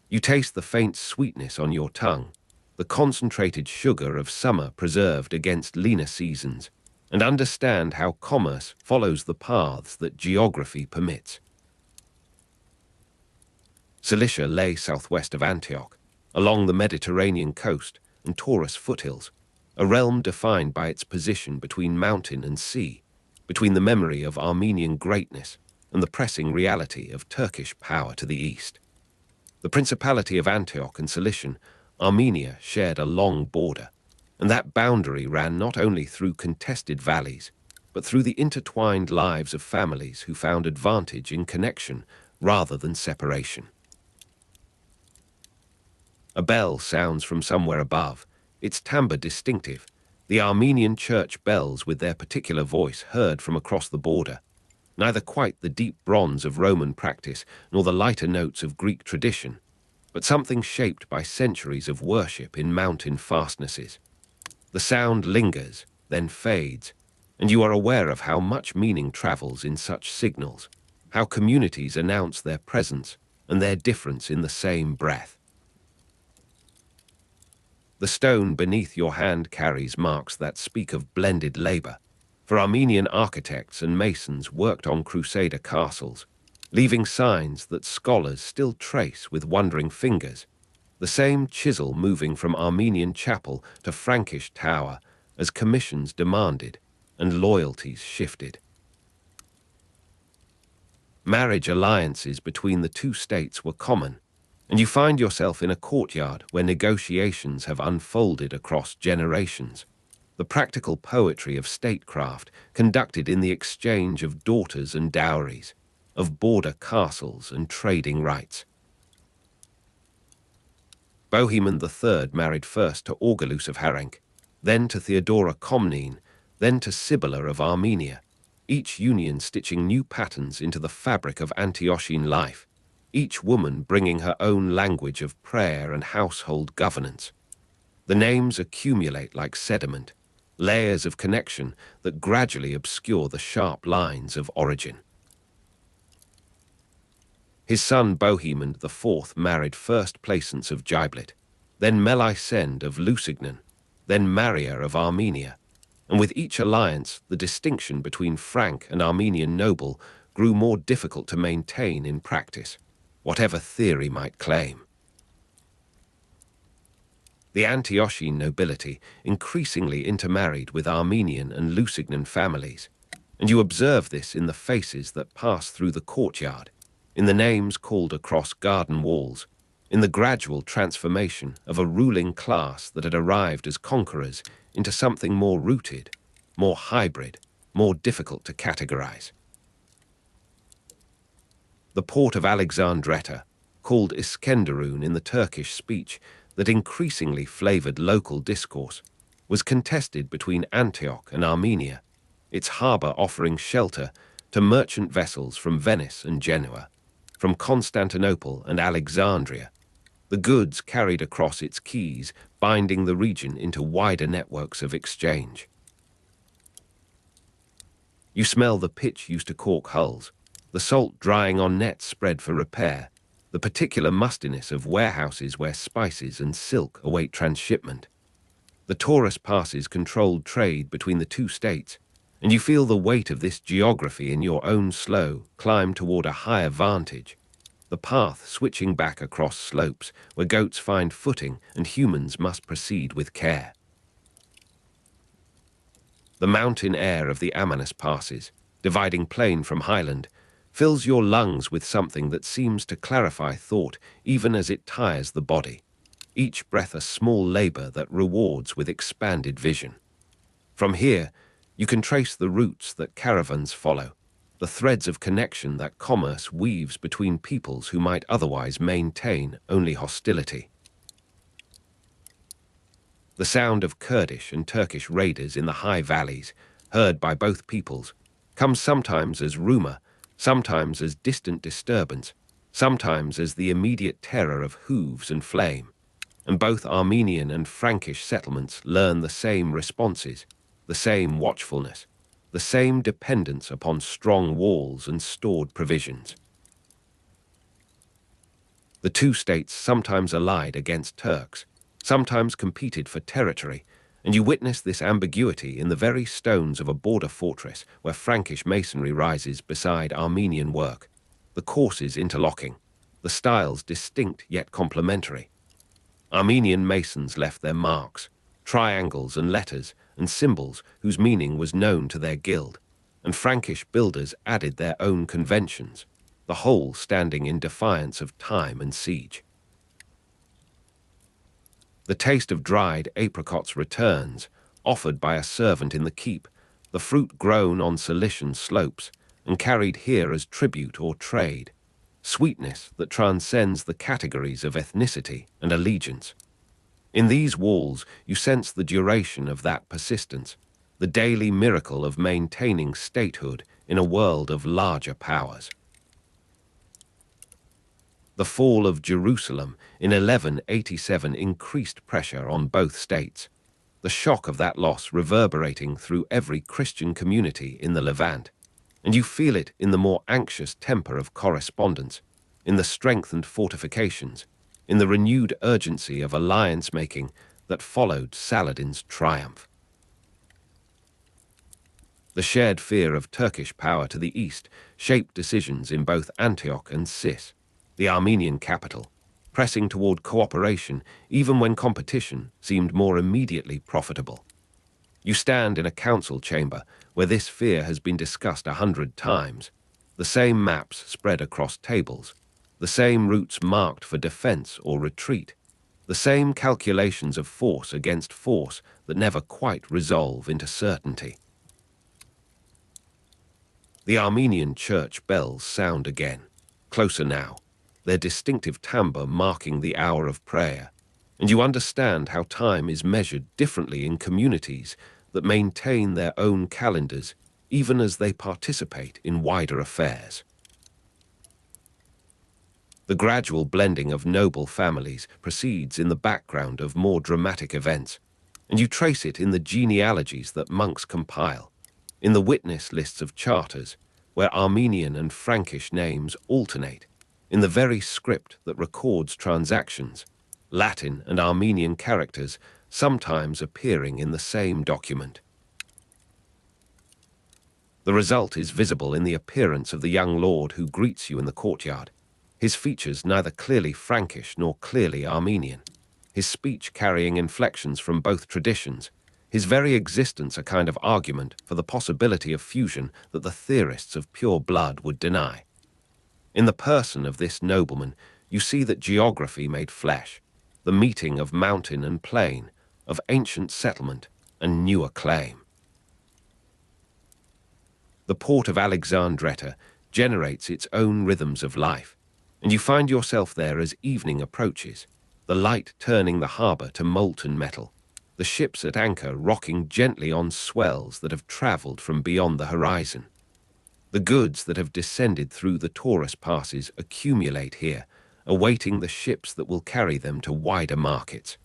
You taste the faint sweetness on your tongue, the concentrated sugar of summer preserved against leaner seasons, and understand how commerce follows the paths that geography permits. Cilicia lay southwest of Antioch, along the Mediterranean coast and Taurus foothills, a realm defined by its position between mountain and sea, between the memory of Armenian greatness and the pressing reality of Turkish power to the east. The Principality of Antioch and Cilician, Armenia shared a long border, and that boundary ran not only through contested valleys, but through the intertwined lives of families who found advantage in connection rather than separation. A bell sounds from somewhere above, its timbre distinctive, the Armenian church bells with their particular voice heard from across the border, neither quite the deep bronze of Roman practice nor the lighter notes of Greek tradition, but something shaped by centuries of worship in mountain fastnesses. The sound lingers, then fades, and you are aware of how much meaning travels in such signals, how communities announce their presence and their difference in the same breath. The stone beneath your hand carries marks that speak of blended labor, for Armenian architects and masons worked on Crusader castles, leaving signs that scholars still trace with wondering fingers, the same chisel moving from Armenian chapel to Frankish tower as commissions demanded and loyalties shifted. Marriage alliances between the two states were common, and you find yourself in a courtyard where negotiations have unfolded across generations. The practical poetry of statecraft conducted in the exchange of daughters and dowries, of border castles and trading rights. Bohemond III married first to Orgelus of Harenc, then to Theodora Comnene, then to Sibylla of Armenia, each union stitching new patterns into the fabric of Antiochian life, each woman bringing her own language of prayer and household governance. The names accumulate like sediment, layers of connection that gradually obscure the sharp lines of origin. His son Bohemond IV married first Placence of Giblet, then Melisende of Lusignan, then Maria of Armenia, and with each alliance the distinction between Frank and Armenian noble grew more difficult to maintain in practice, whatever theory might claim. The Antiochian nobility increasingly intermarried with Armenian and Lusignan families, and you observe this in the faces that pass through the courtyard, in the names called across garden walls, in the gradual transformation of a ruling class that had arrived as conquerors into something more rooted, more hybrid, more difficult to categorize. The port of Alexandretta, called Iskenderun in the Turkish speech that increasingly flavored local discourse, was contested between Antioch and Armenia, its harbor offering shelter to merchant vessels from Venice and Genoa, from Constantinople and Alexandria, the goods carried across its quays, binding the region into wider networks of exchange. You smell the pitch used to caulk hulls, the salt drying on nets spread for repair, the particular mustiness of warehouses where spices and silk await transshipment. The Taurus passes controlled trade between the two states, and you feel the weight of this geography in your own slow climb toward a higher vantage, the path switching back across slopes where goats find footing and humans must proceed with care. The mountain air of the Amanus passes, dividing plain from highland, fills your lungs with something that seems to clarify thought even as it tires the body, each breath a small labor that rewards with expanded vision. From here, you can trace the routes that caravans follow, the threads of connection that commerce weaves between peoples who might otherwise maintain only hostility. The sound of Kurdish and Turkish raiders in the high valleys, heard by both peoples, comes sometimes as rumor, sometimes as distant disturbance, sometimes as the immediate terror of hooves and flame, and both Armenian and Frankish settlements learn the same responses, the same watchfulness, the same dependence upon strong walls and stored provisions. The two states sometimes allied against Turks, sometimes competed for territory, and you witness this ambiguity in the very stones of a border fortress where Frankish masonry rises beside Armenian work, the courses interlocking, the styles distinct yet complementary. Armenian masons left their marks, triangles and letters and symbols whose meaning was known to their guild, and Frankish builders added their own conventions, the whole standing in defiance of time and siege. The taste of dried apricots returns, offered by a servant in the keep, the fruit grown on Cilician slopes and carried here as tribute or trade, sweetness that transcends the categories of ethnicity and allegiance. In these walls, you sense the duration of that persistence, the daily miracle of maintaining statehood in a world of larger powers. The fall of Jerusalem in 1187 increased pressure on both states, the shock of that loss reverberating through every Christian community in the Levant, and you feel it in the more anxious temper of correspondence, in the strengthened fortifications, in the renewed urgency of alliance-making that followed Saladin's triumph. The shared fear of Turkish power to the east shaped decisions in both Antioch and Sis, the Armenian capital, pressing toward cooperation even when competition seemed more immediately profitable. You stand in a council chamber where this fear has been discussed 100 times, the same maps spread across tables, the same routes marked for defense or retreat, the same calculations of force against force that never quite resolve into certainty. The Armenian church bells sound again, closer now, their distinctive timbre marking the hour of prayer, and you understand how time is measured differently in communities that maintain their own calendars even as they participate in wider affairs. The gradual blending of noble families proceeds in the background of more dramatic events, and you trace it in the genealogies that monks compile, in the witness lists of charters, where Armenian and Frankish names alternate, in the very script that records transactions, Latin and Armenian characters sometimes appearing in the same document. The result is visible in the appearance of the young lord who greets you in the courtyard, his features neither clearly Frankish nor clearly Armenian, his speech carrying inflections from both traditions, his very existence a kind of argument for the possibility of fusion that the theorists of pure blood would deny. In the person of this nobleman, you see that geography made flesh, the meeting of mountain and plain, of ancient settlement and newer claim. The port of Alexandretta generates its own rhythms of life, and you find yourself there as evening approaches, the light turning the harbor to molten metal, the ships at anchor rocking gently on swells that have traveled from beyond the horizon. The goods that have descended through the Taurus passes accumulate here, awaiting the ships that will carry them to wider markets.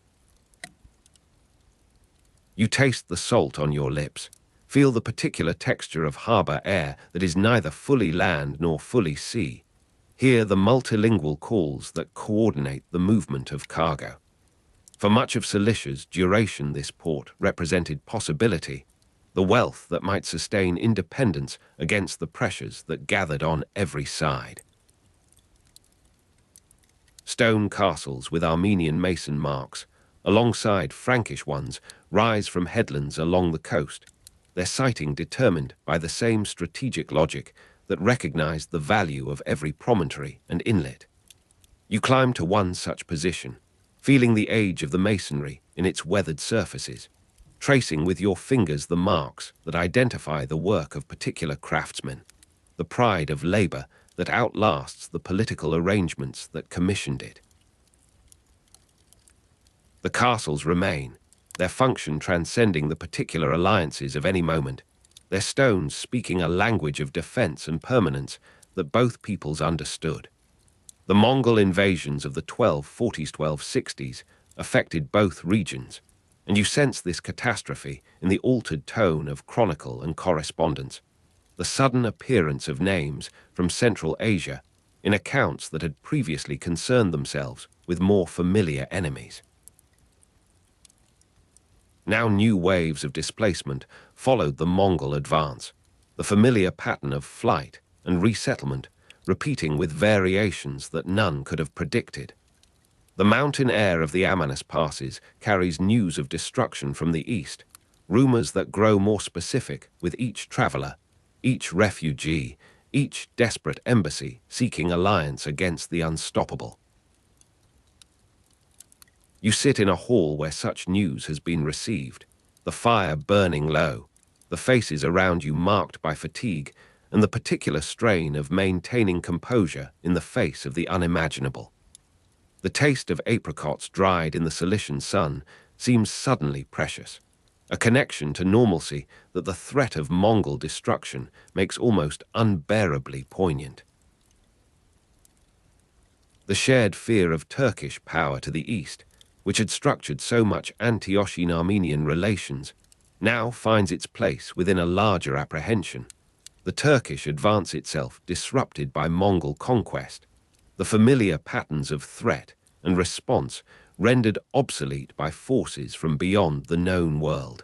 You taste the salt on your lips, feel the particular texture of harbor air that is neither fully land nor fully sea, hear the multilingual calls that coordinate the movement of cargo. For much of Cilicia's duration, this port represented possibility, the wealth that might sustain independence against the pressures that gathered on every side. Stone castles with Armenian mason marks, alongside Frankish ones, rise from headlands along the coast, their siting determined by the same strategic logic that recognized the value of every promontory and inlet. You climb to one such position, feeling the age of the masonry in its weathered surfaces, tracing with your fingers the marks that identify the work of particular craftsmen, the pride of labor that outlasts the political arrangements that commissioned it. The castles remain, their function transcending the particular alliances of any moment, their stones speaking a language of defense and permanence that both peoples understood. The Mongol invasions of the 1240s-1260s affected both regions, and you sense this catastrophe in the altered tone of chronicle and correspondence, the sudden appearance of names from Central Asia in accounts that had previously concerned themselves with more familiar enemies. Now new waves of displacement followed the Mongol advance, the familiar pattern of flight and resettlement repeating with variations that none could have predicted. The mountain air of the Amanus passes carries news of destruction from the east, rumors that grow more specific with each traveler, each refugee, each desperate embassy seeking alliance against the unstoppable. You sit in a hall where such news has been received, the fire burning low, the faces around you marked by fatigue, and the particular strain of maintaining composure in the face of the unimaginable. The taste of apricots dried in the Cilician sun seems suddenly precious, a connection to normalcy that the threat of Mongol destruction makes almost unbearably poignant. The shared fear of Turkish power to the east, which had structured so much Antiochian-Armenian relations, now finds its place within a larger apprehension. The Turkish advance itself disrupted by Mongol conquest, the familiar patterns of threat and response rendered obsolete by forces from beyond the known world.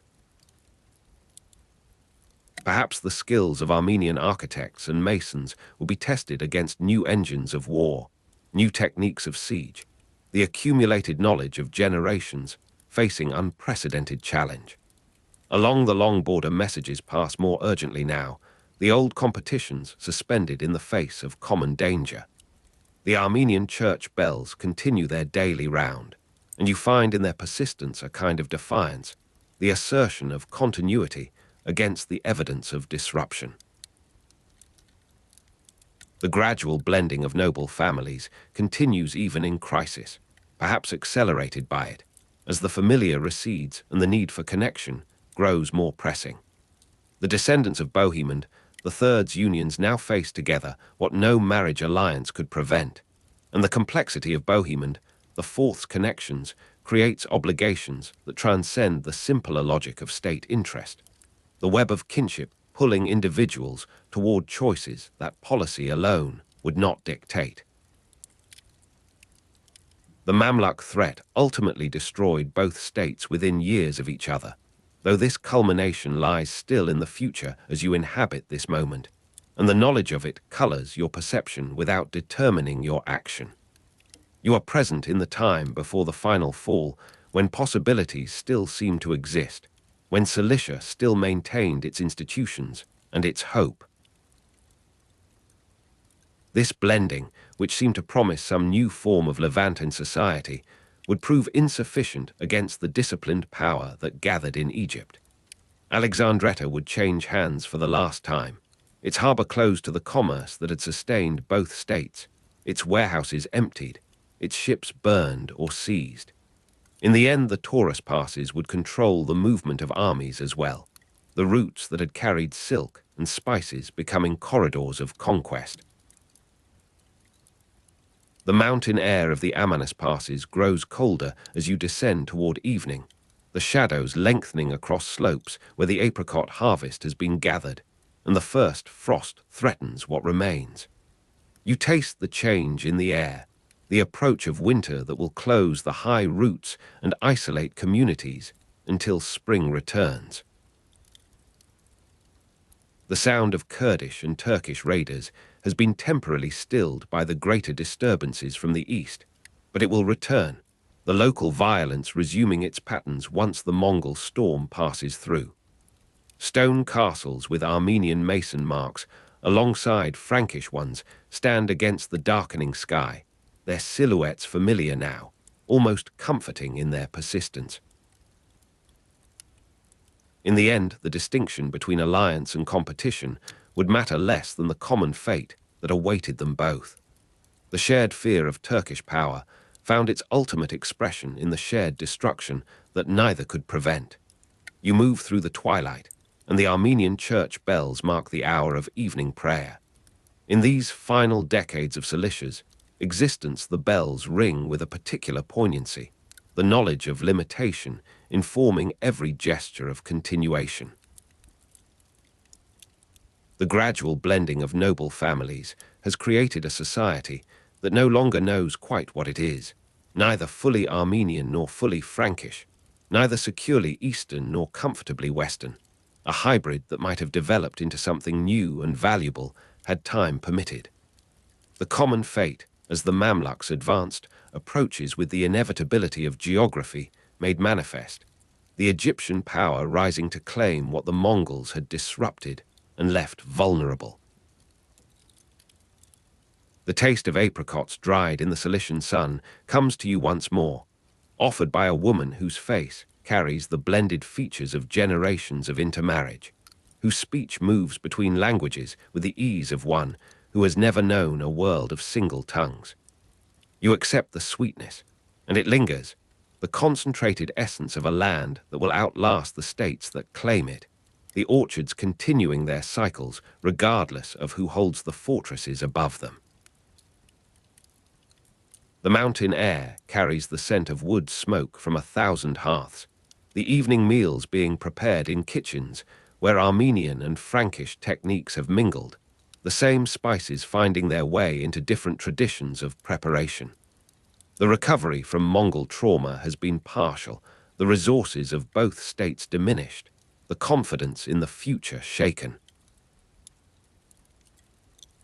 Perhaps the skills of Armenian architects and masons will be tested against new engines of war, new techniques of siege, the accumulated knowledge of generations facing unprecedented challenge. Along the long border, messages pass more urgently now, the old competitions suspended in the face of common danger. The Armenian church bells continue their daily round, and you find in their persistence a kind of defiance, the assertion of continuity against the evidence of disruption. The gradual blending of noble families continues even in crisis, perhaps accelerated by it, as the familiar recedes and the need for connection grows more pressing. The descendants of Bohemond, the Third's unions now face together what no marriage alliance could prevent, and the complexity of Bohemond, the Fourth's connections, creates obligations that transcend the simpler logic of state interest. The web of kinship pulling individuals toward choices that policy alone would not dictate. The Mamluk threat ultimately destroyed both states within years of each other, though this culmination lies still in the future as you inhabit this moment, and the knowledge of it colors your perception without determining your action. You are present in the time before the final fall, when possibilities still seem to exist, when Cilicia still maintained its institutions and its hope. This blending, which seemed to promise some new form of Levantan society, would prove insufficient against the disciplined power that gathered in Egypt. Alexandretta would change hands for the last time, its harbor closed to the commerce that had sustained both states, its warehouses emptied, its ships burned or seized. In the end, the Taurus passes would control the movement of armies as well, the routes that had carried silk and spices becoming corridors of conquest. The mountain air of the Amanus passes grows colder as you descend toward evening, the shadows lengthening across slopes where the apricot harvest has been gathered, and the first frost threatens what remains. You taste the change in the air, the approach of winter that will close the high roots and isolate communities until spring returns. The sound of Kurdish and Turkish raiders has been temporarily stilled by the greater disturbances from the east, but it will return, the local violence resuming its patterns once the Mongol storm passes through. Stone castles with Armenian mason marks alongside Frankish ones stand against the darkening sky, their silhouettes familiar now, almost comforting in their persistence. In the end, the distinction between alliance and competition would matter less than the common fate that awaited them both. The shared fear of Turkish power found its ultimate expression in the shared destruction that neither could prevent. You move through the twilight, and the Armenian church bells mark the hour of evening prayer. In these final decades of Cilicia's existence, the bells ring with a particular poignancy, the knowledge of limitation informing every gesture of continuation. The gradual blending of noble families has created a society that no longer knows quite what it is, neither fully Armenian nor fully Frankish, neither securely Eastern nor comfortably Western, a hybrid that might have developed into something new and valuable had time permitted. The common fate, as the Mamluks advanced, approaches with the inevitability of geography made manifest, the Egyptian power rising to claim what the Mongols had disrupted and left vulnerable. The taste of apricots dried in the Cilician sun comes to you once more, offered by a woman whose face carries the blended features of generations of intermarriage, whose speech moves between languages with the ease of one who has never known a world of single tongues. You accept the sweetness, and it lingers, the concentrated essence of a land that will outlast the states that claim it, the orchards continuing their cycles regardless of who holds the fortresses above them. The mountain air carries the scent of wood smoke from 1,000 hearths, the evening meals being prepared in kitchens where Armenian and Frankish techniques have mingled, the same spices finding their way into different traditions of preparation. The recovery from Mongol trauma has been partial, the resources of both states diminished, the confidence in the future shaken.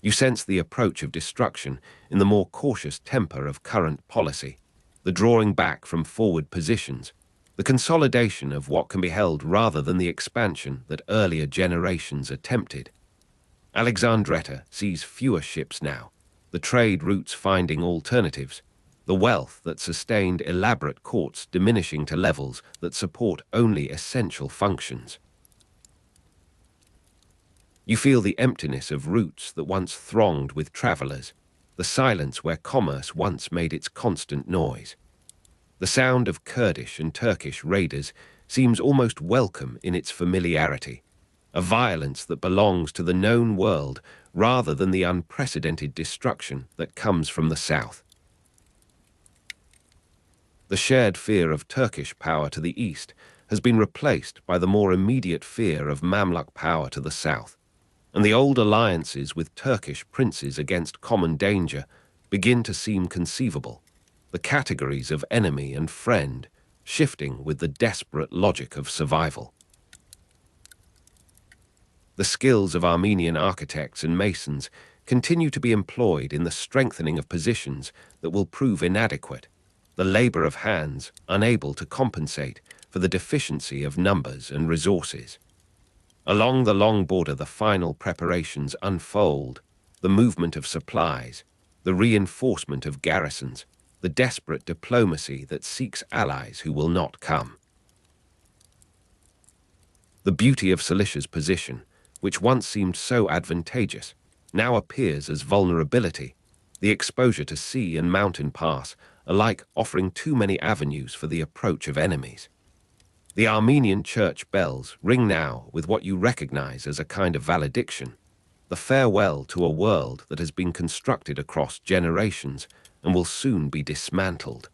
You sense the approach of destruction in the more cautious temper of current policy, the drawing back from forward positions, the consolidation of what can be held rather than the expansion that earlier generations attempted. Alexandretta sees fewer ships now, the trade routes finding alternatives, the wealth that sustained elaborate courts diminishing to levels that support only essential functions. You feel the emptiness of routes that once thronged with travelers, the silence where commerce once made its constant noise. The sound of Kurdish and Turkish raiders seems almost welcome in its familiarity, a violence that belongs to the known world rather than the unprecedented destruction that comes from the south. The shared fear of Turkish power to the east has been replaced by the more immediate fear of Mamluk power to the south, and the old alliances with Turkish princes against common danger begin to seem conceivable, the categories of enemy and friend shifting with the desperate logic of survival. The skills of Armenian architects and masons continue to be employed in the strengthening of positions that will prove inadequate, the labor of hands unable to compensate for the deficiency of numbers and resources. Along the long border, the final preparations unfold, the movement of supplies, the reinforcement of garrisons, the desperate diplomacy that seeks allies who will not come. The beauty of Cilicia's position, which once seemed so advantageous, now appears as vulnerability, the exposure to sea and mountain pass alike offering too many avenues for the approach of enemies. The Armenian church bells ring now with what you recognize as a kind of valediction, the farewell to a world that has been constructed across generations and will soon be dismantled.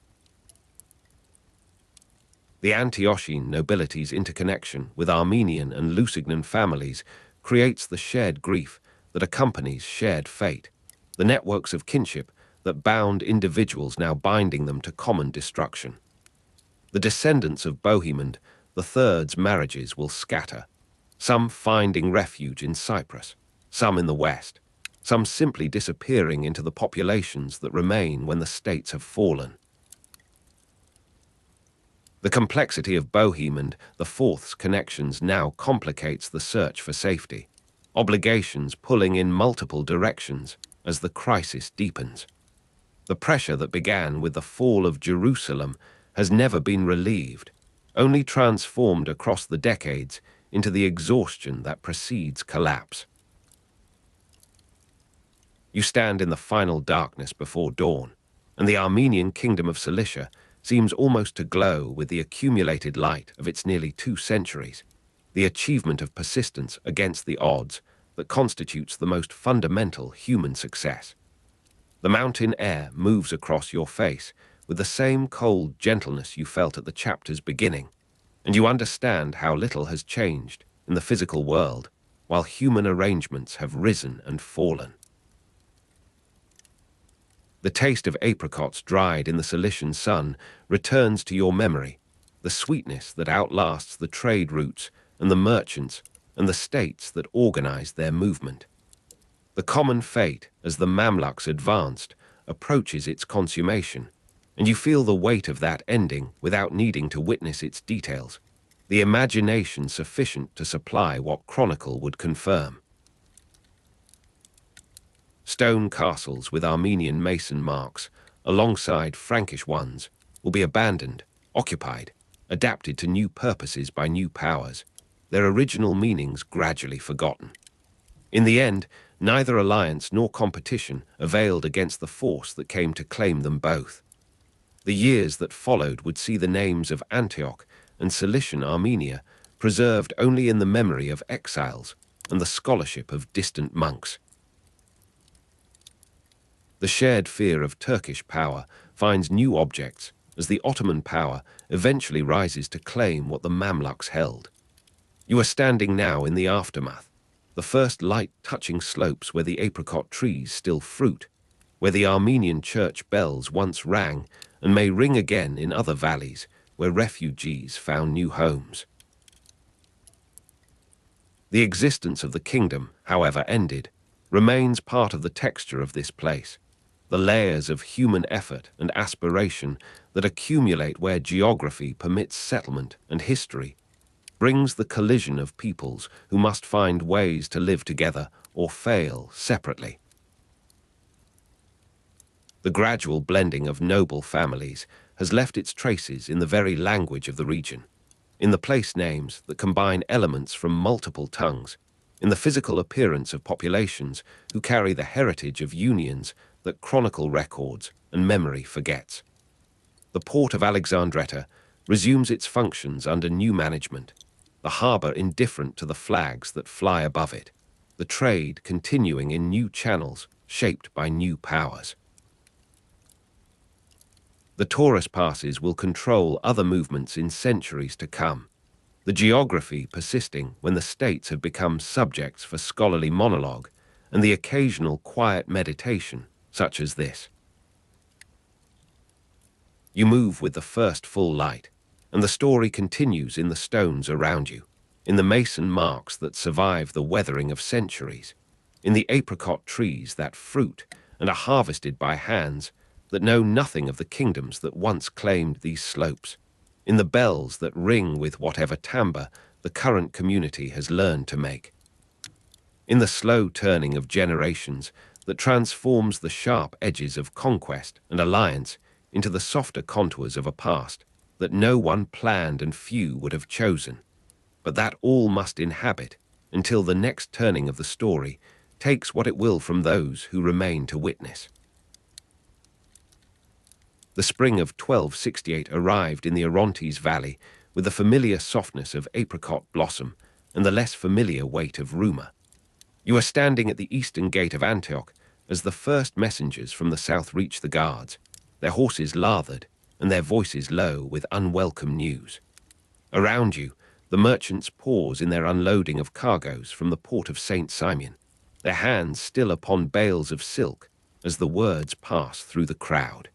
The Antiochian nobility's interconnection with Armenian and Lusignan families creates the shared grief that accompanies shared fate, the networks of kinship that bound individuals now binding them to common destruction. The descendants of Bohemond, the third's marriages will scatter, some finding refuge in Cyprus, some in the west, some simply disappearing into the populations that remain when the states have fallen. The complexity of Bohemond, the fourth's connections, now complicates the search for safety, obligations pulling in multiple directions as the crisis deepens. The pressure that began with the fall of Jerusalem has never been relieved, only transformed across the decades into the exhaustion that precedes collapse. You stand in the final darkness before dawn, and the Armenian kingdom of Cilicia seems almost to glow with the accumulated light of its nearly 2 centuries, the achievement of persistence against the odds that constitutes the most fundamental human success. The mountain air moves across your face with the same cold gentleness you felt at the chapter's beginning, and you understand how little has changed in the physical world while human arrangements have risen and fallen. The taste of apricots dried in the Cilician sun returns to your memory, the sweetness that outlasts the trade routes and the merchants and the states that organized their movement. The common fate, as the Mamluks advanced, approaches its consummation, and you feel the weight of that ending without needing to witness its details, the imagination sufficient to supply what chronicle would confirm. Stone castles with Armenian mason marks, alongside Frankish ones, will be abandoned, occupied, adapted to new purposes by new powers, their original meanings gradually forgotten. In the end, neither alliance nor competition availed against the force that came to claim them both. The years that followed would see the names of Antioch and Cilician Armenia preserved only in the memory of exiles and the scholarship of distant monks. The shared fear of Turkish power finds new objects as the Ottoman power eventually rises to claim what the Mamluks held. You are standing now in the aftermath, the first light touching slopes where the apricot trees still fruit, where the Armenian church bells once rang and may ring again in other valleys where refugees found new homes. The existence of the kingdom, however ended, remains part of the texture of this place, the layers of human effort and aspiration that accumulate where geography permits settlement and history brings the collision of peoples who must find ways to live together or fail separately. The gradual blending of noble families has left its traces in the very language of the region, in the place names that combine elements from multiple tongues, in the physical appearance of populations who carry the heritage of unions that chronicle records and memory forgets. The port of Alexandretta resumes its functions under new management, the harbour indifferent to the flags that fly above it, the trade continuing in new channels shaped by new powers. The Taurus passes will control other movements in centuries to come, the geography persisting when the states have become subjects for scholarly monologue and the occasional quiet meditation, such as this. You move with the first full light, and the story continues in the stones around you, in the mason marks that survive the weathering of centuries, in the apricot trees that fruit and are harvested by hands that know nothing of the kingdoms that once claimed these slopes, in the bells that ring with whatever timbre the current community has learned to make, in the slow turning of generations that transforms the sharp edges of conquest and alliance into the softer contours of a past that no one planned and few would have chosen, but that all must inhabit until the next turning of the story takes what it will from those who remain to witness. The spring of 1268 arrived in the Orontes valley with the familiar softness of apricot blossom and the less familiar weight of rumour. You are standing at the eastern gate of Antioch as the first messengers from the south reach the guards, their horses lathered and their voices low with unwelcome news. Around you, the merchants pause in their unloading of cargoes from the port of St. Simeon, their hands still upon bales of silk as the words pass through the crowd.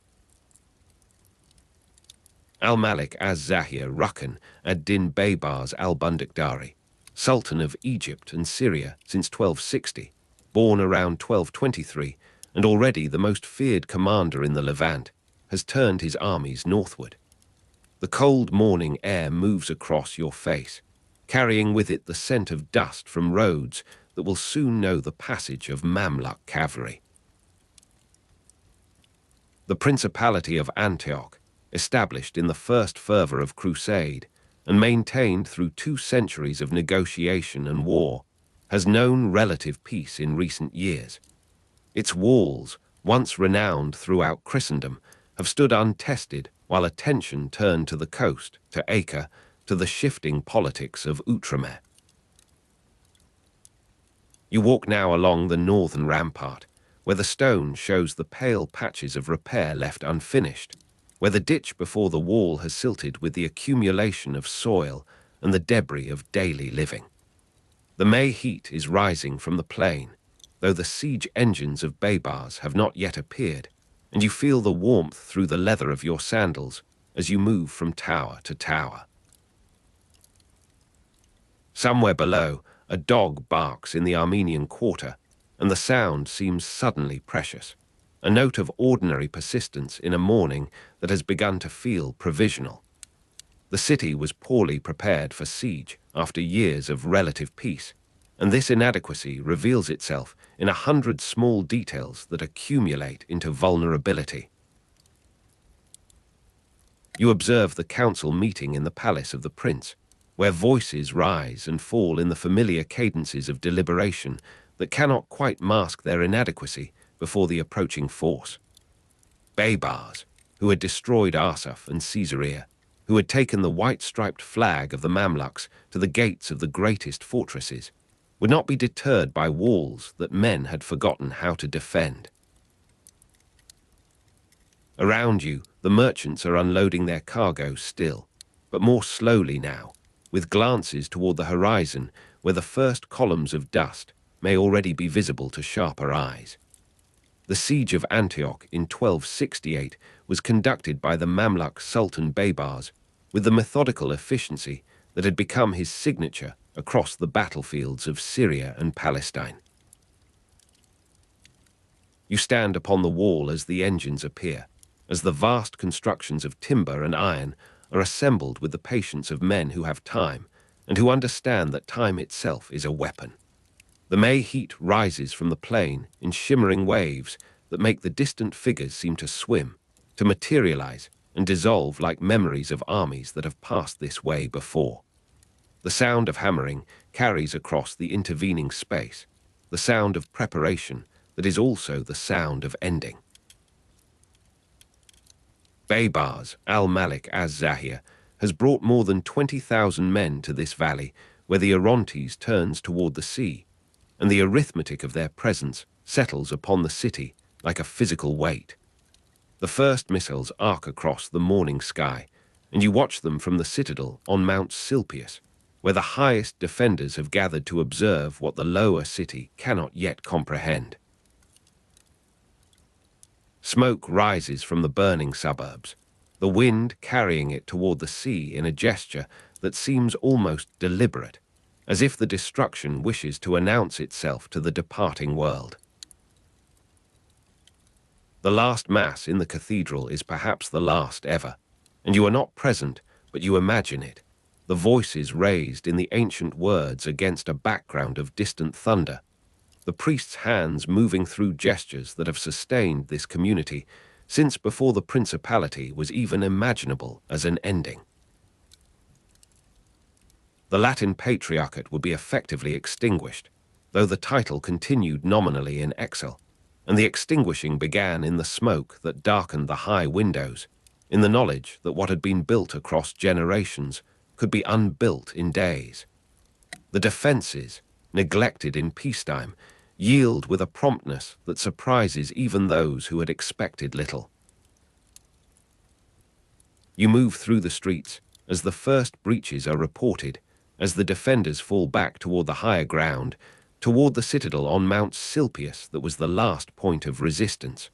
Al-Malik az-Zahir Rukan ad-Din Baybars al-Bundakdari, Sultan of Egypt and Syria since 1260, born around 1223 and already the most feared commander in the Levant, has turned his armies northward. The cold morning air moves across your face, carrying with it the scent of dust from roads that will soon know the passage of Mamluk cavalry. The Principality of Antioch, established in the first fervour of Crusade and maintained through 2 centuries of negotiation and war, has known relative peace in recent years. Its walls, once renowned throughout Christendom, have stood untested while attention turned to the coast, to Acre, to the shifting politics of Outremer. You walk now along the northern rampart, where the stone shows the pale patches of repair left unfinished, where the ditch before the wall has silted with the accumulation of soil and the debris of daily living. The May heat is rising from the plain, though the siege engines of Baybars have not yet appeared, and you feel the warmth through the leather of your sandals as you move from tower to tower. Somewhere below, a dog barks in the Armenian quarter, and the sound seems suddenly precious, a note of ordinary persistence in a morning that has begun to feel provisional. The city was poorly prepared for siege after years of relative peace, and this inadequacy reveals itself in 100 small details that accumulate into vulnerability. You observe the council meeting in the palace of the prince, where voices rise and fall in the familiar cadences of deliberation that cannot quite mask their inadequacy before the approaching force. Baybars, who had destroyed Arsuf and Caesarea, who had taken the white-striped flag of the Mamluks to the gates of the greatest fortresses, would not be deterred by walls that men had forgotten how to defend. Around you, the merchants are unloading their cargo still, but more slowly now, with glances toward the horizon where the first columns of dust may already be visible to sharper eyes. The siege of Antioch in 1268 was conducted by the Mamluk Sultan Baybars with the methodical efficiency that had become his signature across the battlefields of Syria and Palestine. You stand upon the wall as the engines appear, as the vast constructions of timber and iron are assembled with the patience of men who have time and who understand that time itself is a weapon. The May heat rises from the plain in shimmering waves that make the distant figures seem to swim, to materialize and dissolve like memories of armies that have passed this way before. The sound of hammering carries across the intervening space, the sound of preparation that is also the sound of ending. Baybars al-Malik az-Zahir has brought more than 20,000 men to this valley where the Orontes turns toward the sea, and the arithmetic of their presence settles upon the city like a physical weight. The first missiles arc across the morning sky, and you watch them from the citadel on Mount Silpius, where the highest defenders have gathered to observe what the lower city cannot yet comprehend. Smoke rises from the burning suburbs, the wind carrying it toward the sea in a gesture that seems almost deliberate, as if the destruction wishes to announce itself to the departing world. The last Mass in the cathedral is perhaps the last ever, and you are not present, but you imagine it, the voices raised in the ancient words against a background of distant thunder, the priest's hands moving through gestures that have sustained this community since before the principality was even imaginable as an ending. The Latin Patriarchate would be effectively extinguished, though the title continued nominally in exile, and the extinguishing began in the smoke that darkened the high windows, in the knowledge that what had been built across generations could be unbuilt in days. The defenses, neglected in peacetime, yield with a promptness that surprises even those who had expected little. You move through the streets as the first breaches are reported, as the defenders fall back toward the higher ground, toward the citadel on Mount Silpius that was the last point of resistance.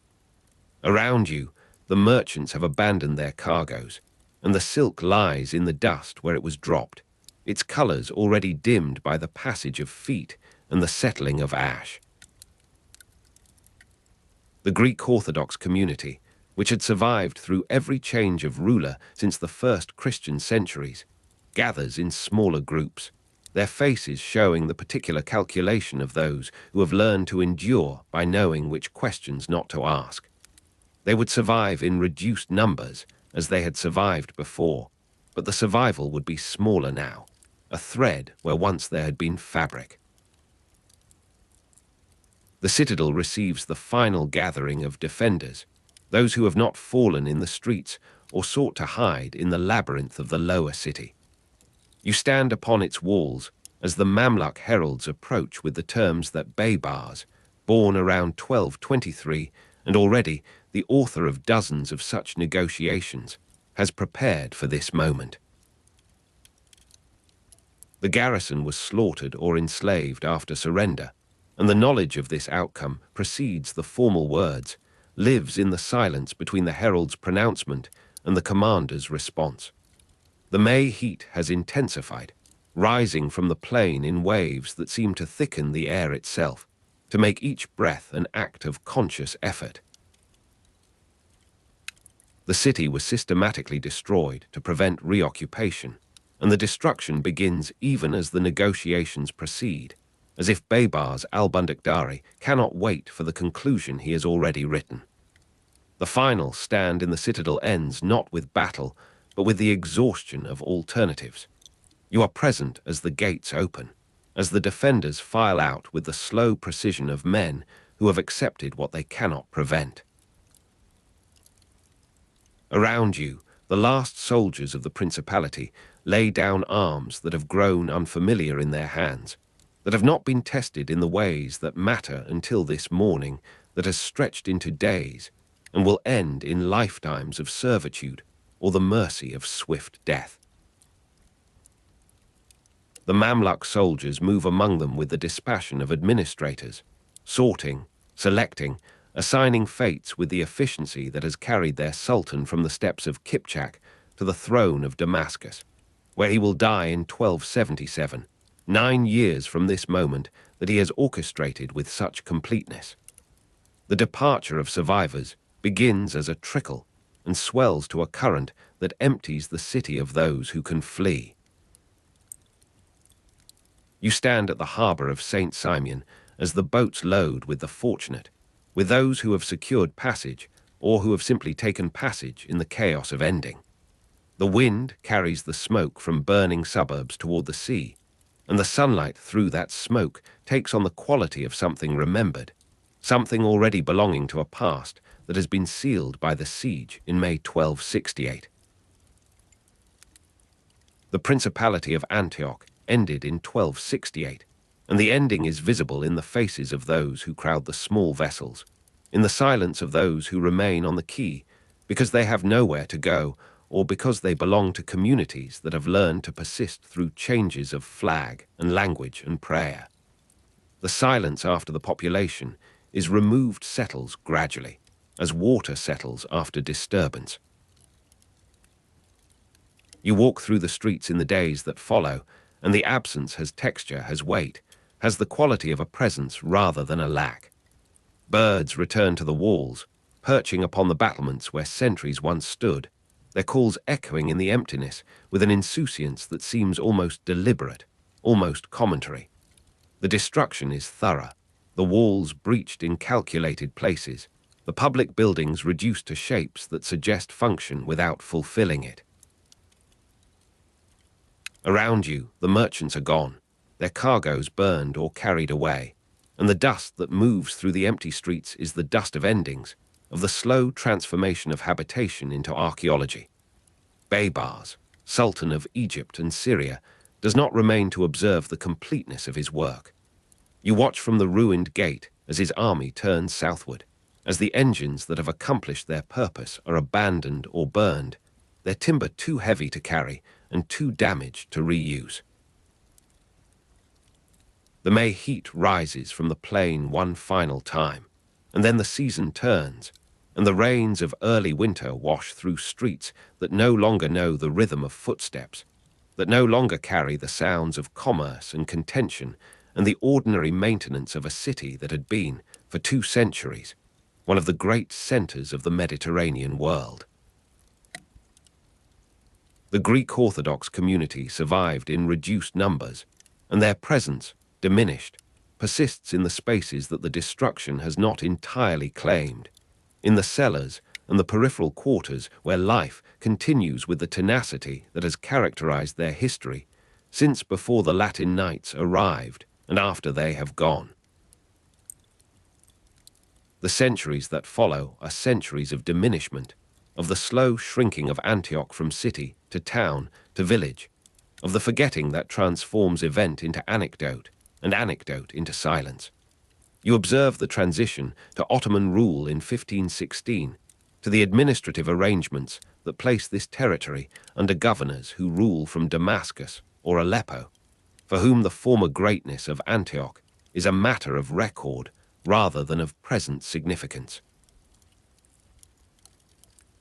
Around you, the merchants have abandoned their cargoes, and the silk lies in the dust where it was dropped, its colors already dimmed by the passage of feet and the settling of ash. The Greek Orthodox community, which had survived through every change of ruler since the first Christian centuries, gathers in smaller groups, their faces showing the particular calculation of those who have learned to endure by knowing which questions not to ask. They would survive in reduced numbers as they had survived before, but the survival would be smaller now, a thread where once there had been fabric. The citadel receives the final gathering of defenders, those who have not fallen in the streets or sought to hide in the labyrinth of the lower city. You stand upon its walls as the Mamluk heralds approach with the terms that Baybars, born around 1223 and already the author of dozens of such negotiations, has prepared for this moment. The garrison was slaughtered or enslaved after surrender, and the knowledge of this outcome precedes the formal words, lives in the silence between the herald's pronouncement and the commander's response. The May heat has intensified, rising from the plain in waves that seem to thicken the air itself, to make each breath an act of conscious effort. The city was systematically destroyed to prevent reoccupation, and the destruction begins even as the negotiations proceed, as if Baybars al-Bundakdari cannot wait for the conclusion he has already written. The final stand in the citadel ends not with battle, but with the exhaustion of alternatives. You are present as the gates open, as the defenders file out with the slow precision of men who have accepted what they cannot prevent. Around you, the last soldiers of the Principality lay down arms that have grown unfamiliar in their hands, that have not been tested in the ways that matter until this morning that has stretched into days and will end in lifetimes of servitude or the mercy of swift death. The Mamluk soldiers move among them with the dispassion of administrators, sorting, selecting, assigning fates with the efficiency that has carried their sultan from the steps of Kipchak to the throne of Damascus, where he will die in 1277, 9 years from this moment that he has orchestrated with such completeness. The departure of survivors begins as a trickle and swells to a current that empties the city of those who can flee. You stand at the harbour of St. Simeon as the boats load with the fortunate, with those who have secured passage or who have simply taken passage in the chaos of ending. The wind carries the smoke from burning suburbs toward the sea, and the sunlight through that smoke takes on the quality of something remembered, something already belonging to a past that has been sealed by the siege in May 1268. The Principality of Antioch ended in 1268, and the ending is visible in the faces of those who crowd the small vessels, in the silence of those who remain on the quay, because they have nowhere to go, or because they belong to communities that have learned to persist through changes of flag and language and prayer. The silence after the population is removed settles gradually, as water settles after disturbance. You walk through the streets in the days that follow, and the absence has texture, has weight, has the quality of a presence rather than a lack. Birds return to the walls, perching upon the battlements where sentries once stood, their calls echoing in the emptiness with an insouciance that seems almost deliberate, almost commentary. The destruction is thorough, the walls breached in calculated places, the public buildings reduced to shapes that suggest function without fulfilling it. Around you, the merchants are gone, their cargoes burned or carried away, and the dust that moves through the empty streets is the dust of endings, of the slow transformation of habitation into archaeology. Baybars, Sultan of Egypt and Syria, does not remain to observe the completeness of his work. You watch from the ruined gate as his army turns southward, as the engines that have accomplished their purpose are abandoned or burned, their timber too heavy to carry and too damaged to reuse. The May heat rises from the plain one final time, and then the season turns, and the rains of early winter wash through streets that no longer know the rhythm of footsteps, that no longer carry the sounds of commerce and contention and the ordinary maintenance of a city that had been, for 2 centuries, one of the great centers of the Mediterranean world. The Greek Orthodox community survived in reduced numbers, and their presence, diminished, persists in the spaces that the destruction has not entirely claimed, in the cellars and the peripheral quarters where life continues with the tenacity that has characterized their history since before the Latin Knights arrived and after they have gone. The centuries that follow are centuries of diminishment, of the slow shrinking of Antioch from city to town to village, of the forgetting that transforms event into anecdote and anecdote into silence. You observe the transition to Ottoman rule in 1516, to the administrative arrangements that place this territory under governors who rule from Damascus or Aleppo, for whom the former greatness of Antioch is a matter of record rather than of present significance.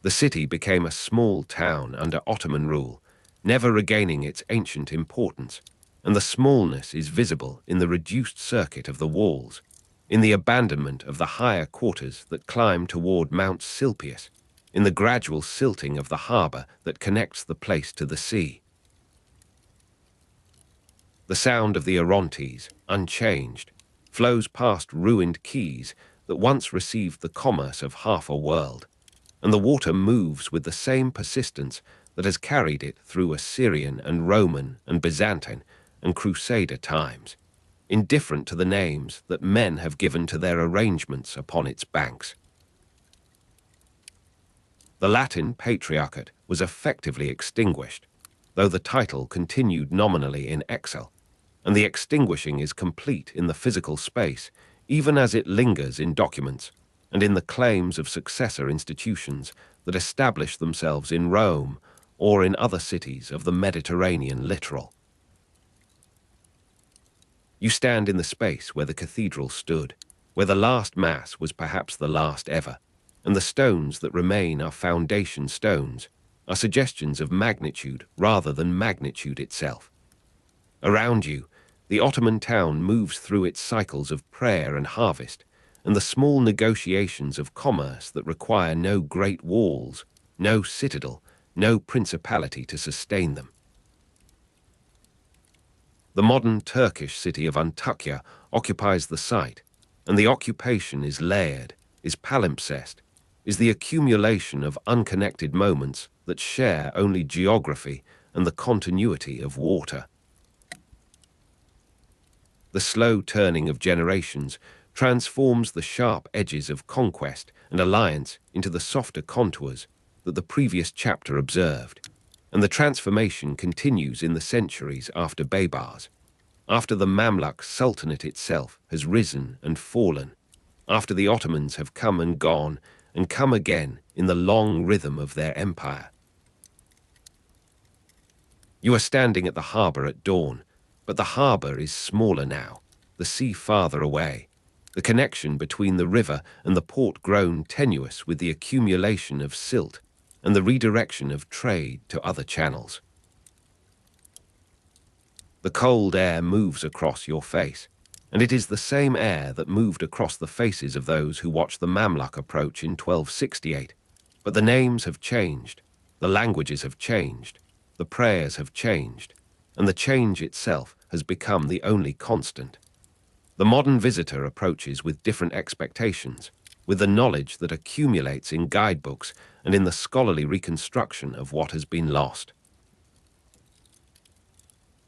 The city became a small town under Ottoman rule, never regaining its ancient importance, and the smallness is visible in the reduced circuit of the walls, in the abandonment of the higher quarters that climb toward Mount Silpius, in the gradual silting of the harbour that connects the place to the sea. The sound of the Orontes, unchanged, flows past ruined quays that once received the commerce of half a world, and the water moves with the same persistence that has carried it through Assyrian and Roman and Byzantine and Crusader times. indifferent to the names that men have given to their arrangements upon its banks. The Latin Patriarchate was effectively extinguished, though the title continued nominally in Excel, and the extinguishing is complete in the physical space, even as it lingers in documents and in the claims of successor institutions that establish themselves in Rome or in other cities of the Mediterranean littoral. You stand in the space where the cathedral stood, where the last mass was perhaps the last ever, and the stones that remain are foundation stones, are suggestions of magnitude rather than magnitude itself. Around you, the Ottoman town moves through its cycles of prayer and harvest, and the small negotiations of commerce that require no great walls, no citadel, no principality to sustain them. The modern Turkish city of Antakya occupies the site, and the occupation is layered, is palimpsest, is the accumulation of unconnected moments that share only geography and the continuity of water. The slow turning of generations transforms the sharp edges of conquest and alliance into the softer contours that the previous chapter observed, and the transformation continues in the centuries after Baybars, after the Mamluk Sultanate itself has risen and fallen, after the Ottomans have come and gone and come again in the long rhythm of their empire. You are standing at the harbour at dawn, but the harbour is smaller now, the sea farther away, the connection between the river and the port grown tenuous with the accumulation of silt and the redirection of trade to other channels. The cold air moves across your face, and it is the same air that moved across the faces of those who watched the Mamluk approach in 1268. But the names have changed, the languages have changed, the prayers have changed, and the change itself has become the only constant. The modern visitor approaches with different expectations, with the knowledge that accumulates in guidebooks and in the scholarly reconstruction of what has been lost.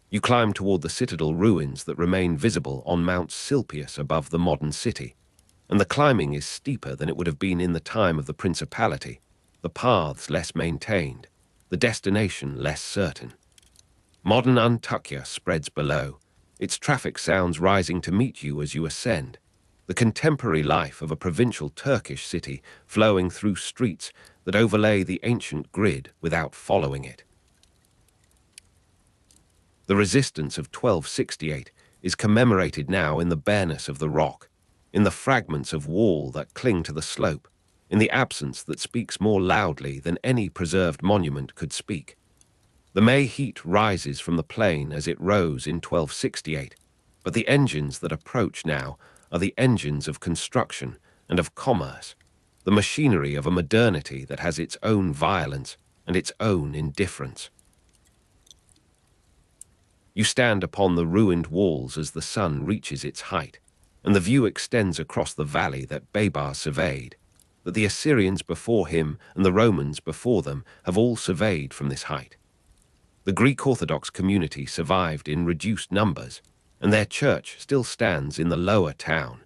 You climb toward the citadel ruins that remain visible on Mount Silpius above the modern city, and the climbing is steeper than it would have been in the time of the Principality, the paths less maintained, the destination less certain. Modern Antakya spreads below, its traffic sounds rising to meet you as you ascend, the contemporary life of a provincial Turkish city flowing through streets that overlay the ancient grid without following it. The resistance of 1268 is commemorated now in the bareness of the rock, in the fragments of wall that cling to the slope, in the absence that speaks more loudly than any preserved monument could speak. The May heat rises from the plain as it rose in 1268, but the engines that approach now are the engines of construction and of commerce, the machinery of a modernity that has its own violence and its own indifference. You stand upon the ruined walls as the sun reaches its height, and the view extends across the valley that Babar surveyed, that the Assyrians before him and the Romans before them have all surveyed from this height. The Greek Orthodox community survived in reduced numbers, and their church still stands in the lower town,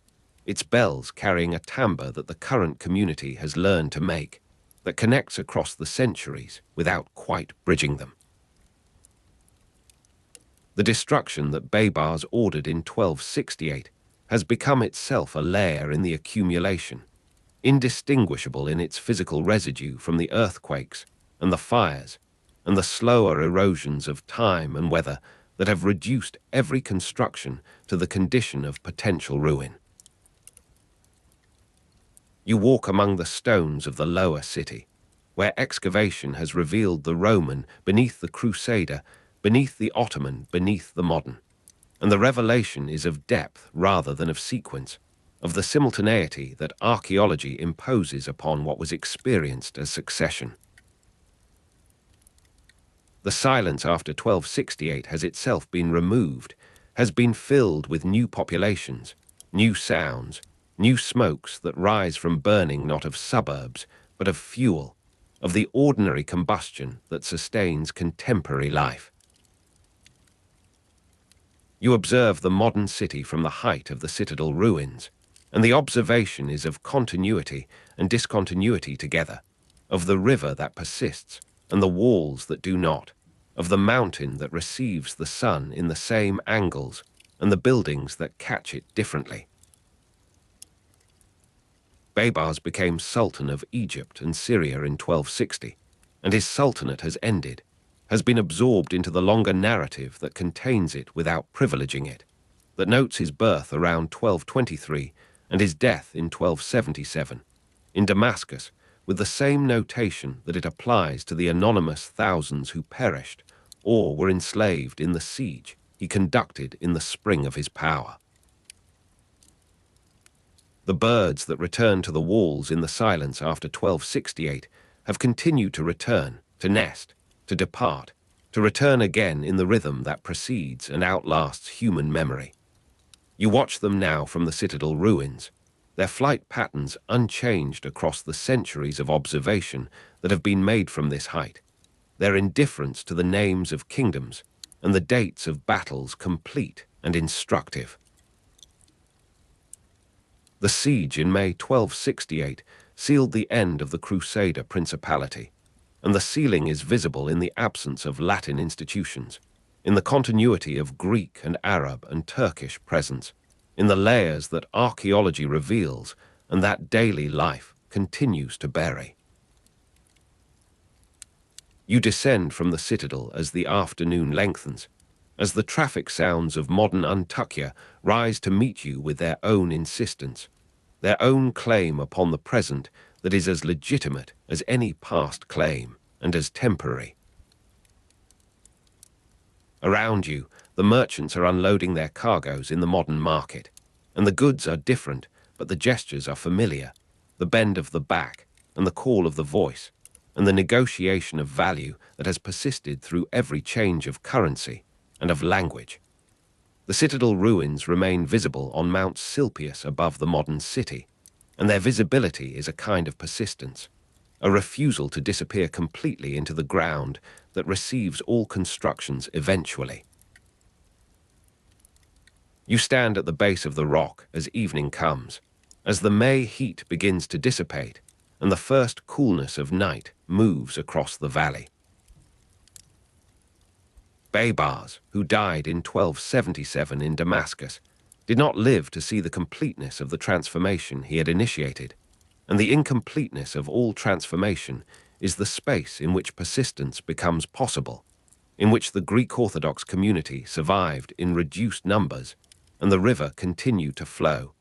its bells carrying a timbre that the current community has learned to make, that connects across the centuries without quite bridging them. The destruction that Baybars ordered in 1268 has become itself a layer in the accumulation, indistinguishable in its physical residue from the earthquakes and the fires and the slower erosions of time and weather that have reduced every construction to the condition of potential ruin. You walk among the stones of the lower city, where excavation has revealed the Roman beneath the Crusader, beneath the Ottoman, beneath the modern, and the revelation is of depth rather than of sequence, of the simultaneity that archaeology imposes upon what was experienced as succession. The silence after 1268 has itself been removed, has been filled with new populations, new sounds, new smokes that rise from burning not of suburbs, but of fuel, of the ordinary combustion that sustains contemporary life. You observe the modern city from the height of the citadel ruins, and the observation is of continuity and discontinuity together, of the river that persists and the walls that do not, of the mountain that receives the sun in the same angles and the buildings that catch it differently. Baybars became Sultan of Egypt and Syria in 1260, and his sultanate has ended, has been absorbed into the longer narrative that contains it without privileging it, that notes his birth around 1223 and his death in 1277, in Damascus, with the same notation that it applies to the anonymous thousands who perished or were enslaved in the siege he conducted in the spring of his power. The birds that returned to the walls in the silence after 1268 have continued to return, to nest, to depart, to return again in the rhythm that precedes and outlasts human memory. You watch them now from the citadel ruins, their flight patterns unchanged across the centuries of observation that have been made from this height, their indifference to the names of kingdoms and the dates of battles complete and instructive. The siege in May 1268 sealed the end of the Crusader Principality, and the sealing is visible in the absence of Latin institutions, in the continuity of Greek and Arab and Turkish presence, in the layers that archaeology reveals and that daily life continues to bury. You descend from the citadel as the afternoon lengthens, as the traffic sounds of modern Antakya rise to meet you with their own insistence, their own claim upon the present that is as legitimate as any past claim and as temporary. Around you, the merchants are unloading their cargoes in the modern market, and the goods are different, but the gestures are familiar, the bend of the back and the call of the voice, and the negotiation of value that has persisted through every change of currency and of language. The citadel ruins remain visible on Mount Silpius above the modern city, and their visibility is a kind of persistence, a refusal to disappear completely into the ground that receives all constructions eventually. You stand at the base of the rock as evening comes, as the May heat begins to dissipate and the first coolness of night moves across the valley. Baybars, who died in 1277 in Damascus, did not live to see the completeness of the transformation he had initiated, and the incompleteness of all transformation is the space in which persistence becomes possible, in which the Greek Orthodox community survived in reduced numbers, and the river continued to flow,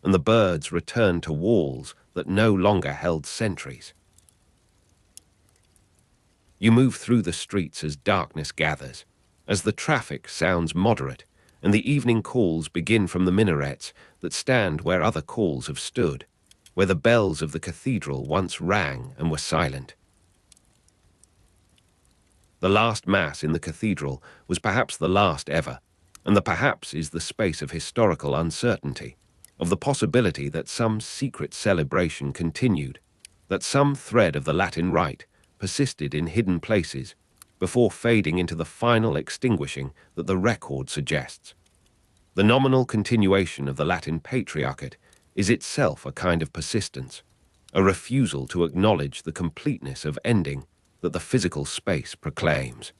and the birds returned to walls that no longer held sentries. You move through the streets as darkness gathers, as the traffic sounds moderate, and the evening calls begin from the minarets that stand where other calls have stood, where the bells of the cathedral once rang and were silent. The last mass in the cathedral was perhaps the last ever, and the perhaps is the space of historical uncertainty, of the possibility that some secret celebration continued, that some thread of the Latin rite persisted in hidden places, before fading into the final extinguishing that the record suggests. The nominal continuation of the Latin Patriarchate is itself a kind of persistence, a refusal to acknowledge the completeness of ending that the physical space proclaims.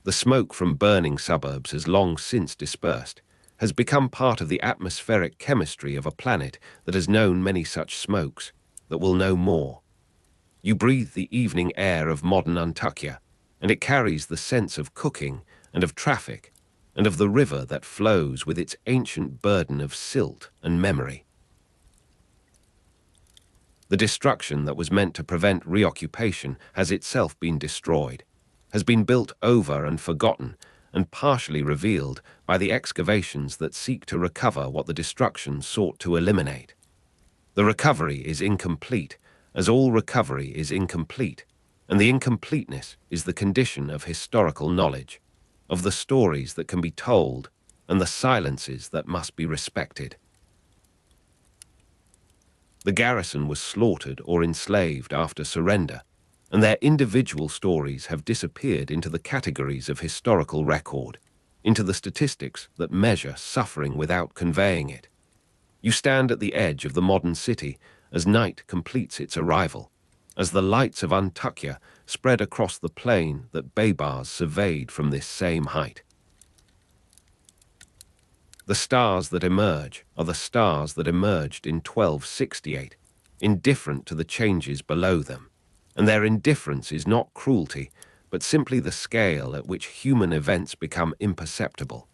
The smoke from burning suburbs has long since dispersed, has become part of the atmospheric chemistry of a planet that has known many such smokes, that will know more. You breathe the evening air of modern Antakya, and it carries the sense of cooking and of traffic and of the river that flows with its ancient burden of silt and memory. The destruction that was meant to prevent reoccupation has itself been destroyed, has been built over and forgotten, and partially revealed by the excavations that seek to recover what the destruction sought to eliminate. The recovery is incomplete, as all recovery is incomplete, and the incompleteness is the condition of historical knowledge, of the stories that can be told and the silences that must be respected. The garrison was slaughtered or enslaved after surrender, and their individual stories have disappeared into the categories of historical record, into the statistics that measure suffering without conveying it. You stand at the edge of the modern city as night completes its arrival, as the lights of Antakya spread across the plain that Baybars surveyed from this same height. The stars that emerge are the stars that emerged in 1268, indifferent to the changes below them, and their indifference is not cruelty, but simply the scale at which human events become imperceptible.